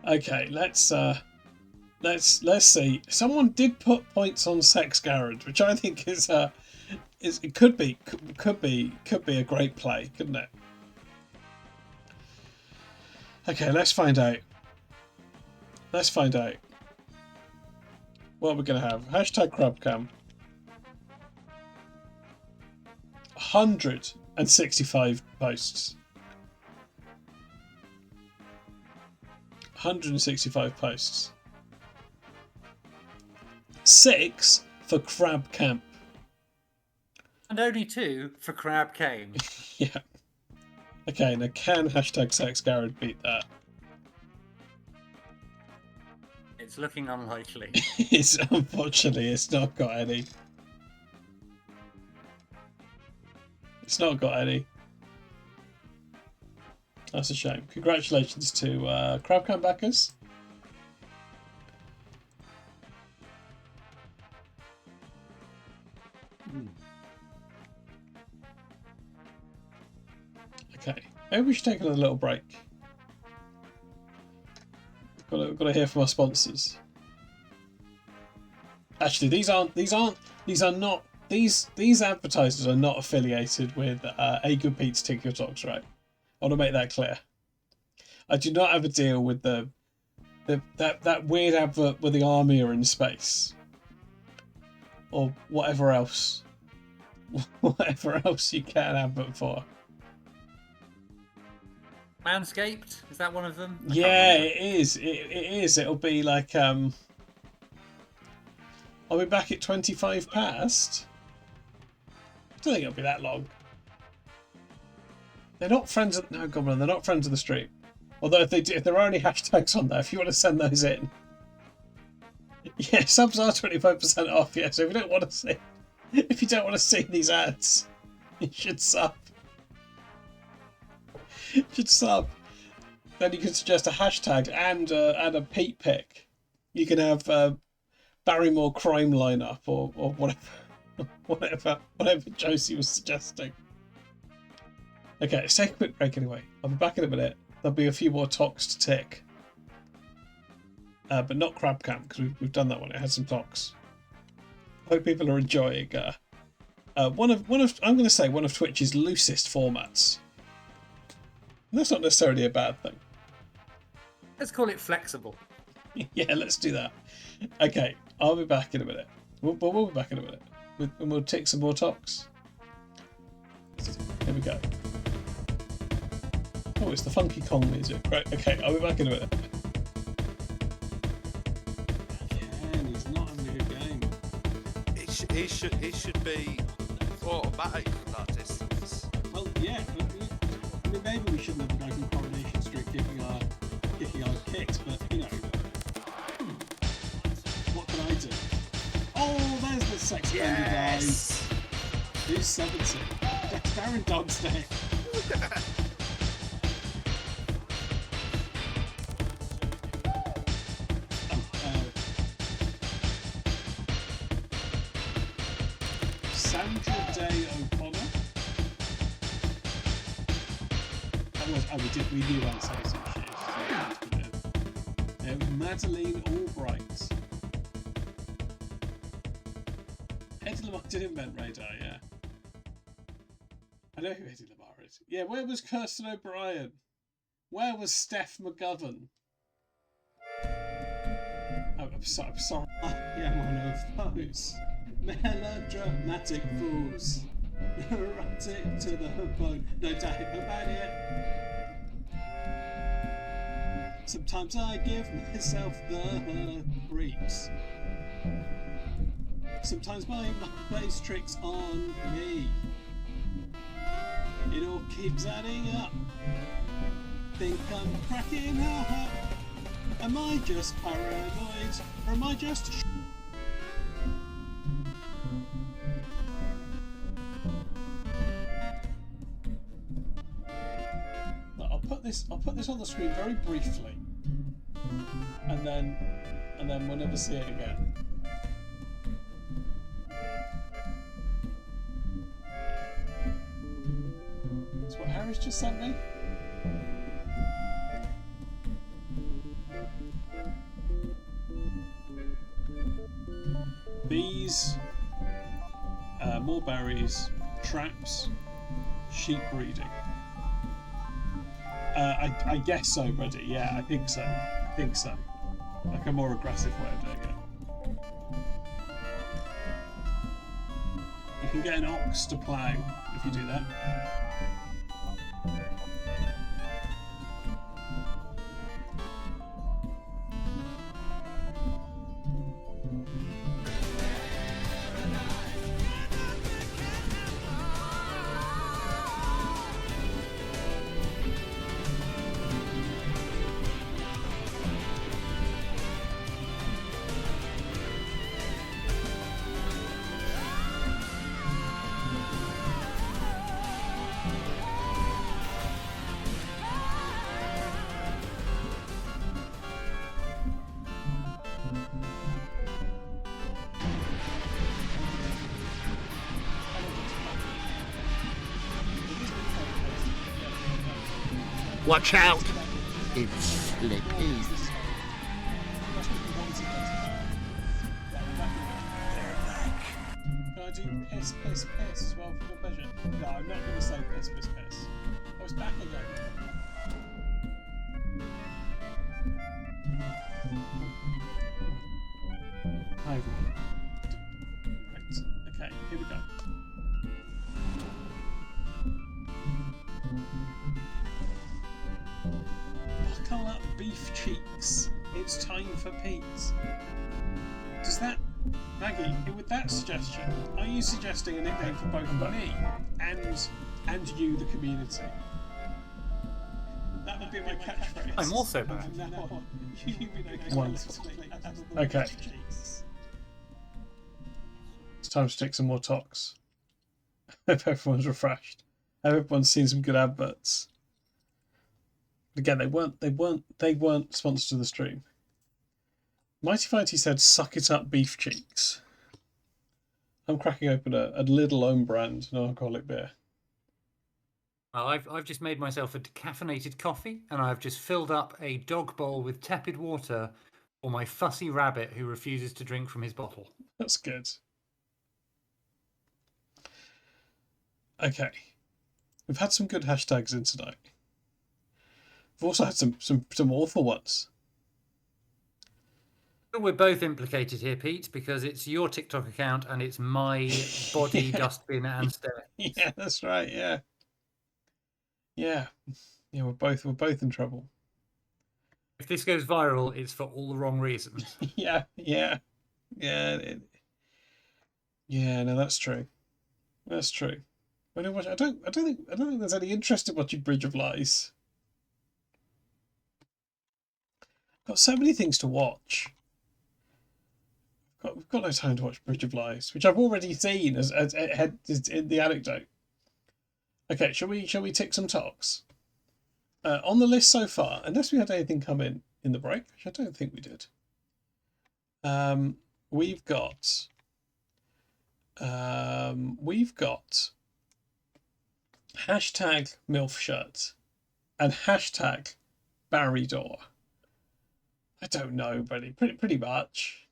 Okay, let's see. Someone did put points on Sex Garrod, which I think it could be a great play, couldn't it? Okay, let's find out. Let's find out. What are we going to have? Hashtag crabcam. 165 posts. 165 posts. 6 for Crab Camp. And only 2 for Crab Came. Yeah. Okay, now can hashtag Sex Garrod beat that? It's looking unlikely. Unfortunately, it's not got any. It's not got any. That's a shame. Congratulations to Crabcamp backers. Okay, maybe we should take another little break. Got to hear from our sponsors. Actually, these are not these advertisers are not affiliated with A Good Pete's Tick Talks, right? I want to make that clear. I do not have a deal with that weird advert where the army are in space, or whatever else you can advert for. Manscaped? Is that one of them? Yeah, it is. It is. It'll be like I'll be back at 25 past. I don't think it'll be that long. They're not friends of no Goblin. They're not friends of the stream. Although if there are any hashtags on there, if you want to send those in, yeah, subs are 25% off. Yeah, so if you don't want to see these ads, you should sub. You should sub. Then you can suggest a hashtag and a Pete pick. You can have Barrymore crime lineup or whatever Josie was suggesting. Okay, let's take a quick break anyway. I'll be back in a minute. There'll be a few more Toks to tick. But not Crab Camp, because we've done that one. It had some Toks. I hope people are enjoying one of I'm going to say one of Twitch's loosest formats. And that's not necessarily a bad thing. Let's call it flexible. Yeah, let's do that. Okay, I'll be back in a minute. We'll be back in a minute. And we'll tick some more Toks. Here we go. Oh, it's the Funky Kong music. Right, okay, I'll be back in a minute. Ken, he's not having a good game. He should be automatic from that distance. Well, yeah, but I mean, maybe we shouldn't have gone from Coronation Street kicking our kicks, but you know, what can I do? Oh, there's the sex offender guys. Who's 70? That's Darren Dogstick. Sandra Day O'Connor. We knew I'd say some shit. It was Madeleine Albright. Eddie Lamar did invent radar, yeah. I know who Eddie Lamar is. Yeah, where was Kirsten O'Brien? Where was Steph McGovern? Oh, I'm sorry. I am one of those melodramatic fools. Erotic to the bone. No doubt about it. Sometimes I give myself the creeps. Sometimes my plays tricks on me. It all keeps adding up. Think I'm cracking up. Am I just paranoid? Or am I just I'll put this on the screen very briefly. And then we'll never see it again. That's what Harry's just sent me. Bees, more berries, traps, sheep breeding. I guess so, buddy. Yeah, I think so. Like a more aggressive way of doing it. You can get an ox to plough if you do that. Watch out! It's slippy. Can I do piss, piss, piss as well for good pleasure. No, I'm not going to say piss, piss, piss. I was back again. Hi everyone. Right, okay, here we go. Buckle up, beef cheeks. It's time for Pete. Does that, Maggie, with that suggestion, are you suggesting a nickname for both me and you, the community? That would be my catchphrase. I'm also back. From now on, you be known Wonderful. as the Okay. beef cheeks. It's time to take some more Toks. I hope everyone's refreshed. I hope everyone's seen some good adverts. Again, they weren't sponsored to the stream. Mighty Fighty said, "Suck it up, beef cheeks." I'm cracking open a Lidl own brand non-alcoholic beer. Well, I've just made myself a decaffeinated coffee, and I've just filled up a dog bowl with tepid water for my fussy rabbit who refuses to drink from his bottle. That's good. Okay, we've had some good hashtags in tonight. We've also had some awful ones. We're both implicated here, Pete, because it's your TikTok account and it's my body, dustbin, and stair. Yeah, that's right. Yeah. We're both in trouble. If this goes viral, it's for all the wrong reasons. Yeah. No, that's true. That's true. I don't think there's any interest in watching Bridge of Lies. Got so many things to watch. We've got no time to watch Bridge of Lies, which I've already seen as in the anecdote. Okay, shall we tick some Toks? On the list so far, unless we had anything come in the break, which I don't think we did. We've got hashtag MILF shirt and hashtag Barry door. I don't know, buddy. Pretty much.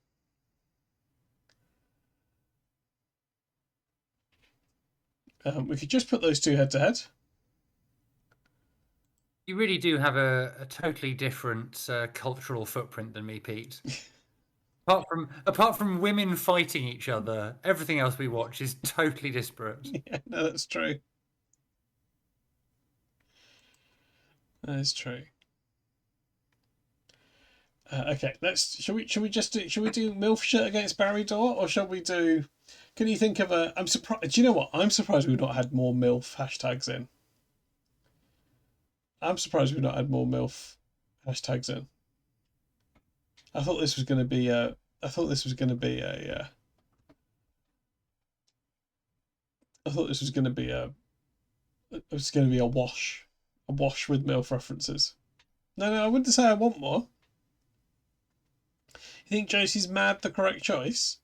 We could just put those two head to head. You really do have a totally different cultural footprint than me, Pete. Apart from women fighting each other, everything else we watch is totally disparate. Yeah, no, that's true. That is true. Okay, shall we do MILF shirt against Barry Door, or shall we do? Can you think of a? I'm surprised. Do you know what? I'm surprised we've not had more MILF hashtags in. I'm surprised we've not had more MILF hashtags in. I thought this was going to be a. I thought this was going to be a wash with MILF references. No, I wouldn't say I want more. You think Josie's mad the correct choice?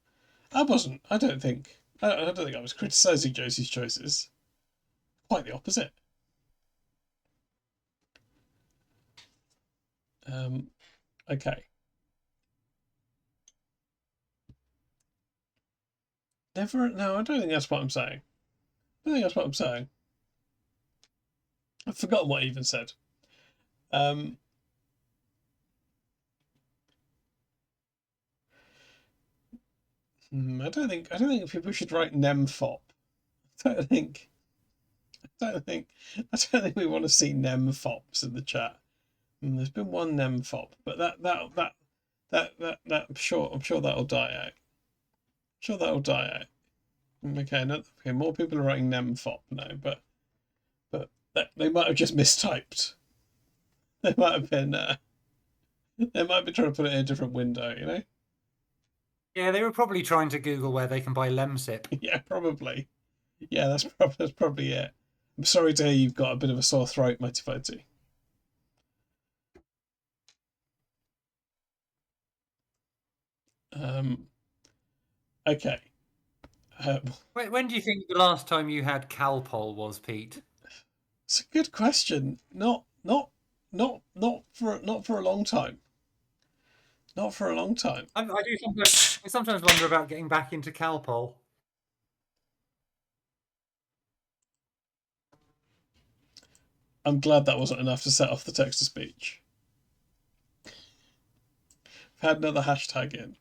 I wasn't. I don't think I was criticising Josie's choices. Quite the opposite. Okay. No, I don't think that's what I'm saying. I've forgotten what I even said. I don't think people should write NEMFOP. I don't think we want to see NEMFOPs in the chat. There's been one NEMFOP, but that I'm sure that'll die out. Okay, more people are writing NEMFOP now, but they might have just mistyped. They might have been trying to put it in a different window, you know? Yeah, they were probably trying to Google where they can buy Lemsip. Yeah, probably. Yeah, that's probably it. I'm sorry to hear you've got a bit of a sore throat, Mighty Fighty. Okay. When do you think the last time you had Calpol was, Pete? It's a good question. Not for a long time. Not for a long time. I sometimes wonder about getting back into Calpol. I'm glad that wasn't enough to set off the text-to-speech. We've had another hashtag in.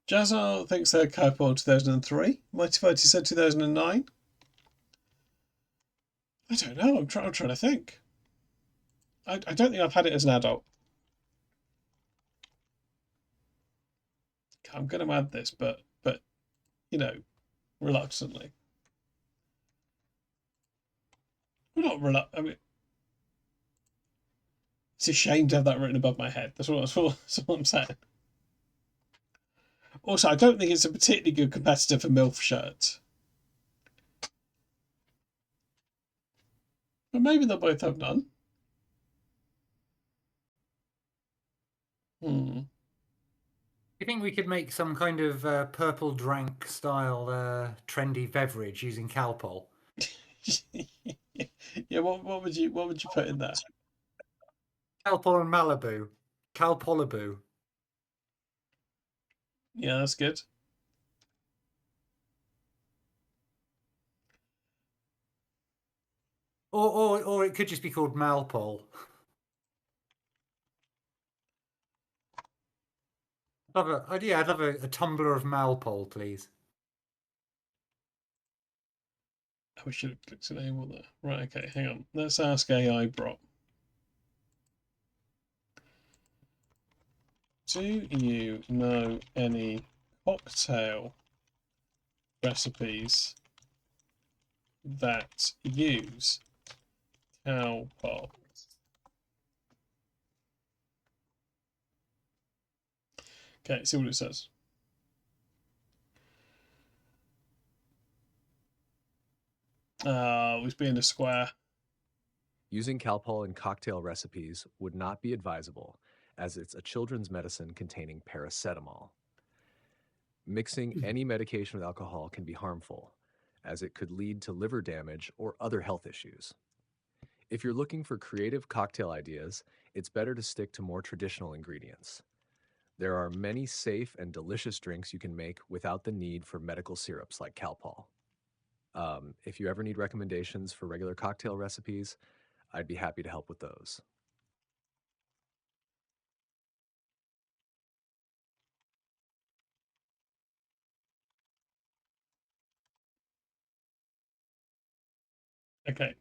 Jazzar thinks they're 𝕐𝕠𝕦𝕣 2003. Mighty Fighter said 2009. I don't know. I'm trying to think. I don't think I've had it as an adult. I'm going to add this, but you know, reluctantly. Well, not reluctant. I mean, it's a shame to have that written above my head. That's what I'm saying. Also, I don't think it's a particularly good competitor for MILF shirts. But maybe they'll both have none. Do you think we could make some kind of purple drank style trendy beverage using 𝕐𝕠𝕦? Yeah, what would you put in there? 𝕐𝕠𝕦 and Malibu. 𝕐𝕠𝕦𝕣. Yeah, that's good. Or it could just be called Malpol. I'd love a tumbler of Malpol, please. We should have clicked enable there. Right, okay, hang on. Let's ask AI Brot. Do you know any cocktail recipes that use 𝕐𝕠𝕦? Okay, see what it says. Was being a square. Using 𝕐𝕠𝕦 in cocktail recipes would not be advisable, as it's a children's medicine containing paracetamol. Mixing any medication with alcohol can be harmful, as it could lead to liver damage or other health issues. If you're looking for creative cocktail ideas, it's better to stick to more traditional ingredients. There are many safe and delicious drinks you can make without the need for medical syrups like 𝕐𝕠𝕦. If you ever need recommendations for regular cocktail recipes, I'd be happy to help with those. Okay.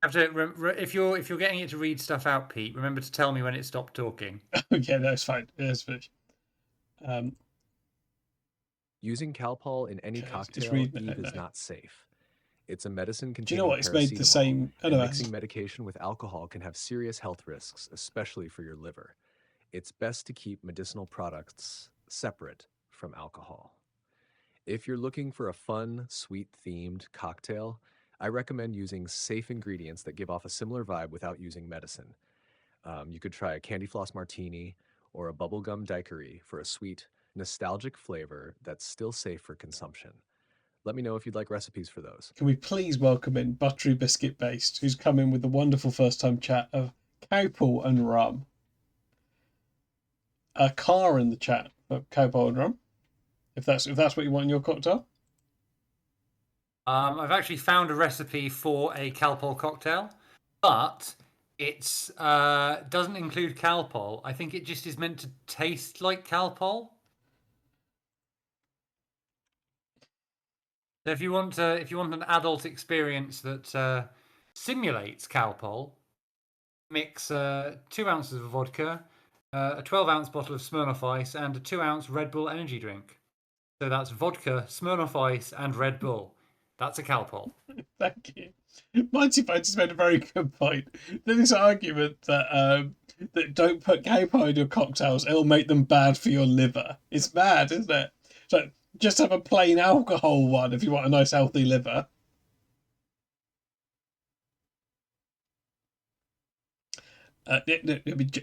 Have to if you're getting it to read stuff out, Pete, remember to tell me when it stopped talking. Okay, that's fine. That's finished. Using 𝕐𝕠𝕦 in any cocktail is not safe. It's a medicine containing Do you know what? It's made the same. and mixing medication with alcohol can have serious health risks, especially for your liver. It's best to keep medicinal products separate from alcohol. If you're looking for a fun, sweet-themed cocktail, I recommend using safe ingredients that give off a similar vibe without using medicine. You could try a candy floss martini or a bubblegum daiquiri for a sweet, nostalgic flavor that's still safe for consumption. Let me know if you'd like recipes for those. Can we please welcome in Buttery Biscuit Based, who's come in with the wonderful first-time chat of 𝕐𝕠𝕦 and rum. A car in the chat for 𝕐𝕠𝕦 and rum, if that's what you want in your cocktail. I've actually found a recipe for a 𝕐𝕠𝕦 cocktail, but it's doesn't include 𝕐𝕠𝕦. I think it just is meant to taste like 𝕐𝕠𝕦. So if you want an adult experience that simulates 𝕐𝕠𝕦, mix 2 ounces of vodka, a 12-ounce bottle of Smirnoff Ice, and a 2-ounce Red Bull energy drink. So that's vodka, Smirnoff Ice, and Red Bull. That's a 𝕐𝕠𝕦. Thank you. Mighty Fighter's made a very good point. There's this argument that don't put 𝕐𝕠𝕦 in your cocktails; it'll make them bad for your liver. It's mad, isn't it? So just have a plain alcohol one if you want a nice healthy liver.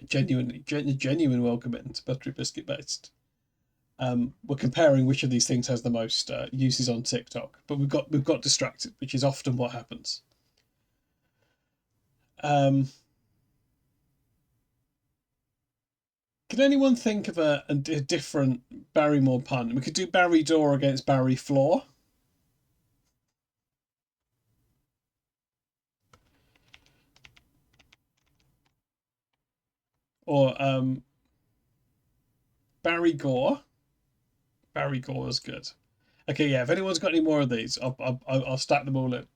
Genuine welcome into Buttery Biscuit Based. We're comparing which of these things has the most uses on TikTok, but we've got distracted, which is often what happens. Can anyone think of a different Barrymore pun? We could do Barry Door against Barry Floor. Or Barry Gore. Barry Gore is good. Okay, yeah. If anyone's got any more of these, I'll stack them all in.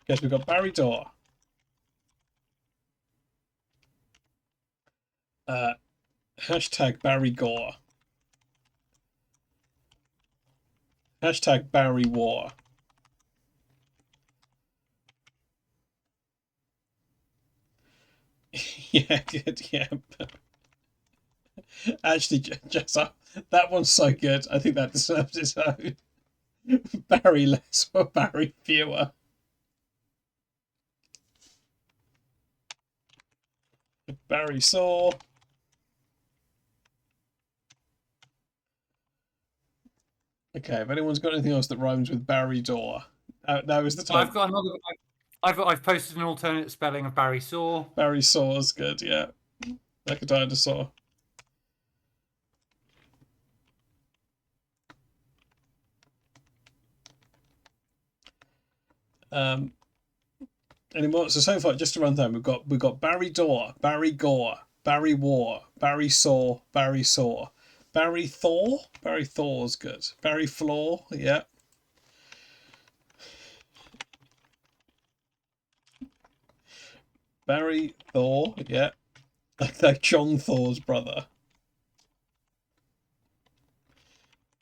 Yes, we've got Barry Door. Hashtag Barry Gore. Hashtag Barry War. Yeah, good. Yeah. Actually, Jess, that one's so good. I think that deserves its own. Barry less or Barry fewer. Barry Saw. Okay, if anyone's got anything else that rhymes with Barry Door, now is the time. I've got another. I've posted an alternate spelling of Barry Saw. Barry Saw is good, yeah. Like a dinosaur. Any more? So far, just to run down, we've got Barry Door, Barry Gore, Barry War, Barry Saw, Barry Saw, Barry Thor. Barry Thor's good. Barry Floor, yeah. Barry Thor, yeah. Like John Thor's brother.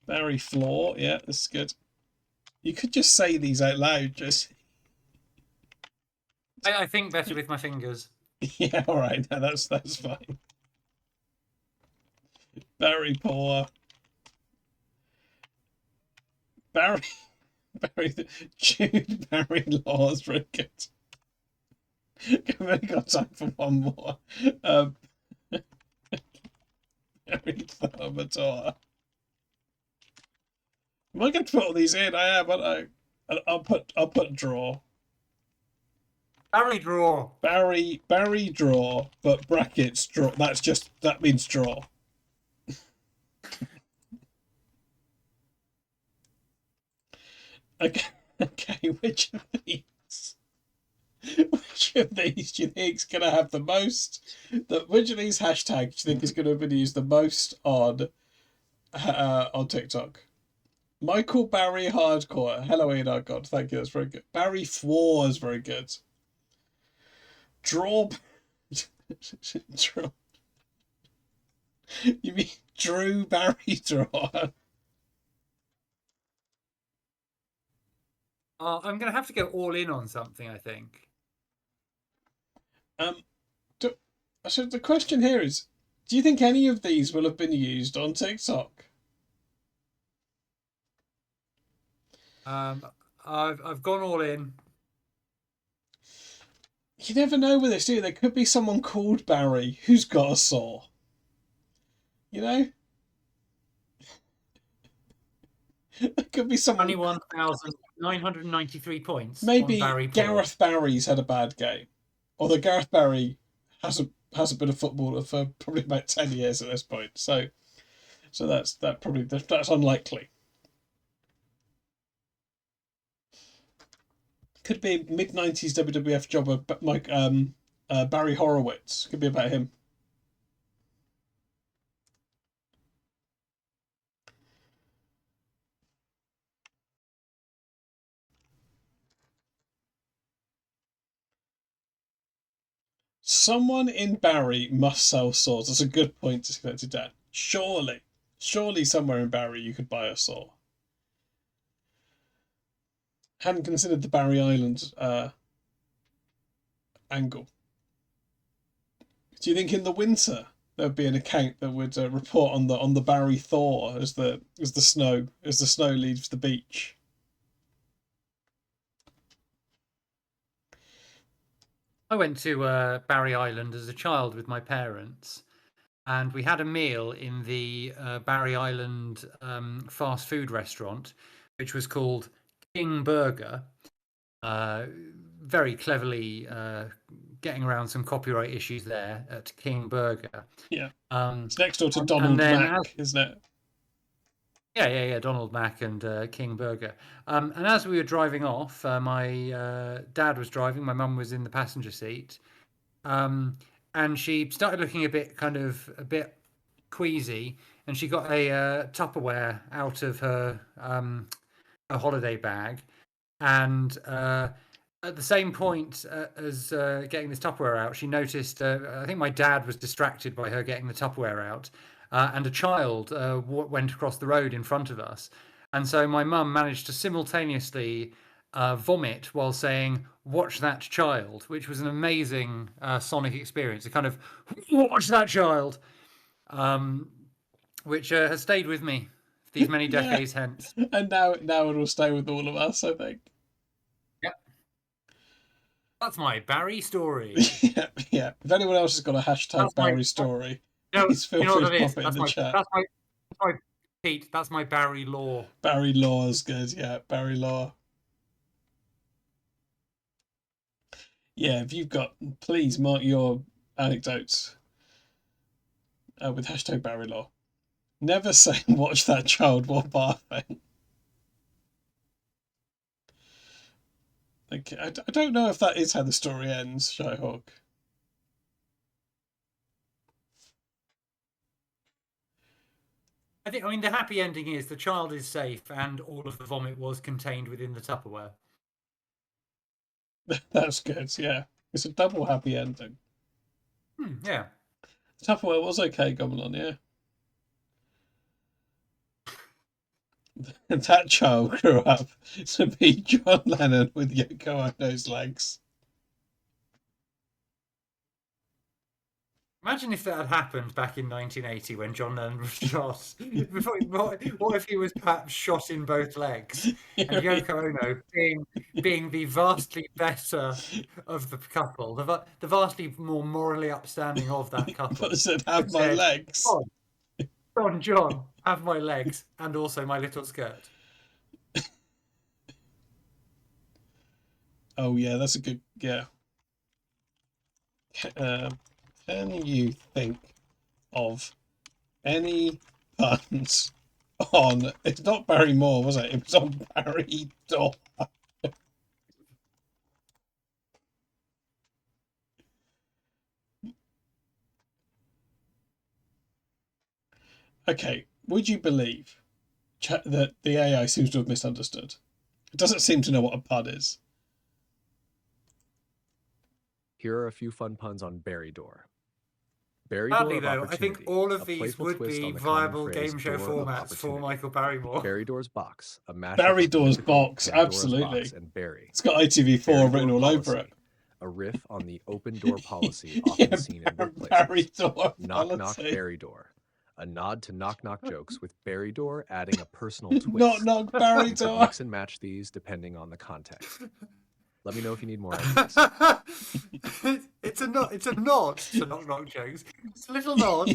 Barry Floor, yeah, this is good. You could just say these out loud, just. I think better with my fingers. Yeah, all right. No, that's fine. Barry Poor. Jude Barry Law's very good. I've only got time for one more. Barry Thermator. Am I going to put all these in? I am, but I'll put draw. Barry Draw. Barry Draw, but brackets draw. That means draw. Okay, which of these do you think is going to have the most? Which of these hashtags do you think is going to have been used the most on TikTok? Michael Barry Hardcore. Hello, Ian. Oh God, thank you. That's very good. Barry Floor is very good. Draw. Draw. You mean Drew Barry Draw? I'm going to have to go all in on something, I think. So the question here is, do you think any of these will have been used on TikTok? I've gone all in. You never know with this, do you? There could be someone called Barry who's got a saw. You know? There could be someone. 21,993 points. Maybe on Barry Gareth Barry's had a bad game. Although Gareth Barry hasn't been a footballer for probably about 10 years at this point. So that's unlikely. Could be mid-90s WWF jobber like Barry Horowitz. Could be about him. Someone in Barry must sell saws. That's a good point to connect to Dan. Surely somewhere in Barry you could buy a saw. Hadn't considered the Barry Island angle. Do you think in the winter there'd be an account that would report on the Barry thaw as the snow leaves the beach? I went to Barry Island as a child with my parents, and we had a meal in the Barry Island fast food restaurant, which was called King Burger. Very cleverly getting around some copyright issues there at King Burger. Yeah. Um, It's next door to and Donald then Mack, isn't it? Yeah. Donald Mack and King Burger. And as we were driving off, my dad was driving, my mum was in the passenger seat, and she started looking a bit queasy, and she got a Tupperware out of her a holiday bag, and at the same point as getting this Tupperware out, she noticed. I think my dad was distracted by her getting the Tupperware out. And a child went across the road in front of us. And so my mum managed to simultaneously vomit while saying, "Watch that child," which was an amazing sonic experience. A kind of, "Watch that child," which has stayed with me these many decades hence. And now it will stay with all of us, I think. Yep. That's my Barry story. yeah. If anyone else has got a hashtag Barry story... No, please feel you know free what to that is? pop it in the chat. That's my Barry Law. Barry Law is good, yeah. Barry Law. Yeah, if you've got, please mark your anecdotes with hashtag Barry Law. Never say "watch that child" while barfing. Okay, I don't know if that is how the story ends, Shyhawk. I mean, the happy ending is the child is safe and all of the vomit was contained within the Tupperware. That's good, yeah. It's a double happy ending. Yeah. Tupperware was okay, Gomelon, yeah. That child grew up to be John Lennon with Yoko Ono's legs. Imagine if that had happened back in 1980 when John Lennon was shot. What if he was perhaps shot in both legs? And Yoko Ono being the vastly better of the couple, the vastly more morally upstanding of that couple. But said, "Have my legs." John, have my legs and also my little skirt. Oh yeah, that's a good, yeah. Can you think of any puns on... It's not Barry Moore, was it? It was on Barry Door. Okay, would you believe that the AI seems to have misunderstood? It doesn't seem to know what a pun is. Here are a few fun puns on Barry Door. Barry Sadly, Door of though, I think Opportunity, all of a these playful would twist be on the viable common phrase game show door of formats for opportunity. Michael Barrymore. Barry Door's Box, a mashup Barry of Door's typical Box, Pandora's absolutely. Box and Barry. It's got ITV4 Barry written Door all over Policy, it. a riff on the open door policy often seen in workplaces. Barry Door Knock Knock Policy. Barry Door, a nod to knock knock jokes with Barry Door adding a personal twist. Knock Knock Barry You could Door. mix and match these depending on the context. Let me know if you need more ideas. It's a nod to knock knock jokes. It's a little nod.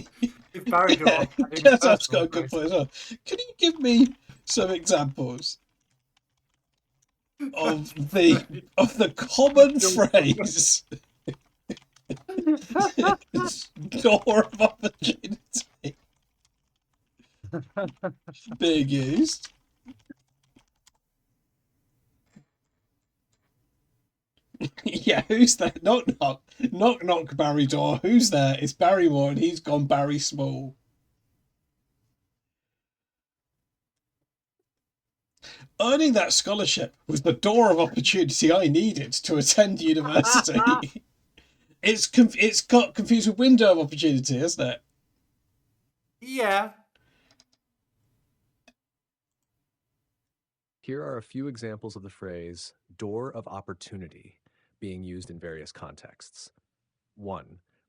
If Barry Door. Yeah, Kesav's got a good point as well. Can you give me some examples of the common phrase "door of opportunity" being used? Yeah, who's there? Knock knock. Knock knock Barry Door. Who's there? It's Barry Moore and he's gone Barry Small. Earning that scholarship was the door of opportunity I needed to attend university. It's got confused with window of opportunity, isn't it? Yeah. Here are a few examples of the phrase door of opportunity being used in various contexts. 1.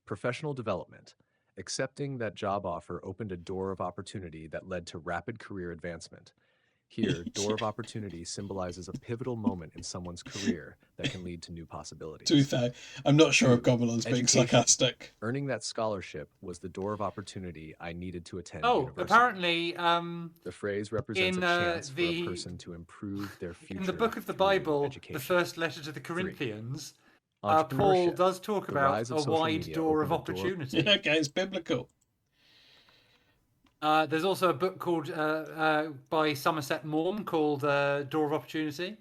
Professional development. Accepting that job offer opened a door of opportunity that led to rapid career advancement. Here, door of opportunity symbolizes a pivotal moment in someone's career that can lead to new possibilities. To be fair, I'm not sure if Gomelon's being Education. sarcastic. Earning that scholarship was the door of opportunity I needed to attend Oh, university. apparently, the phrase represents in, a chance for a the- person to improve their future. in the book of the through Bible, education. the first letter to the Corinthians, Paul Entrepreneurship. does talk The about rise of a social wide media door of opened a door- opportunity. Okay, it's biblical. There's also a book called by Somerset Maugham called Door of Opportunity.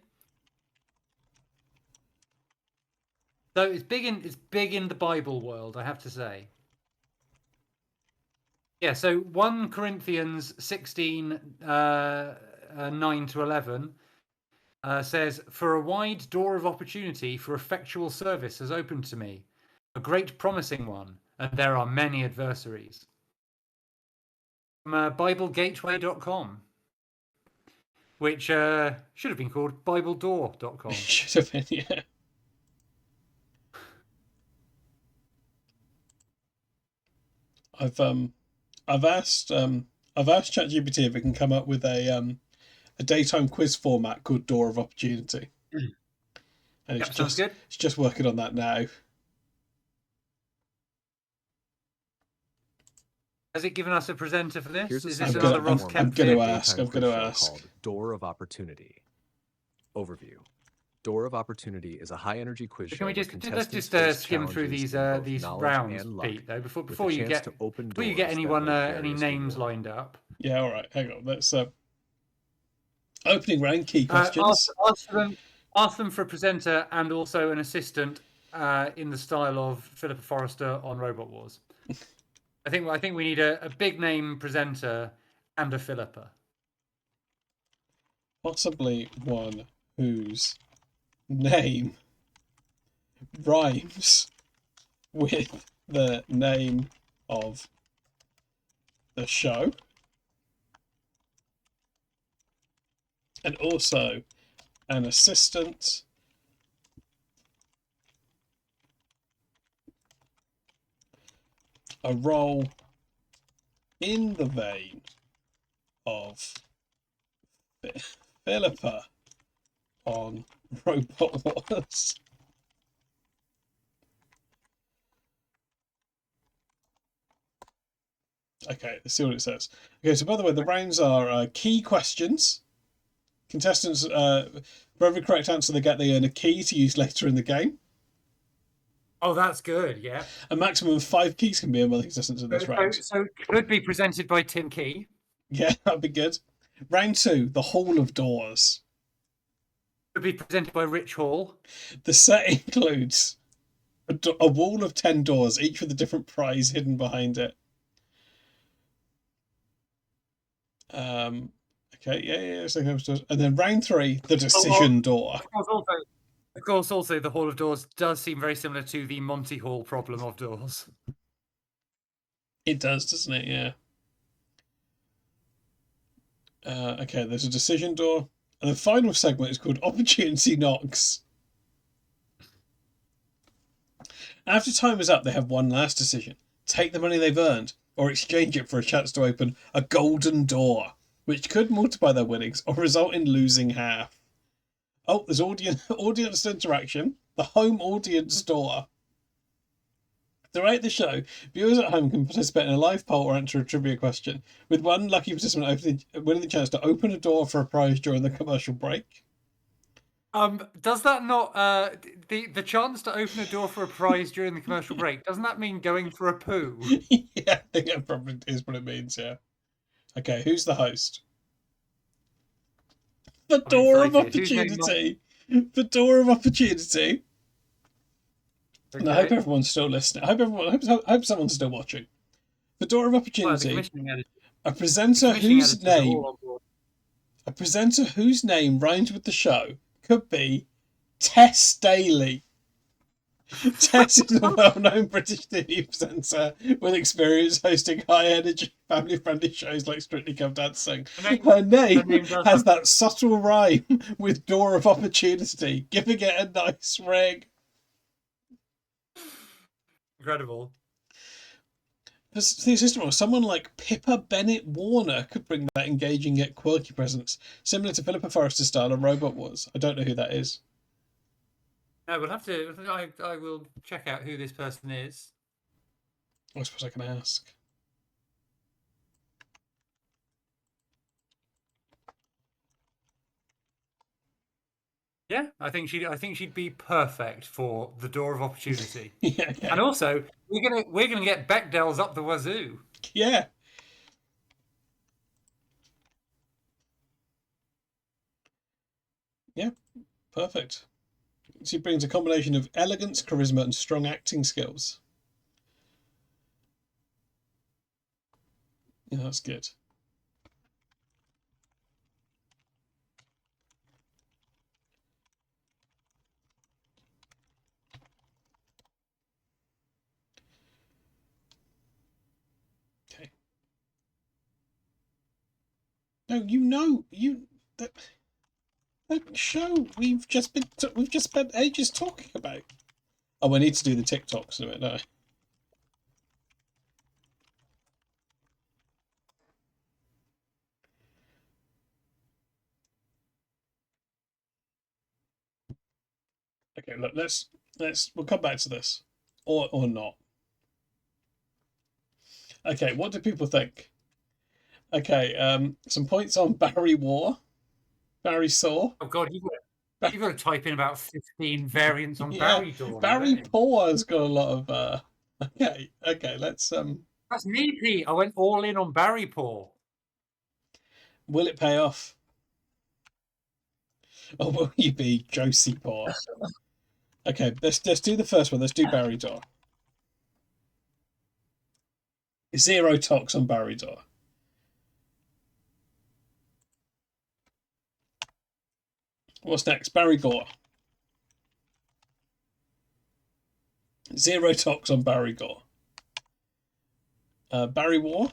So it's big in the Bible world, I have to say. Yeah, so 1 Corinthians 16, 9 to 11 says, "For a wide door of opportunity for effectual service has opened to me, a great promising one, and there are many adversaries." From BibleGateway.com, which should have been called BibleDoor.com. Should have been, yeah. I've asked ChatGPT if it can come up with a daytime quiz format called Door of Opportunity, and Yep, sounds good. It's just working on that now. Has it given us a presenter for this? Here's a Is this sample another Ross format Kemp I'm gonna theory? ask. daytime I'm quiz gonna show ask. Called Door of Opportunity. Overview. Door of Opportunity is a high-energy quiz show. Can we where just contestants skim face through challenges these in both these knowledge rounds, and luck, Pete? Though with before the you chance get to open before you doors get that anyone make any various names people. lined up, Yeah, all right. Hang on. Let's opening round key ask questions. them for a presenter and also an assistant in the style of Philippa Forrester on Robot Wars. I think we need a big name presenter and a Philippa. Possibly one whose name rhymes with the name of the show, and also an assistant a role in the vein of Philippa on Robot Wars. Okay, let's see what it says. Okay, so by the way, the rounds are key questions. Contestants, for every correct answer they get, they earn a key to use later in the game. Oh, that's good. Yeah. A maximum of 5 keys can be earned by the contestants in this round. So it could be presented by Tim Key. Yeah, that'd be good. Round 2, the Hall of Doors. Could be presented by Rich Hall. The set includes a wall of 10 doors, each with a different prize hidden behind it. Okay, yeah. So, and then round 3, the decision door. Of course, also the Hall of Doors does seem very similar to the Monty Hall problem of doors. It does, doesn't it? Yeah. Okay, there's a decision door. And the final segment is called Opportunity Knocks. After time is up, they have one last decision. Take the money they've earned, or exchange it for a chance to open a golden door, which could multiply their winnings or result in losing half. Oh, there's audience interaction. The home audience door. Throughout the show, viewers at home can participate in a live poll or answer a trivia question, with one lucky participant winning the chance to open a door for a prize during the commercial break. Does that not the chance to open a door for a prize during the commercial break? Doesn't that mean going for a poo? Yeah, I think that probably is what it means. Yeah. Okay, who's the host? The Door of Opportunity. The Door of Opportunity. Okay. And I hope everyone's still listening. I hope someone's still watching. The Door of Opportunity. A presenter whose name rhymes with the show could be Tess Daly. Tess is a well-known British TV presenter with experience hosting high-energy, family-friendly shows like Strictly Come Dancing. Her name has that subtle rhyme with Door of Opportunity, giving it a nice ring. Incredible. The assistant role, someone like Pippa Bennett Warner could bring that engaging yet quirky presence, similar to Philippa Forrester's style of Robot Wars. I don't know who that is. No, we'll have to. I will check out who this person is. I suppose I can ask. Yeah, I think she'd be perfect for the door of opportunity. Yeah. And also, we're gonna get Bechdels up the wazoo. Yeah. Yeah. Perfect. She brings a combination of elegance, charisma, and strong acting skills. Yeah, that's good. Okay. No, that show we've just spent ages talking about. Oh, we need to do the TikToks in a minute, don't I? Okay, look, we'll come back to this. Or not. Okay, what do people think? Okay, some points on Barry War. Barry Saw. Oh God, you've got to type in about 15 variants on Yeah, Barry Dawn. Barry Paw has got a lot of okay, let's That's me, Pete. I went all in on Barry Paw. will it pay off? Or will you be Josie Paw? Okay, let's do the first one. Let's do Barry Door. 0 Toks on Barry Door. What's next? Barry Gore. 0 Toks on Barry Gore. Barry War.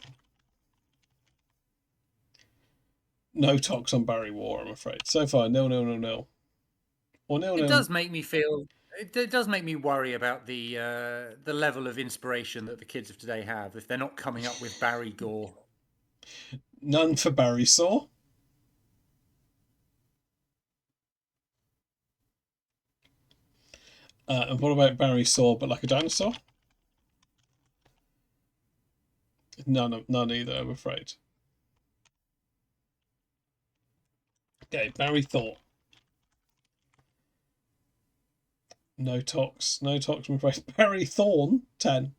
No Toks on Barry War, I'm afraid. So far, no. Or no. It does make me feel. It does make me worry about the level of inspiration that the kids of today have if they're not coming up with Barry Gore. None for Barry Saw. And what about Barry Saw, but like a dinosaur? None either, I'm afraid. Okay, Barry Thought. No Toks, I'm afraid. Barry Thorn, 10.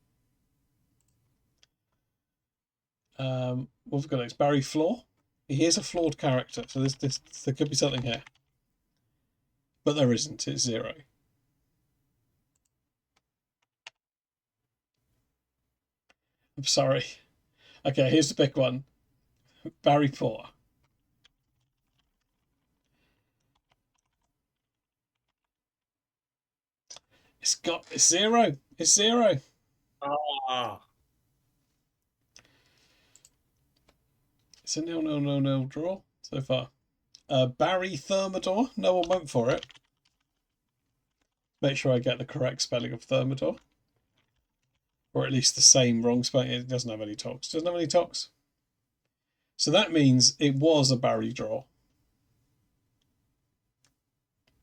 What have we got next? Barry Flaw. He is a flawed character, so there could be something here. But there isn't, it's 0. I'm sorry. Okay, here's the big one. Barry Paw. It's 0. It's 0. Ah. It's a no draw so far. Barry Thermidor. No one went for it. Make sure I get the correct spelling of Thermidor. Or at least the same wrong spelling. It doesn't have any Toks. Doesn't have any Toks. So that means it was a Barry draw.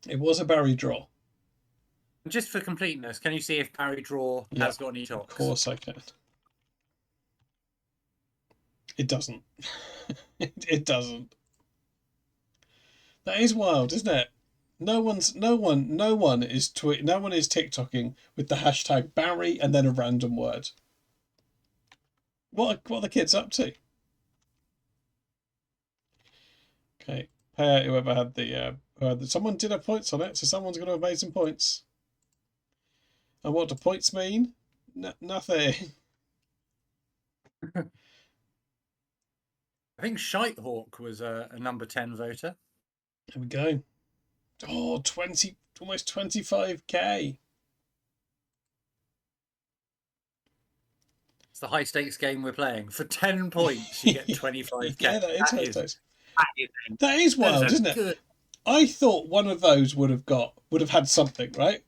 It was a Barry draw. Just for completeness, can you see if Barry Draw has got any Toks? Of course I can. It doesn't. It doesn't. That is wild, isn't it? No one is TikToking with the hashtag Barry and then a random word. What are the kids up to? Okay, pay out whoever had the someone did have points on it, so someone's going to have made some points. And what do points mean? Nothing. I think Shitehawk was a number 10 voter. Here we go. Oh, almost 25k. It's the high stakes game we're playing. For 10 points, you get 25k. Yeah, that is high stakes. That is That wild, is isn't it? good. I thought one of those would have had something, right?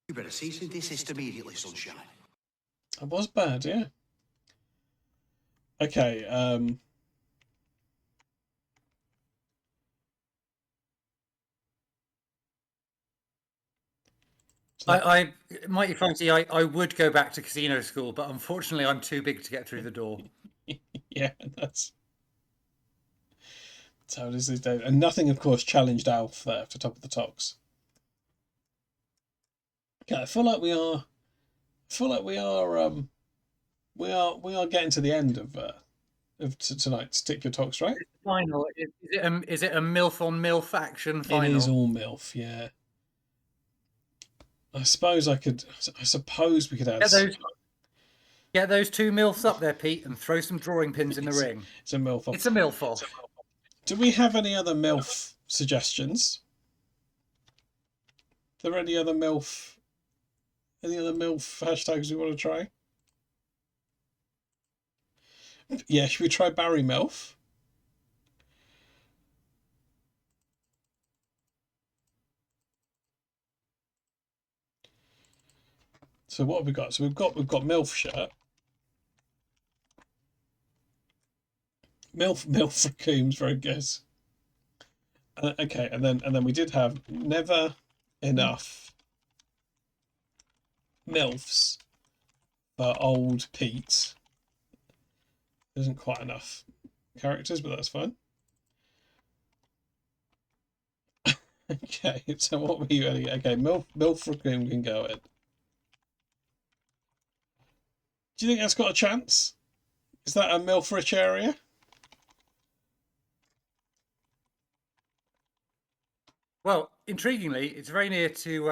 You better cease and desist immediately, sunshine. It was bad, yeah. Okay, I Mighty Fancy, I would go back to casino school, but unfortunately I'm too big to get through the door. Yeah, That's how it is these days. And nothing, of course, challenged Alf there for top of the Toks. Okay, I feel like we are. We are getting to the end of tonight's Tick Your Toks, right? Final. Is it a MILF on MILF action final? It is all MILF, yeah. I suppose we could add. Get those 2 MILFs up there, Pete, and throw some drawing pins in the ring. It's a MILF off. It's a MILF off. Do we have any other MILF suggestions? Are there any other MILF hashtags we want to try? Yeah, should we try Barry MILF? So what have we got? So we've got MILF shirt. MILF for Coombs, very good. Okay, and then we did have never enough MILFs for old Pete. There isn't quite enough characters, but that's fine. Okay, so what were you? Okay, MILF for Coombe can go in. Do you think that's got a chance? Is that a MILF-rich area? Well, intriguingly, it's very near to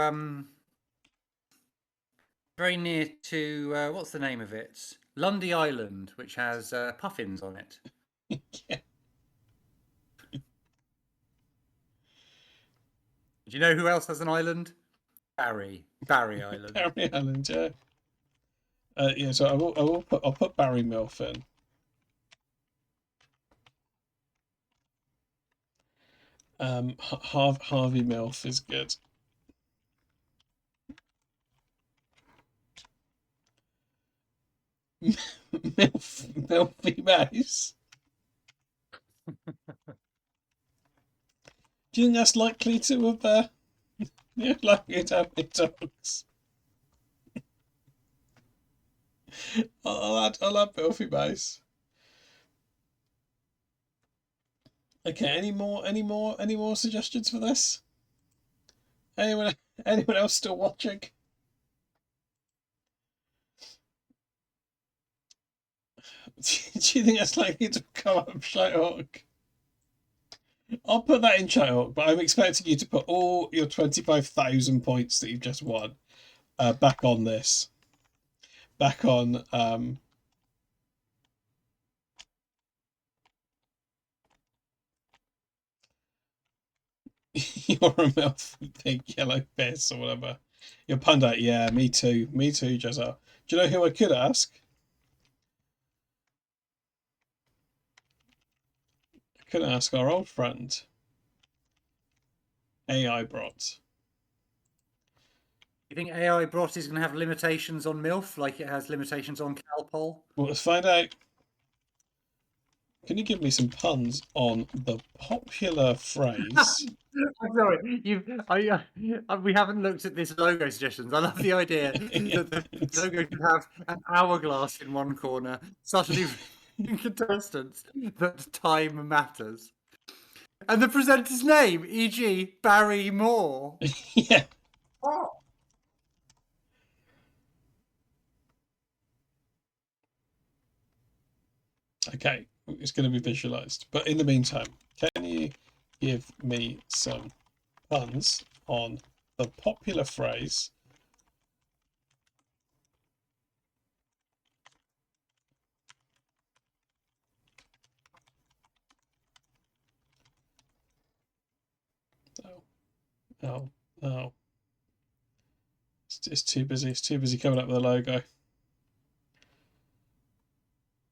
what's the name of it? Lundy Island, which has puffins on it. Yeah. Do you know who else has an island? Barry Island. Barry Island, yeah. Yeah, so I'll put Barry MILF in. Harvey MILF is good. Milfy Mouse. Do you think that's likely to have likely to have any dogs? I'll add Milfy Mouse. Okay, any more suggestions for this? Anyone else still watching? Do you think that's likely to come up, Shitehawk? I'll put that in Shitehawk, but I'm expecting you to put all your 25,000 points that you've just won back on this. Back on you're a MILF big yellow piss or whatever. Your pundit, yeah, me too, Jezza. Do you know who I could ask? I could ask our old friend, AI Brot. You think AI Brot is going to have limitations on MILF like it has limitations on Calpol? Well, let's find out. Can you give me some puns on the popular phrase? I'm sorry, we haven't looked at this logo suggestions. I love the idea that the logo could have an hourglass in one corner, subtly contestants that time matters, and the presenter's name, e.g., Barry Moore. Yeah. Oh. Okay, it's going to be visualized. But in the meantime, can you give me some puns on the popular phrase Oh. It's too busy. It's too busy coming up with a logo.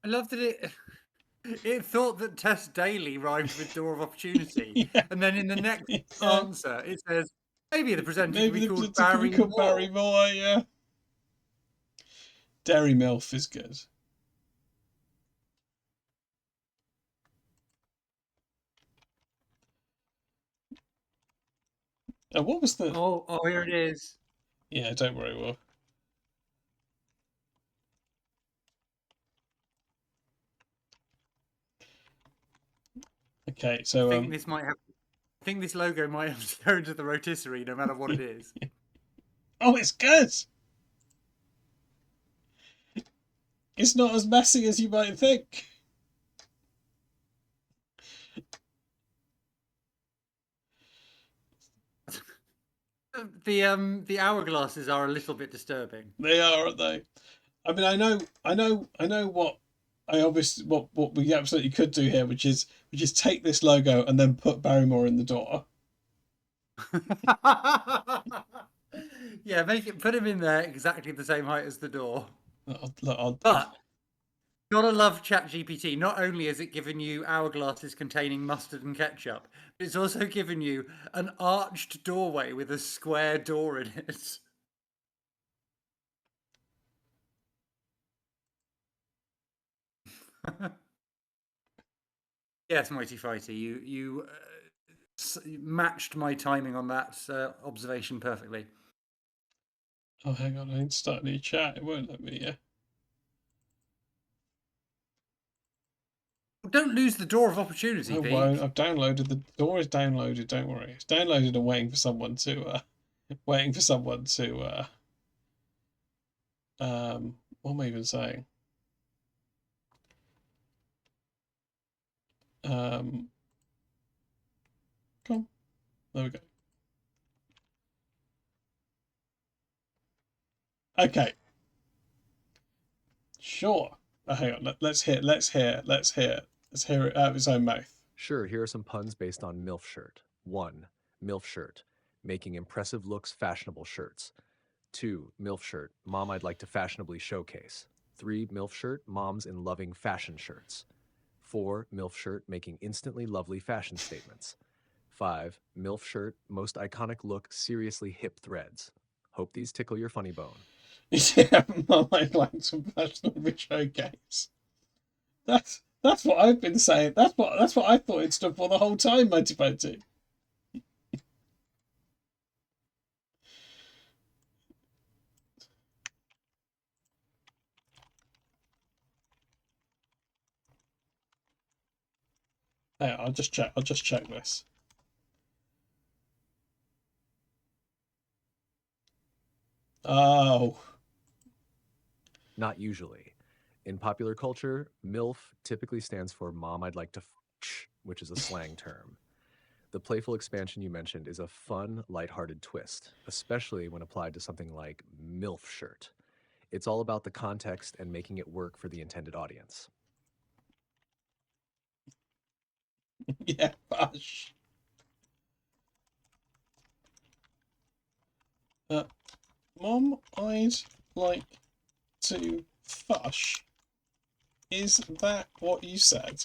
I love that it thought that Test Daily rhymed with Door of Opportunity, Yeah. and then in the next answer it says maybe the presenter could be called Barry Barry Moore. Barry Moore, yeah. Dairy MILF is good. What was the? Oh, here it is. Yeah, don't worry, Will. Okay, so I think this logo might have to go into the rotisserie, no matter what it is. Oh, it's good. It's not as messy as you might think. The hourglasses are a little bit disturbing. They are, aren't they? I mean, I know what what we absolutely could do here, which is take this logo and then put Barrymore in the door. Yeah, put him in there exactly the same height as the door. But gotta love ChatGPT. Not only has it given you hourglasses containing mustard and ketchup, but it's also given you an arched doorway with a square door in it. Yes, Mighty Fighty, you matched my timing on that observation perfectly. Oh, hang on, I need to start a new chat. It won't let me. Don't lose the door of opportunity, I Pete. won't. I've downloaded. The door is downloaded. Don't worry. It's downloaded and waiting for someone to. What am I even saying? Come. There we go. Okay. Sure. Hang on. Let's hear it out of his own mouth. Sure, here are some puns based on MILF shirt. 1. MILF shirt, making impressive looks fashionable shirts. 2. MILF shirt, mom I'd like to fashionably showcase. 3. MILF shirt, moms in loving fashion shirts. 4. MILF shirt, making instantly lovely fashion statements. 5. MILF shirt, most iconic look, seriously hip threads. Hope these tickle your funny bone. Yeah, mom, I'd like some fashionable showcase. That's what I've been saying. That's what I thought it stood for the whole time, Mighty Mighty. Hey, I'll just check this. Oh. Not usually. In popular culture, MILF typically stands for Mom I'd like to which is a slang term. The playful expansion you mentioned is a fun, lighthearted twist, especially when applied to something like MILF shirt. It's all about the context and making it work for the intended audience. Yeah, gosh. Mom, I'd like to fush. Is that what you said?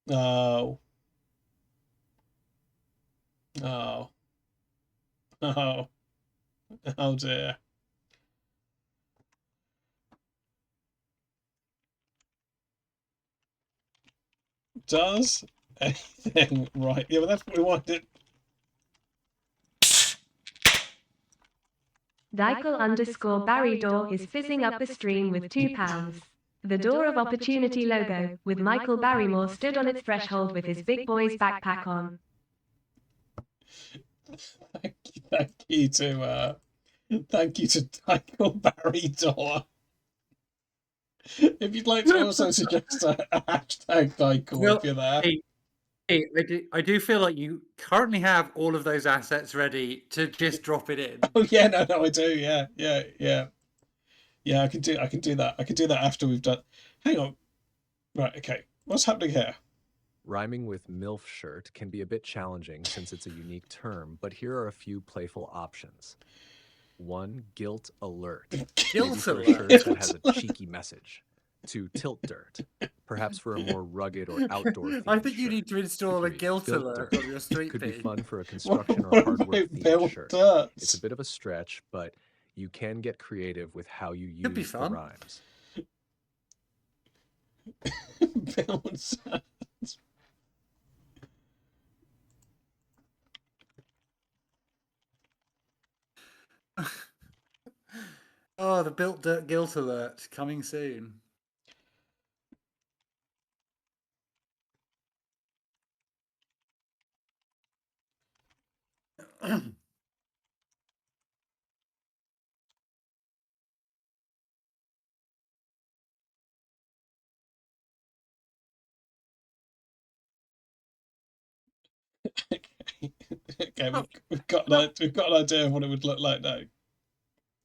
Oh. Oh. Oh. Oh dear. Does anything right. Yeah, but that's what we wanted. 𝔸𝔾𝕠𝕠𝕕ℎ𝕗 is fizzing up the stream with £2. The Door of Opportunity logo, with Michael Barrymore stood on its threshold with his big boy's backpack on. Thank you to Michael Barrymore. If you'd like to also suggest a hashtag Michael if you're there. I do feel like you currently have all of those assets ready to just drop it in. Oh yeah, no, I do. Yeah. Yeah, I can do that. I can do that after we've done. Hang on. Right. Okay. What's happening here? Rhyming with MILF shirt can be a bit challenging since it's a unique term, but here are a few playful options. 1. Guilt alert. Guilt for a alert. shirt that has a cheeky message. 2. Tilt dirt. Perhaps for a more rugged or outdoor theme. I think you need to install a guilt Built alert dirt. on your street Could be feed. fun for a construction or hard work themed shirt. It's a bit of a stretch, but you can get creative with how you use the fun. rhymes. Build Oh, the built dirt guilt alert coming soon. Okay, we've got an idea of what it would look like now.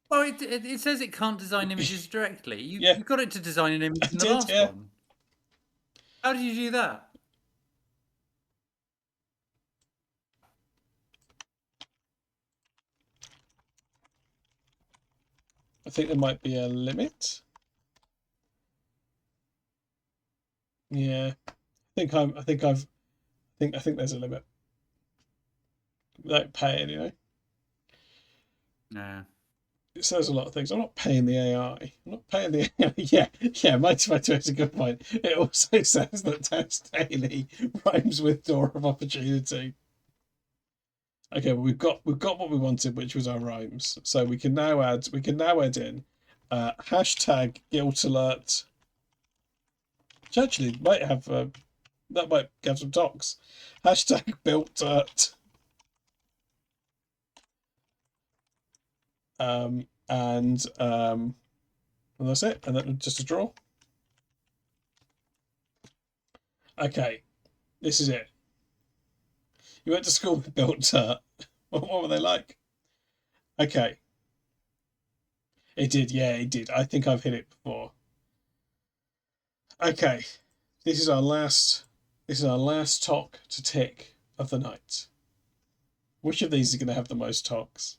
Well, it says it can't design images directly. Yeah. You got it to design an image in the did, last yeah. one. How did you do that? I think there might be a limit. Yeah, I think there's a limit. Without paying, you know. Nah. It says a lot of things. I'm not paying the AI. I'm not paying the AI. Yeah. My tweet is a good point. It also says that Test Daily rhymes with Door of Opportunity. Okay, well we've got what we wanted, which was our rhymes. So we can now add in hashtag guilt alert. Which actually might have that might have some talks. Hashtag built dirt. And that's it. And then just a draw. Okay, this is it. You went to school with built dirt. What were they like? Okay. It did, yeah, it did. I think I've hit it before. Okay, this is our last talk to tick of the night. Which of these is going to have the most talks?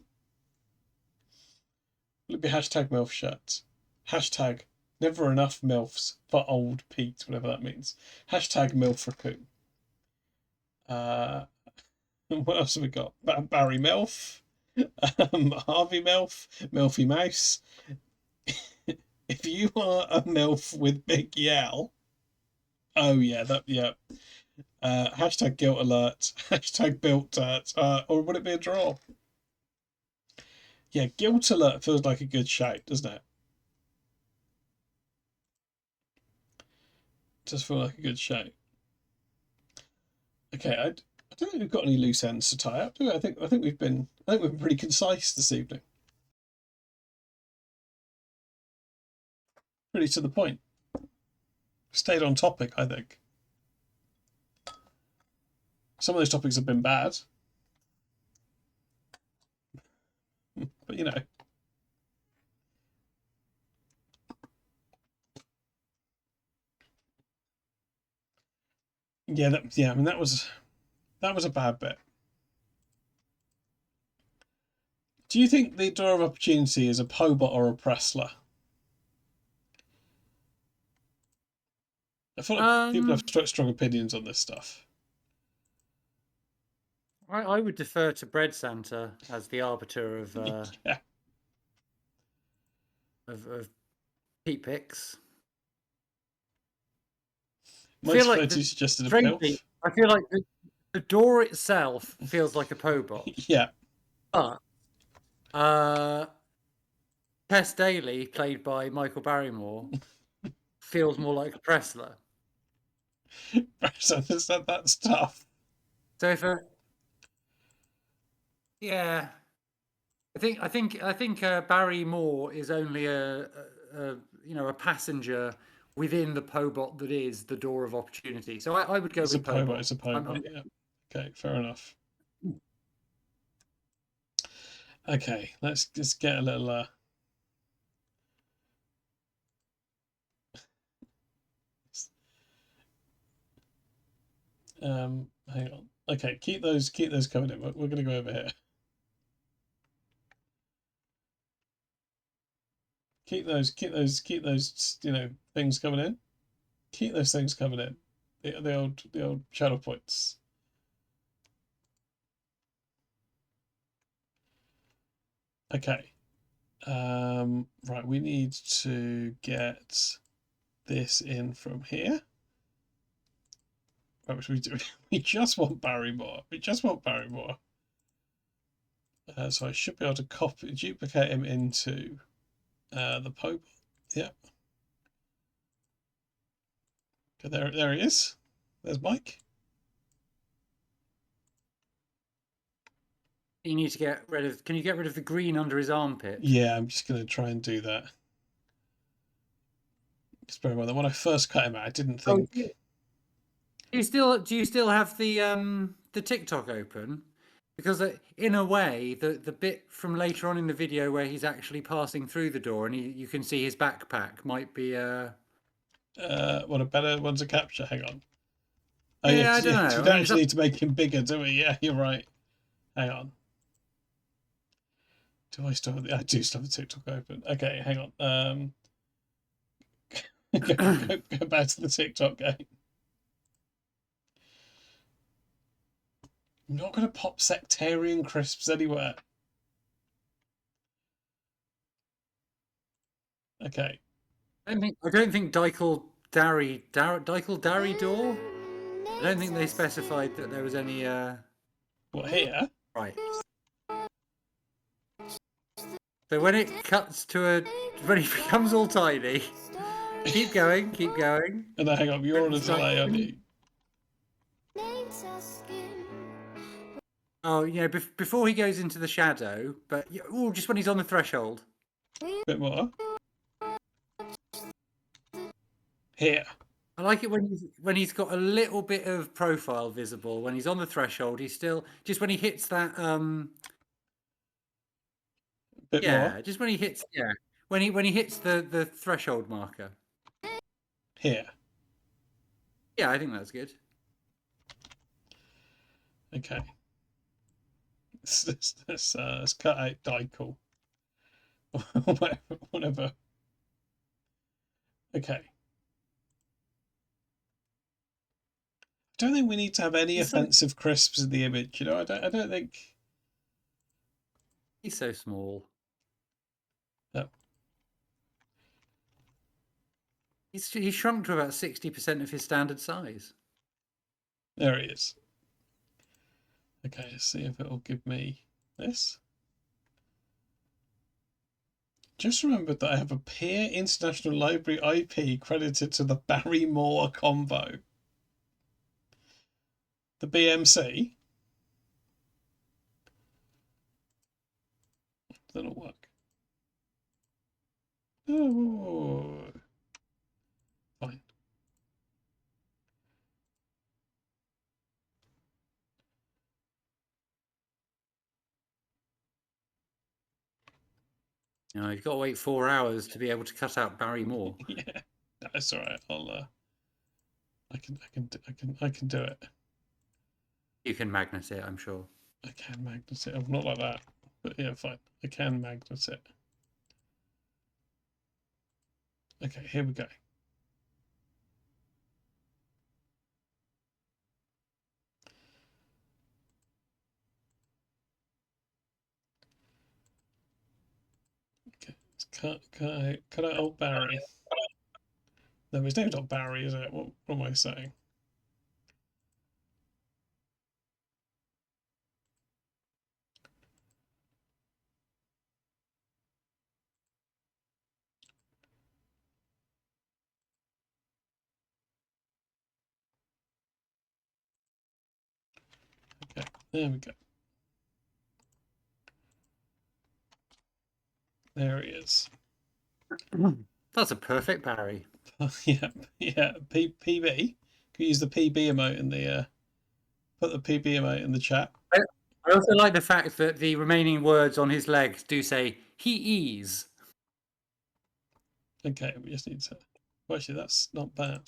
Will it be hashtag MILF shirt? Hashtag never enough MILFs for old Pete, whatever that means. Hashtag MILF raccoon. What else have we got? Barry MILF. Harvey MILF. Milfy Mouse. If you are a MILF with big yell. Oh yeah, hashtag guilt alert. Hashtag built dirt. Or would it be a draw? Yeah, guilt alert feels like a good shout, doesn't it? Does feel like a good shout. Okay, I don't think we've got any loose ends to tie up, do we? I think we've been pretty concise this evening. Pretty to the point. Stayed on topic, I think. Some of those topics have been bad. But you know. Yeah, I mean that was a bad bit. Do you think the Door of Opportunity is a Pobot or a Pressler? I feel like people have strong opinions on this stuff. I would defer to Bread Santa as the arbiter of yeah. of Pete picks. Mike's Floaty suggested a PILF. I feel like the door itself feels like a Pobot. Yeah. But Tess Daly, played by Michael Barrymore, feels more like a Pressler. That's tough. So if yeah, I think Barry Moore is only a passenger within the Pobot that is the Door of Opportunity. So I would go with Pobot. It's a Pobot. Yeah. Okay, fair enough. Okay, let's just get a little. Hang on. Okay, keep those coming in. We're going to go over here. Keep those things coming in. Keep those things coming in. The old channel points. Okay. Right, we need to get this in from here. What should we do? We just want Barrymore. So I should be able to duplicate him into The Pope. Yep. Okay, there he is. There's Mike. You need to get rid of. Can you get rid of the green under his armpit? Yeah, I'm just going to try and do that. Just bear in mind that when I first cut him out, I didn't think. Do you still have the TikTok open? Because in a way, the bit from later on in the video where he's actually passing through the door and you can see his backpack might be what a better one to capture. Hang on. Oh yeah, I don't know. We don't actually need to make him bigger, do we? Yeah, you're right. Hang on. Do I still have I do still have the TikTok open. Okay, hang on. Go back to the TikTok game. I'm not going to pop sectarian crisps anywhere. Okay. I don't think 𝕠𝕠𝕦𝕣 door. I don't think they specified that there was any. What here? Right. So when it cuts to when he becomes all tiny, keep going. And then hang on, you're on a delay, aren't you? Oh, yeah, before he goes into the shadow, but just when he's on the threshold. Bit more. Here. I like it when he's got a little bit of profile visible. When he's on the threshold, he's still just when he hits that Bit more. just when he hits when he hits the threshold marker. Here. Yeah, I think that's good. Okay. Let's cut out 𝕠𝕠𝕦𝕣. Whatever. Okay. I don't think we need to have any offensive crisps in the image. You know, I don't think. He's so small. Oh. He's shrunk to about 60% of his standard size. There he is. Okay, let's see if it'll give me this. Just remembered that I have a Peer International Library IP credited to the Barrymore combo. The BMC. That'll work. Oh, fine. No, you've got to wait 4 hours to be able to cut out Barrymore. Yeah, that's all right. I can do it. You can magnet it, I'm sure. I can magnet it. I'm not like that, but yeah, fine. I can magnet it. Okay, here we go. Okay, let's cut out old Barry. No, his name's not Barry, is it? What am I saying? Okay, there we go. There he is. That's a perfect Barry. Yeah. PB. Can you use the PB emote in the put the PB emote in the chat? I also like the fact that the remaining words on his legs do say he is. Okay, we just need to. Well, actually, that's not bad.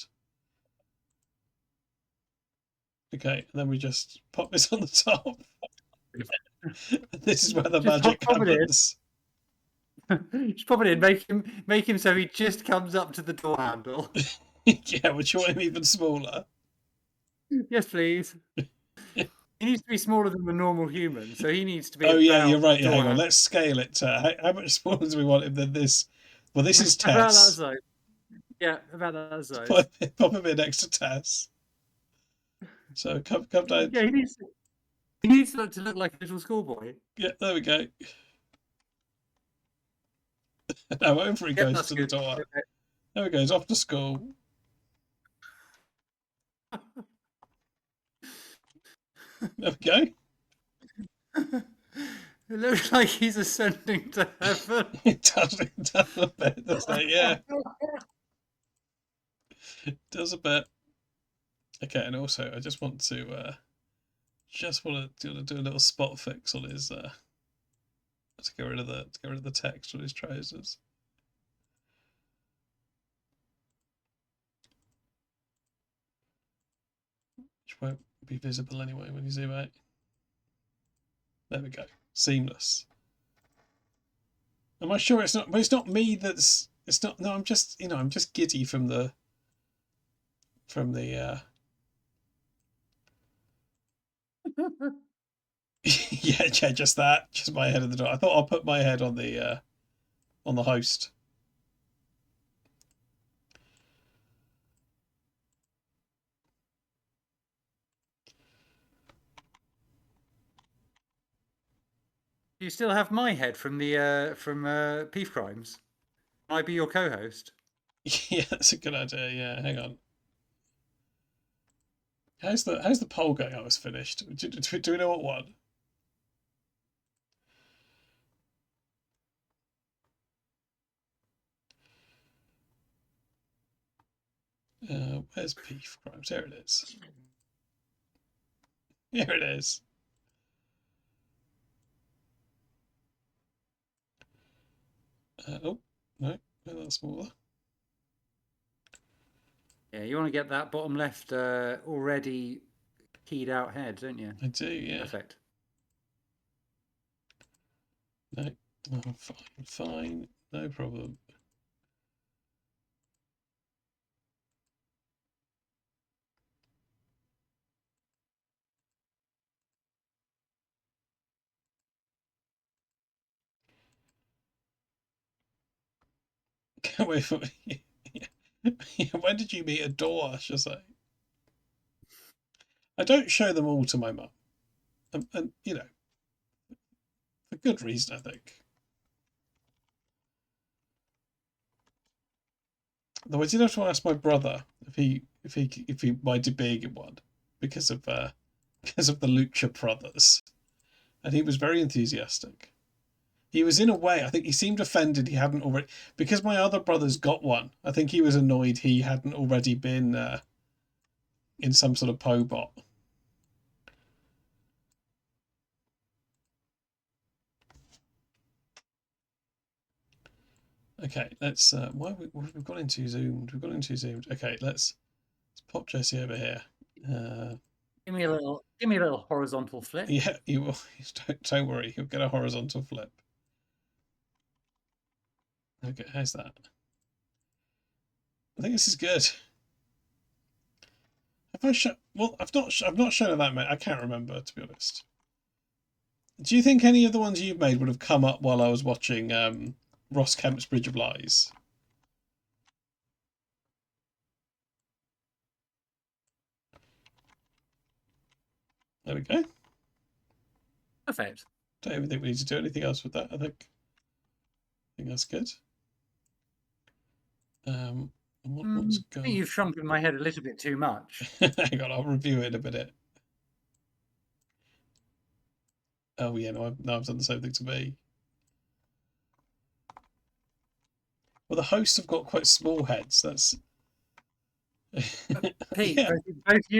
Okay, and then we just pop this on the top. This is where the magic happens. Just pop it in, make him so he just comes up to the door handle. Yeah, would you want him even smaller? Yes, please. He needs to be smaller than the normal human, so he needs to be. Oh yeah, you're right. Yeah, hang on. Let's scale it to how much smaller do we want him than this? Well, this is Tess. About that size. Yeah, about that size. Pop him in next to Tess. So come down. Yeah, he needs to look like a little schoolboy. Yeah, there we go. No, over he Yep, goes that's to good. the door. Okay. There he goes, off to school. There we go. It looks like he's ascending to heaven. It does a bit, doesn't it? Yeah. It does a bit. Okay, and also I just want to do a little spot fix on his to get rid of the text on his trousers. Which won't be visible anyway when you zoom out. There we go. Seamless. Am I sure it's not? But it's not me. It's not. No, I'm just I'm just giddy from the. yeah, just that. Just my head in the door. I thought I'll put my head on the host. Do you still have my head from the Peace Crimes? Can I be your co-host? Yeah, that's a good idea. Yeah, hang on. How's the poll going? I was finished. Do we know what one? Where's Beef Crimes? There it is. Here it is. Oh, no, that's smaller. Yeah, you want to get that bottom left already keyed out head, don't you? I do, yeah. Perfect. No, oh, fine, no problem. Can't wait for me. When did you meet a door, I should say? I don't show them all to my mum. And for good reason, I think. Though I did have to ask my brother if he might be in one because of the Lucha brothers, and he was very enthusiastic. He was, in a way, I think he seemed offended he hadn't already, because my other brothers got one. I think he was annoyed he hadn't already been in some sort of po-bot. Okay, let's. We've gone into zoomed. We've gone into zoomed. Okay, let's pop Jesse over here. Give me a little horizontal flip. Yeah, you will. Don't worry, you'll get a horizontal flip. Okay, how's that? I think this is good. Have I shown? Well, I've not shown it that many. I can't remember, to be honest. Do you think any of the ones you've made would have come up while I was watching Ross Kemp's Bridge of Lies? There we go. Perfect. Don't even think we need to do anything else with that. I think that's good. What's I think you've shrunken my head a little bit too much. Hang on, I'll review it in a minute. Oh yeah, no, I've done the same thing to me. Well, the hosts have got quite small heads. That's Pete, yeah. both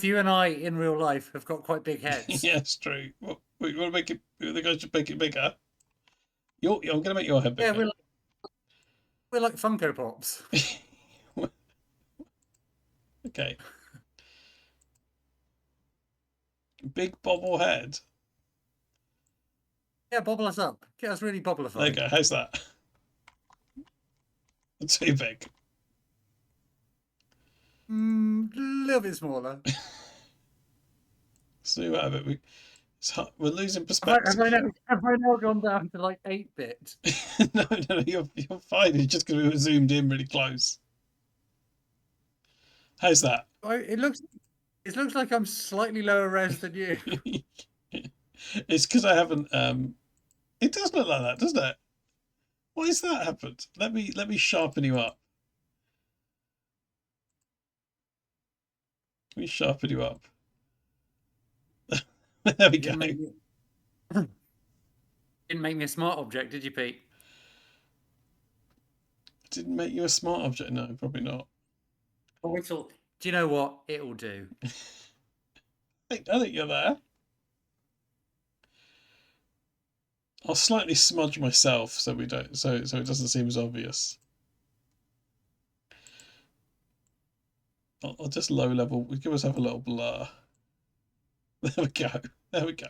you and I in real life have got quite big heads. Yeah, it's true. Well, you want to make it? You think I should make it bigger? I'm going to make your head bigger. Yeah, we're like Funko Pops. Okay. Big bobble head. Yeah, bobble us up. Get us really bobblified. There you go. How's that? Too big. A little bit smaller. Zoom out of it. We're losing perspective. Have I now gone down to like 8-bit? No, you're fine. It's just because we were zoomed in really close. How's that? It looks like I'm slightly lower res than you. It's because I haven't. It does look like that, doesn't it? Why has that happened? Let me sharpen you up. Let me sharpen you up. There we go. Didn't make me a smart object, did you, Pete? Didn't make you a smart object? No, probably not. Oh, do you know what? It'll do. I think you're there. I'll slightly smudge myself so we don't, so it doesn't seem as obvious. I'll just low level. We give myself a little blur. There we go. There we go.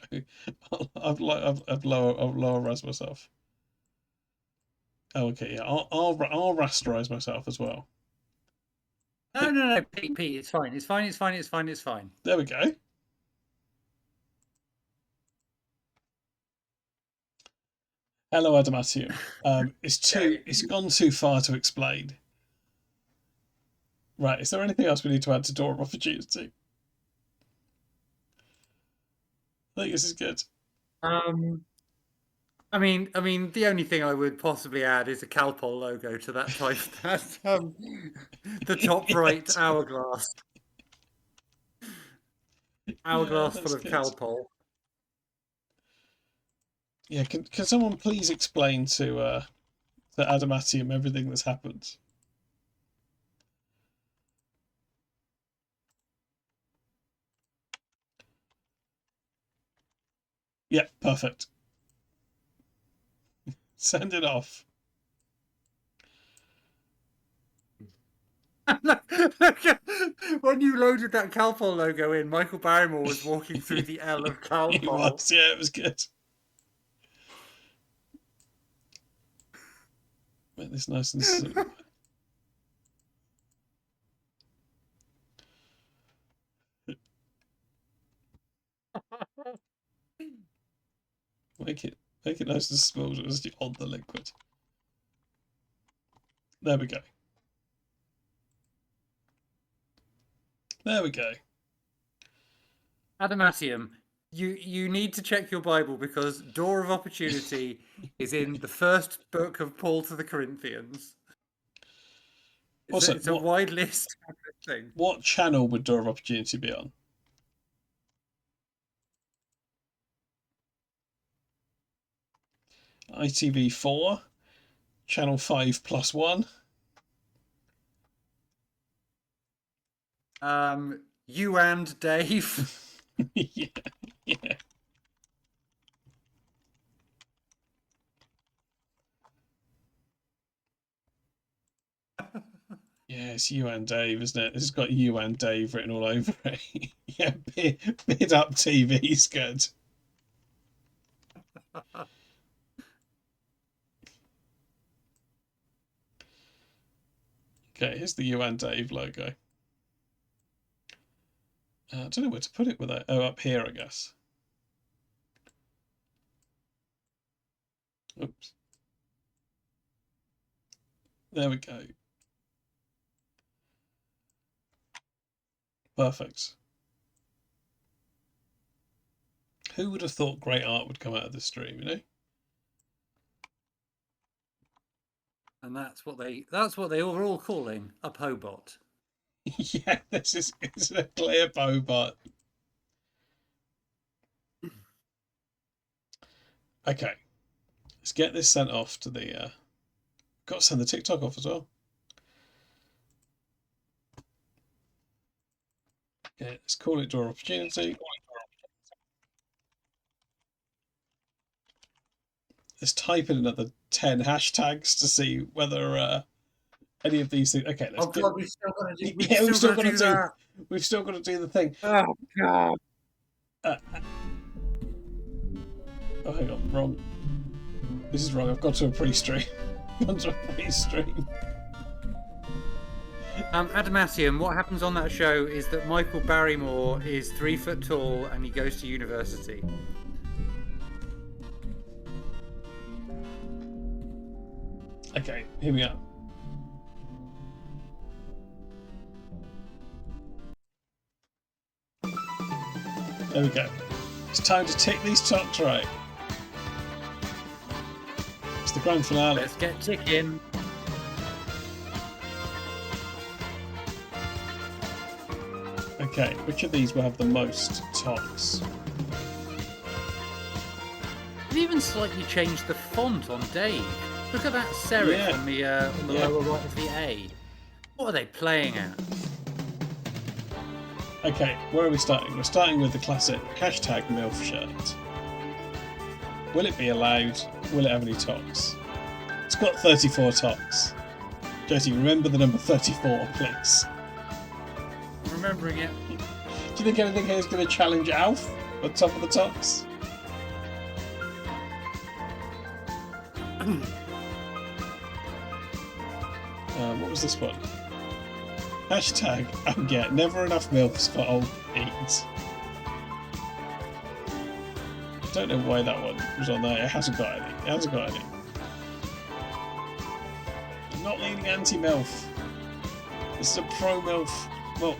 I've lower res myself. Oh, okay, yeah. I'll rasterize myself as well. No, Pete, it's fine. It's fine. There we go. Hello, Adamantium. It's gone too far to explain. Right, is there anything else we need to add to Door of Opportunity? I think this is good. I mean, the only thing I would possibly add is a 𝕐𝕠𝕦𝕣 logo to that type. That's the top right hourglass. Hourglass full of good. 𝕐𝕠𝕦. Yeah, can someone please explain to Adamantium everything that's happened? Yeah, perfect. Send it off. When you loaded that 𝕐𝕠𝕦 logo in, Michael Barrymore was walking through the L of 𝕐𝕠𝕦. It was, yeah, it was good. Make this nice and simple. Make it nice and small as you're on the liquid. There we go. There we go. Adamantium, you need to check your Bible because Door of Opportunity is in the first book of Paul to the Corinthians. It's a wide list of things. What channel would Door of Opportunity be on? ITV4, Channel 5+1. You and Dave. yeah. Yeah, it's you and Dave, isn't it? It's got you and Dave written all over it. Yeah, bid up TV's good. Okay, here's the you and Dave logo. I don't know where to put it with that. Oh, up here, I guess. Oops. There we go. Perfect. Who would have thought great art would come out of this stream, you know? And that's what they were all calling a Pobot. Yeah, it's a clear Pobot. Okay, let's get this sent off to the. Got to send the TikTok off as well. Okay, let's call it Door Opportunity. Let's type in another 10 hashtags to see whether any of these things. Okay, let's. Oh God, we've still got to do. We've still got to do the thing. Oh God. Oh, hang on, wrong. This is wrong. I've got to a pre-stream. Gone to a pre-stream. Adamantium, what happens on that show is that Michael Barrymore is 3 foot tall and he goes to university. Okay, here we are. There we go. It's time to tick these Toks right. It's the grand finale. Let's get ticking. Okay, which of these will have the most Toks? They've even slightly changed the font on Dave. Look at that serif Yeah. on the Yeah. lower right of the A. What are they playing at? Okay, where are we starting? We're starting with the classic hashtag MILF shirt. Will it be allowed? Will it have any Toks? It's got 34 Toks. Josie, remember the number 34, please. I'm remembering it. Do you think anything here is going to challenge Alf on top of the Toks? What was this one? Hashtag, oh yeah, never enough MILFs for old Pete. I don't know why that one was on there. It hasn't got any. It hasn't got any. I'm not leaning anti-MILF. This is a pro-MILF. Well,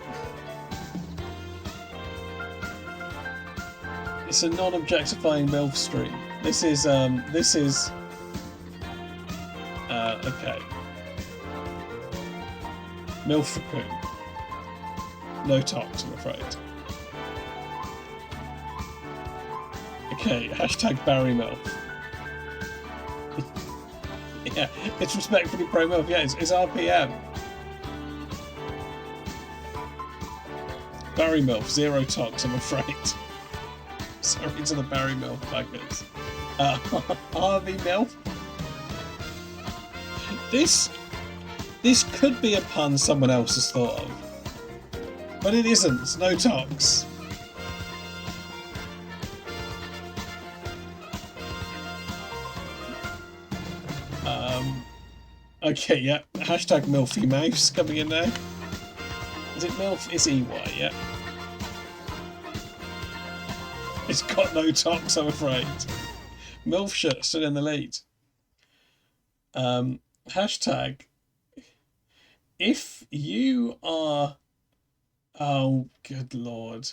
it's a non-objectifying MILF stream. This is okay. MILF Raccoon. No Toks, I'm afraid. Okay, hashtag Barry MILF. Yeah, it's respectfully pro MILF. Yeah, it's RPM. Barry MILF, 0 Toks, I'm afraid. Sorry to the Barry MILF baggers. Harvey MILF. This could be a pun someone else has thought of. But it isn't. It's no Toks. Okay, yeah. Hashtag Milfy Mouse coming in there. Is it MILF? It's EY, yeah. It's got no Toks, I'm afraid. MILF shirt still in the lead. Hashtag, if you are... Oh, good lord.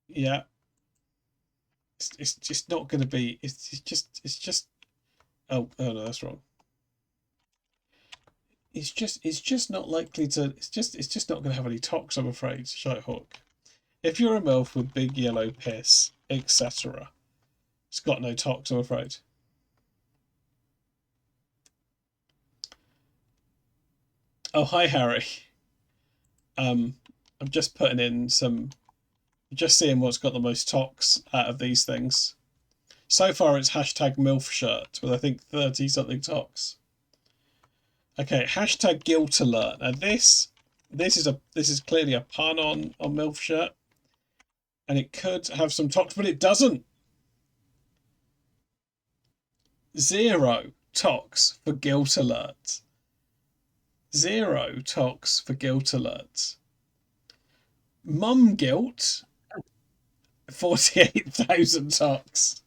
Yeah. It's just not going to be... It's just... Oh no, that's wrong. It's just not likely to... It's just not going to have any Toks, I'm afraid, Shitehawk. If you're a MILF with big yellow piss, etc., it's got no Toks, I'm afraid. Oh, hi, Harry. I'm just putting in some... Just seeing what's got the most Toks out of these things. So far, it's hashtag MILF shirt with, I think, 30-something Toks. Okay, hashtag guilt alert. Now this is clearly a pun on MILF shirt. And it could have some Toks, but it doesn't. 0 Toks for guilt alert. 0 Toks for guilt alert. Mum guilt. 48,000 Toks.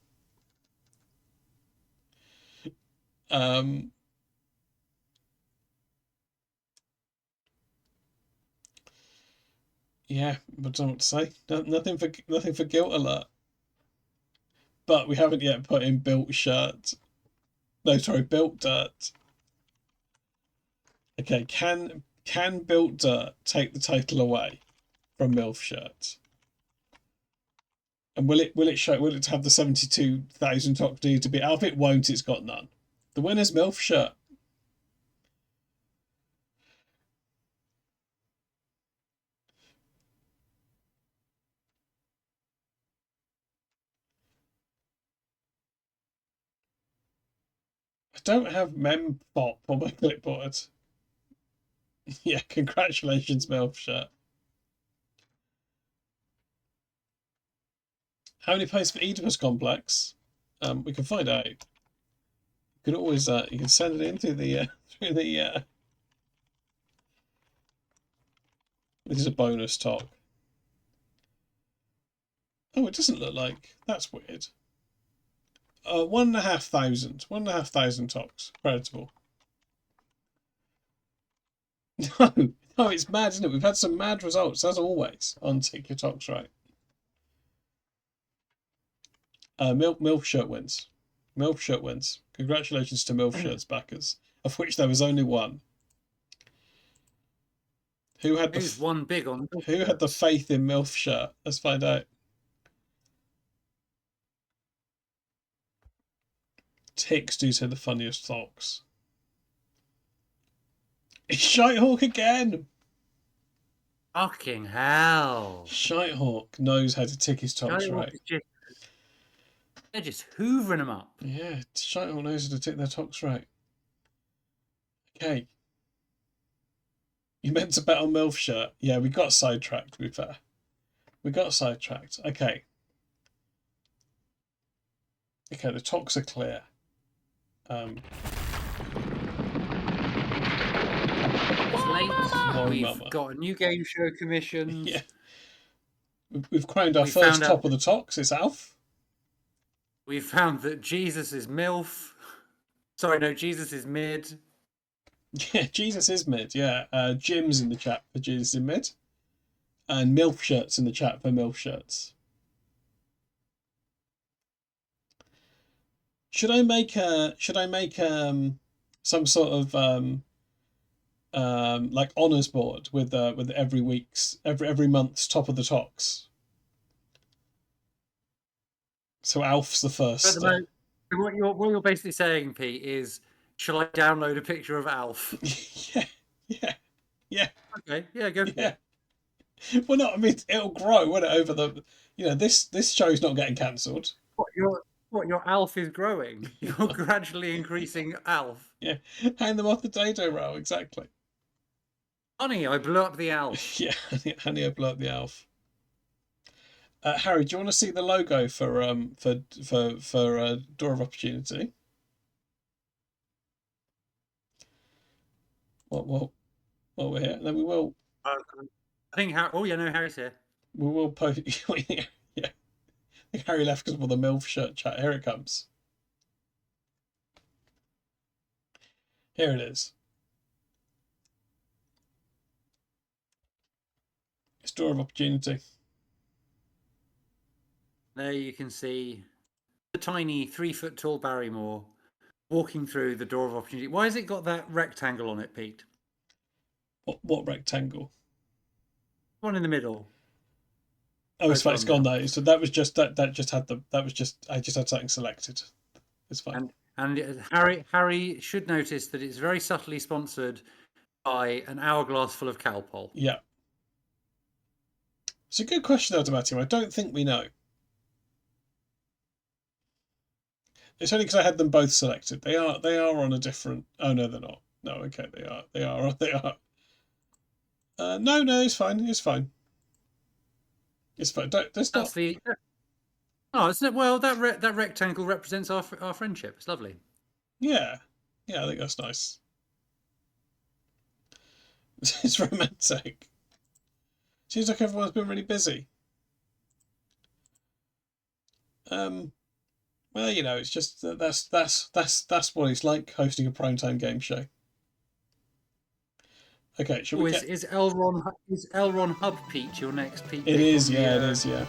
Yeah, but I don't know what to say. Nothing for guilt alert. But we haven't yet put in built shirt. No, sorry, built dirt. Okay, can built dirt take the title away from MILF shirt? And will it have the 72,000 Toks needed to be? If it won't, it's got none. The winner's MILF shirt. I don't have mempop on my clipboard. Yeah, congratulations, MILF shirt. How many plays for Oedipus Complex? We can find out. You can always you can send it in through the This is a bonus talk. Oh, it doesn't look like. That's weird. 1,500. 1,500 Toks. Creditable. No, it's mad, isn't it? We've had some mad results, as always, on Tick Your Toks Right. MILF shirt wins. MILF shirt wins. Congratulations to MILF shirts backers, of which there was only one. Who's one big on? Who had the faith in MILF shirt? Let's find out. Ticks do say the funniest Toks. It's Shitehawk again! Fucking hell. Shitehawk knows how to tick his Toks right. They're just hoovering them up. Yeah, Shitehawk knows how to tick their Toks right. Okay. You meant to bet on MILF shirt? Yeah, we got sidetracked, to be fair. We got sidetracked. Okay. Okay, the Toks are clear. It's late. Oh, We've mama. got a new game show commission. Yeah. We've crowned our first top of the Toks. It's Alf. We found that Jesus is MILF. Sorry, no, Jesus is mid. Yeah, Jesus is mid, yeah. Jim's in the chat for Jesus in mid. And MILF shirts in the chat for MILF shirts. Should I make some sort of like honors board with every month's top of the Toks? So Alf's the first. What you're basically saying, Pete, is shall I download a picture of Alf? Yeah. Okay, yeah, go for it. Well, no, I mean it'll grow, won't it? Over the, this show's not getting cancelled. Your Alf is growing. You're gradually increasing Alf. Yeah, hang them off the dado row, exactly. Honey, I blew up the Alf. Yeah, honey, I blew up the Alf. Harry, do you want to see the logo for Door of Opportunity? Well, we're here. Then we will. I think Harry's here. We will post. Yeah, I think Harry left because of all the MILF shirt chat. Here it comes. Here it is. It's Door of Opportunity. There you can see the tiny 3-foot-tall Barrymore walking through the Door of Opportunity. Why has it got that rectangle on it, Pete? What rectangle? One in the middle. Oh, it's fine. It's gone though. So that was just I just had something selected. It's fine. And Harry should notice that it's very subtly sponsored by an hourglass full of Calpol. Yeah. It's a good question, Automatic. I don't think we know. It's only because I had them both selected. They are on a different. Oh no, they're not. No, okay, they are. No, it's fine. It's fine. It's fine. That's not. Oh, isn't it? Well, that rectangle represents our friendship. It's lovely. Yeah, I think that's nice. It's romantic. Seems like everyone's been really busy. Well, it's just that's what it's like hosting a primetime game show. Okay, shall we? Is Elron Hub Pete your next Pete? It is, yeah, it is, yeah.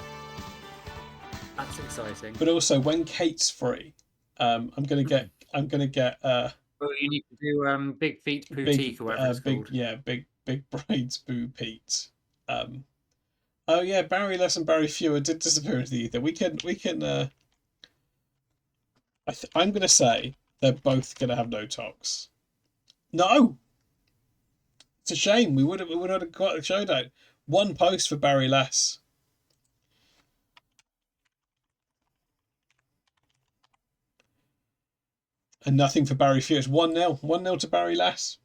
That's exciting. But also, when Kate's free, I'm gonna get. Well, you need to do Big Feet Boutique or whatever it's called. Yeah, big braids boo Pete. Oh yeah, Barry Less and Barry Fewer did disappear into the ether. We can. I'm gonna say they're both gonna have no Toks. No. It's a shame. We would have got a showdown. One post for Barry Less. And nothing for Barry Fewer. It's 1-0. 1-0 to Barry Less.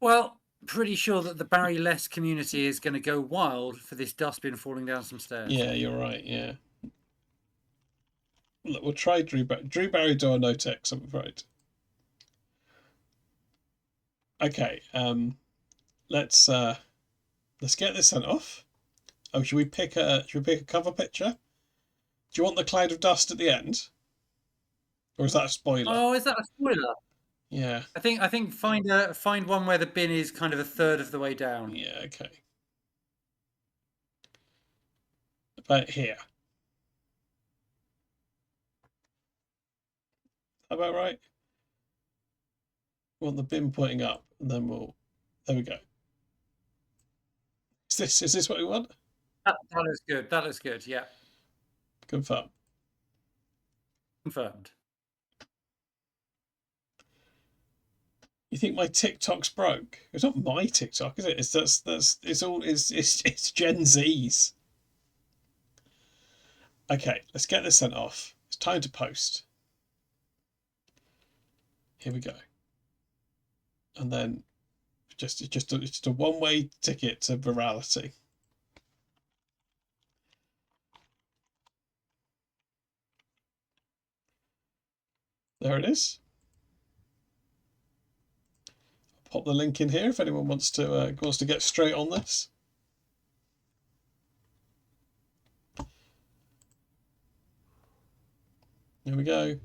Well, pretty sure that the Barry Less community is going to go wild for this dustbin falling down some stairs. Yeah, you're right. Yeah. Look, we'll try Drew Barry Door, no Toks, I'm afraid. Okay, let's get this sent off. Oh, should we pick a cover picture? Do you want the cloud of dust at the end? Or is that a spoiler? Oh, is that a spoiler? Yeah. I think find one where the bin is kind of a third of the way down. Yeah, okay. here. About right? We want the bin pointing up, and then we'll. There we go. Is this what we want? That looks good. That looks good. Yeah. Confirm. Confirmed. You think my TikTok's broke? It's not my TikTok, is it? It's Gen Z's. Okay, let's get this sent off. It's time to post. Here we go. And then just a one-way ticket to virality. There it is. I'll pop the link in here if anyone wants to get straight on this. Here we go.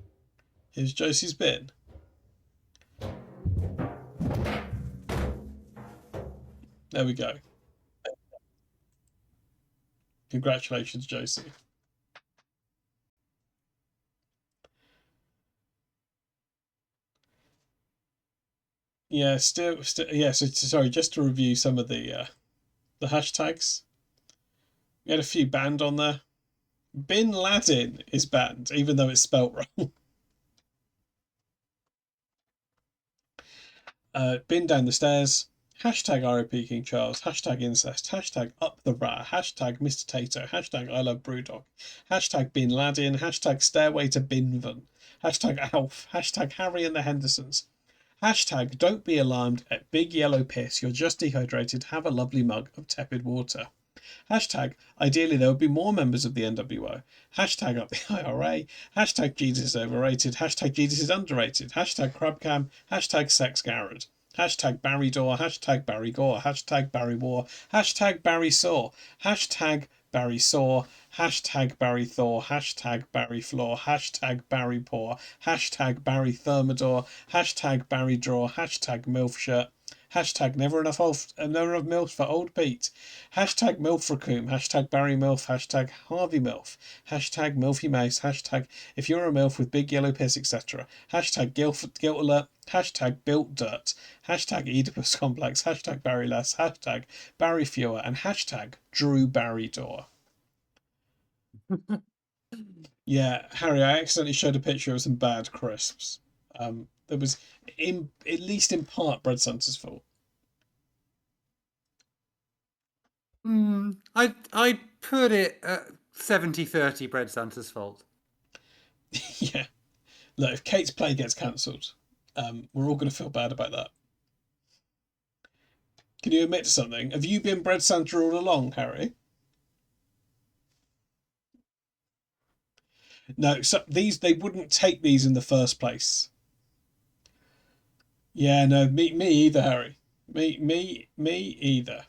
Here's Josie's bin. There we go. Congratulations, Josie. Yeah, yeah. So sorry, just to review some of the hashtags. We had a few banned on there. Bin Laden is banned, even though it's spelt wrong. Bin down the stairs. Hashtag RIP King Charles. Hashtag incest. Hashtag up the rat. Hashtag Mr. Tato. Hashtag I love Brewdog. Hashtag Bin Laden. Hashtag Stairway to Binvan. Hashtag Alf. Hashtag Harry and the Hendersons. Hashtag don't be alarmed at big yellow piss. You're just dehydrated. Have a lovely mug of tepid water. Hashtag ideally there would be more members of the NWO. Hashtag up the IRA. Hashtag Jesus is overrated. Hashtag Jesus is underrated. Hashtag crabcam. Hashtag sex garrett. Hashtag Barry Door. Hashtag Barry Gore. Hashtag Barry War. Hashtag Barry Saw. Hashtag Barry Saw. Hashtag Barry Thor. Hashtag Barry Floor. Hashtag Barry Paw. Hashtag Barry Thermidor. Hashtag Barry Draw. Hashtag MILF Shirt. Hashtag never enough MILFs for old Pete. Hashtag MILFRACOOM. Hashtag Barry MILF. Hashtag Harvey MILF. Hashtag MILFy Mouse. Hashtag if you're a MILF with big yellow piss, etc. Hashtag guilt alert. Hashtag built dirt. Hashtag Oedipus complex. Hashtag Barry less. Hashtag Barry fewer. And hashtag Drew Barry Door. Yeah, Harry, I accidentally showed a picture of some bad crisps. There was, at least in part, Bread Santa's fault. I'd put it at 70-30 Bread Santa's fault. Yeah. Look, if Kate's play gets cancelled, we're all going to feel bad about that. Can you admit to something? Have you been Bread Santa all along, Harry? No, so they wouldn't take these in the first place. Yeah, no, me either, Harry. Me either.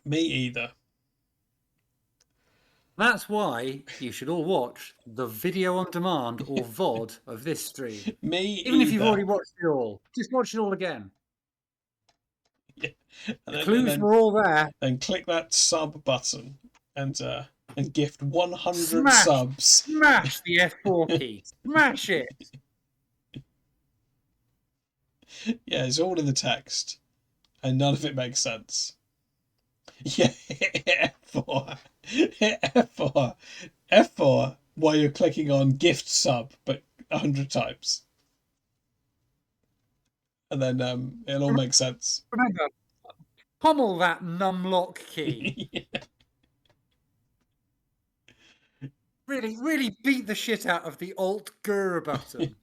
Me either. That's why you should all watch the video on demand or VOD of this stream. Even if you've already watched it all, just watch it all again. Yeah. The clues were all there. Then click that sub button and gift 100 subs. Smash the F4 key. Smash it. Yeah, it's all in the text, and none of it makes sense. Yeah, F4. F4 while you're clicking on gift sub, but 100 times. And then it'll all make sense. Remember, pummel that numlock key. Yeah. Really beat the shit out of the Alt-Gur button.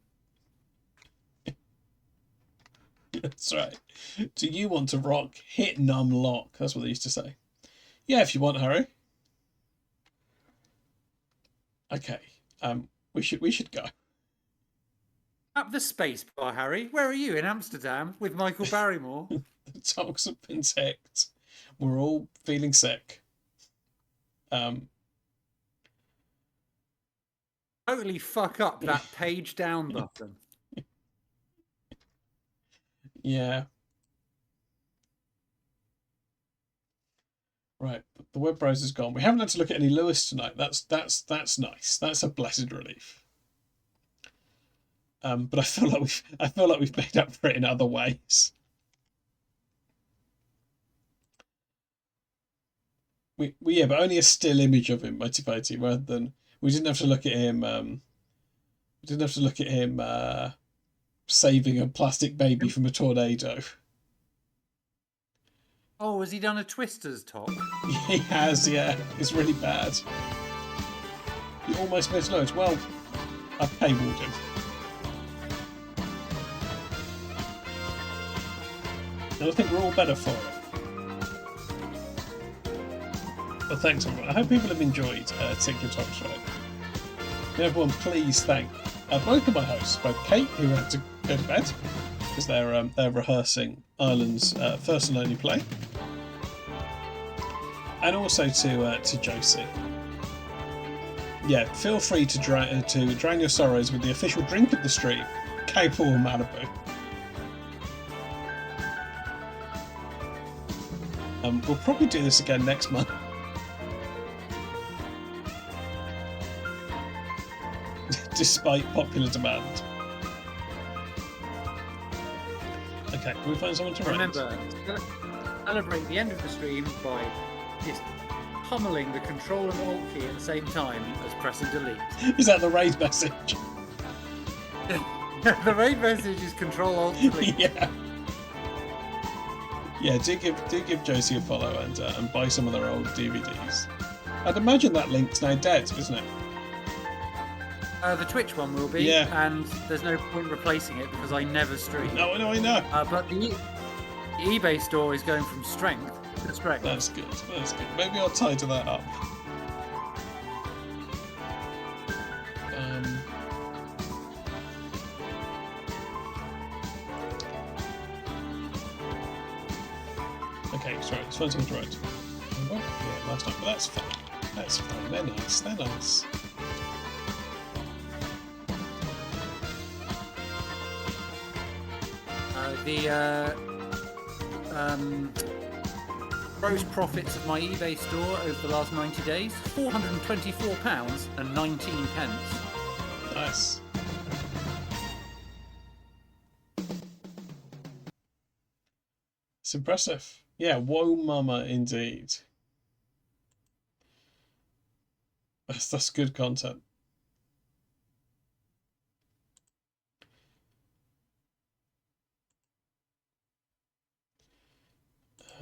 That's right. Do you want to rock? Hit numlock. That's what they used to say. Yeah, if you want, Harry. Okay. We should go. Up the space bar, Harry. Where are you? In Amsterdam with Michael Barrymore? The Toks have been ticked. We're all feeling sick. Totally fuck up that page down button. Yeah. Right. The web browser's gone. We haven't had to look at any Lewis tonight. That's nice. That's a blessed relief. But I feel like we've made up for it in other ways. Yeah, but only a still image of him, Mighty, rather than we didn't have to look at him. We didn't have to look at him saving a plastic baby from a tornado. Oh, has he done a Twister's top? He has, yeah. It's really bad. He almost missed loads. Well, I paywalled him. And I think we're all better for it. Well, thanks everyone. I hope people have enjoyed Tinker Toks Right. Can everyone please thank both of my hosts, both Kate, who had to go to bed because they're rehearsing Ireland's first and only play, and also to Josie. Yeah, feel free to drown your sorrows with the official drink of the stream, 𝕐𝕠𝕦𝕣. We'll probably do this again next month. Despite popular demand. Okay, can we find someone to write? Remember, celebrate the end of the stream by just pummeling the Control and Alt key at the same time as pressing delete. Is that the raid message? The raid message is Control Alt delete. Yeah. Yeah, do give Josie a follow and buy some of their old DVDs. I'd imagine that link's now dead, isn't it? The Twitch one will be, yeah. And there's no point replacing it because I never stream. No, I know. But the eBay store is going from strength to strength. That's good. That's good. Maybe I'll tidy that up. Okay, sorry, let's find something to write. Yeah, last time, but that's fine. That's fine. They're nice. They're nice. The gross profits of my eBay store over the last 90 days, £424 and 19 pence. Nice. It's impressive. Yeah, whoa mama indeed. That's good content.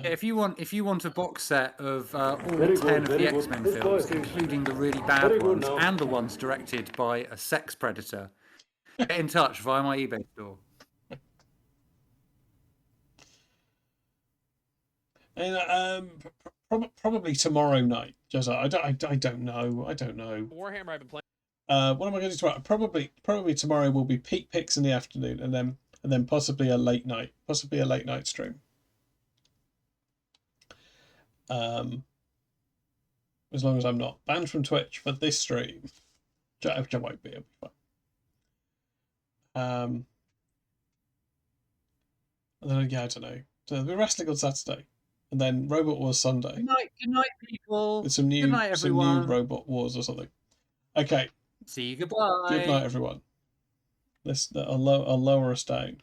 Yeah, if you want a box set of all 10 of the X-Men films, including the really bad ones and the ones directed by a sex predator, get in touch via my eBay store. And probably tomorrow night. Just I don't know. Warhammer I've been playing. What am I going to do tomorrow? Probably tomorrow will be peak picks in the afternoon, and then possibly a late night stream. As long as I'm not banned from Twitch for this stream, which I won't be, it'll be fine. And then, yeah, I don't know. So there'll be wrestling on Saturday, and then Robot Wars Sunday. Good night, people. With some new Robot Wars or something. Okay. See you. Goodbye. Good night, everyone. I'll lower us down.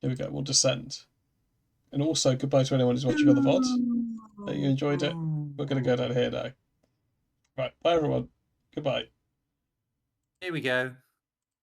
Here we go. We'll descend. And also, goodbye to anyone who's watching on the VOD. That you enjoyed it. We're going to go down here now. Right. Bye, everyone. Goodbye. Here we go.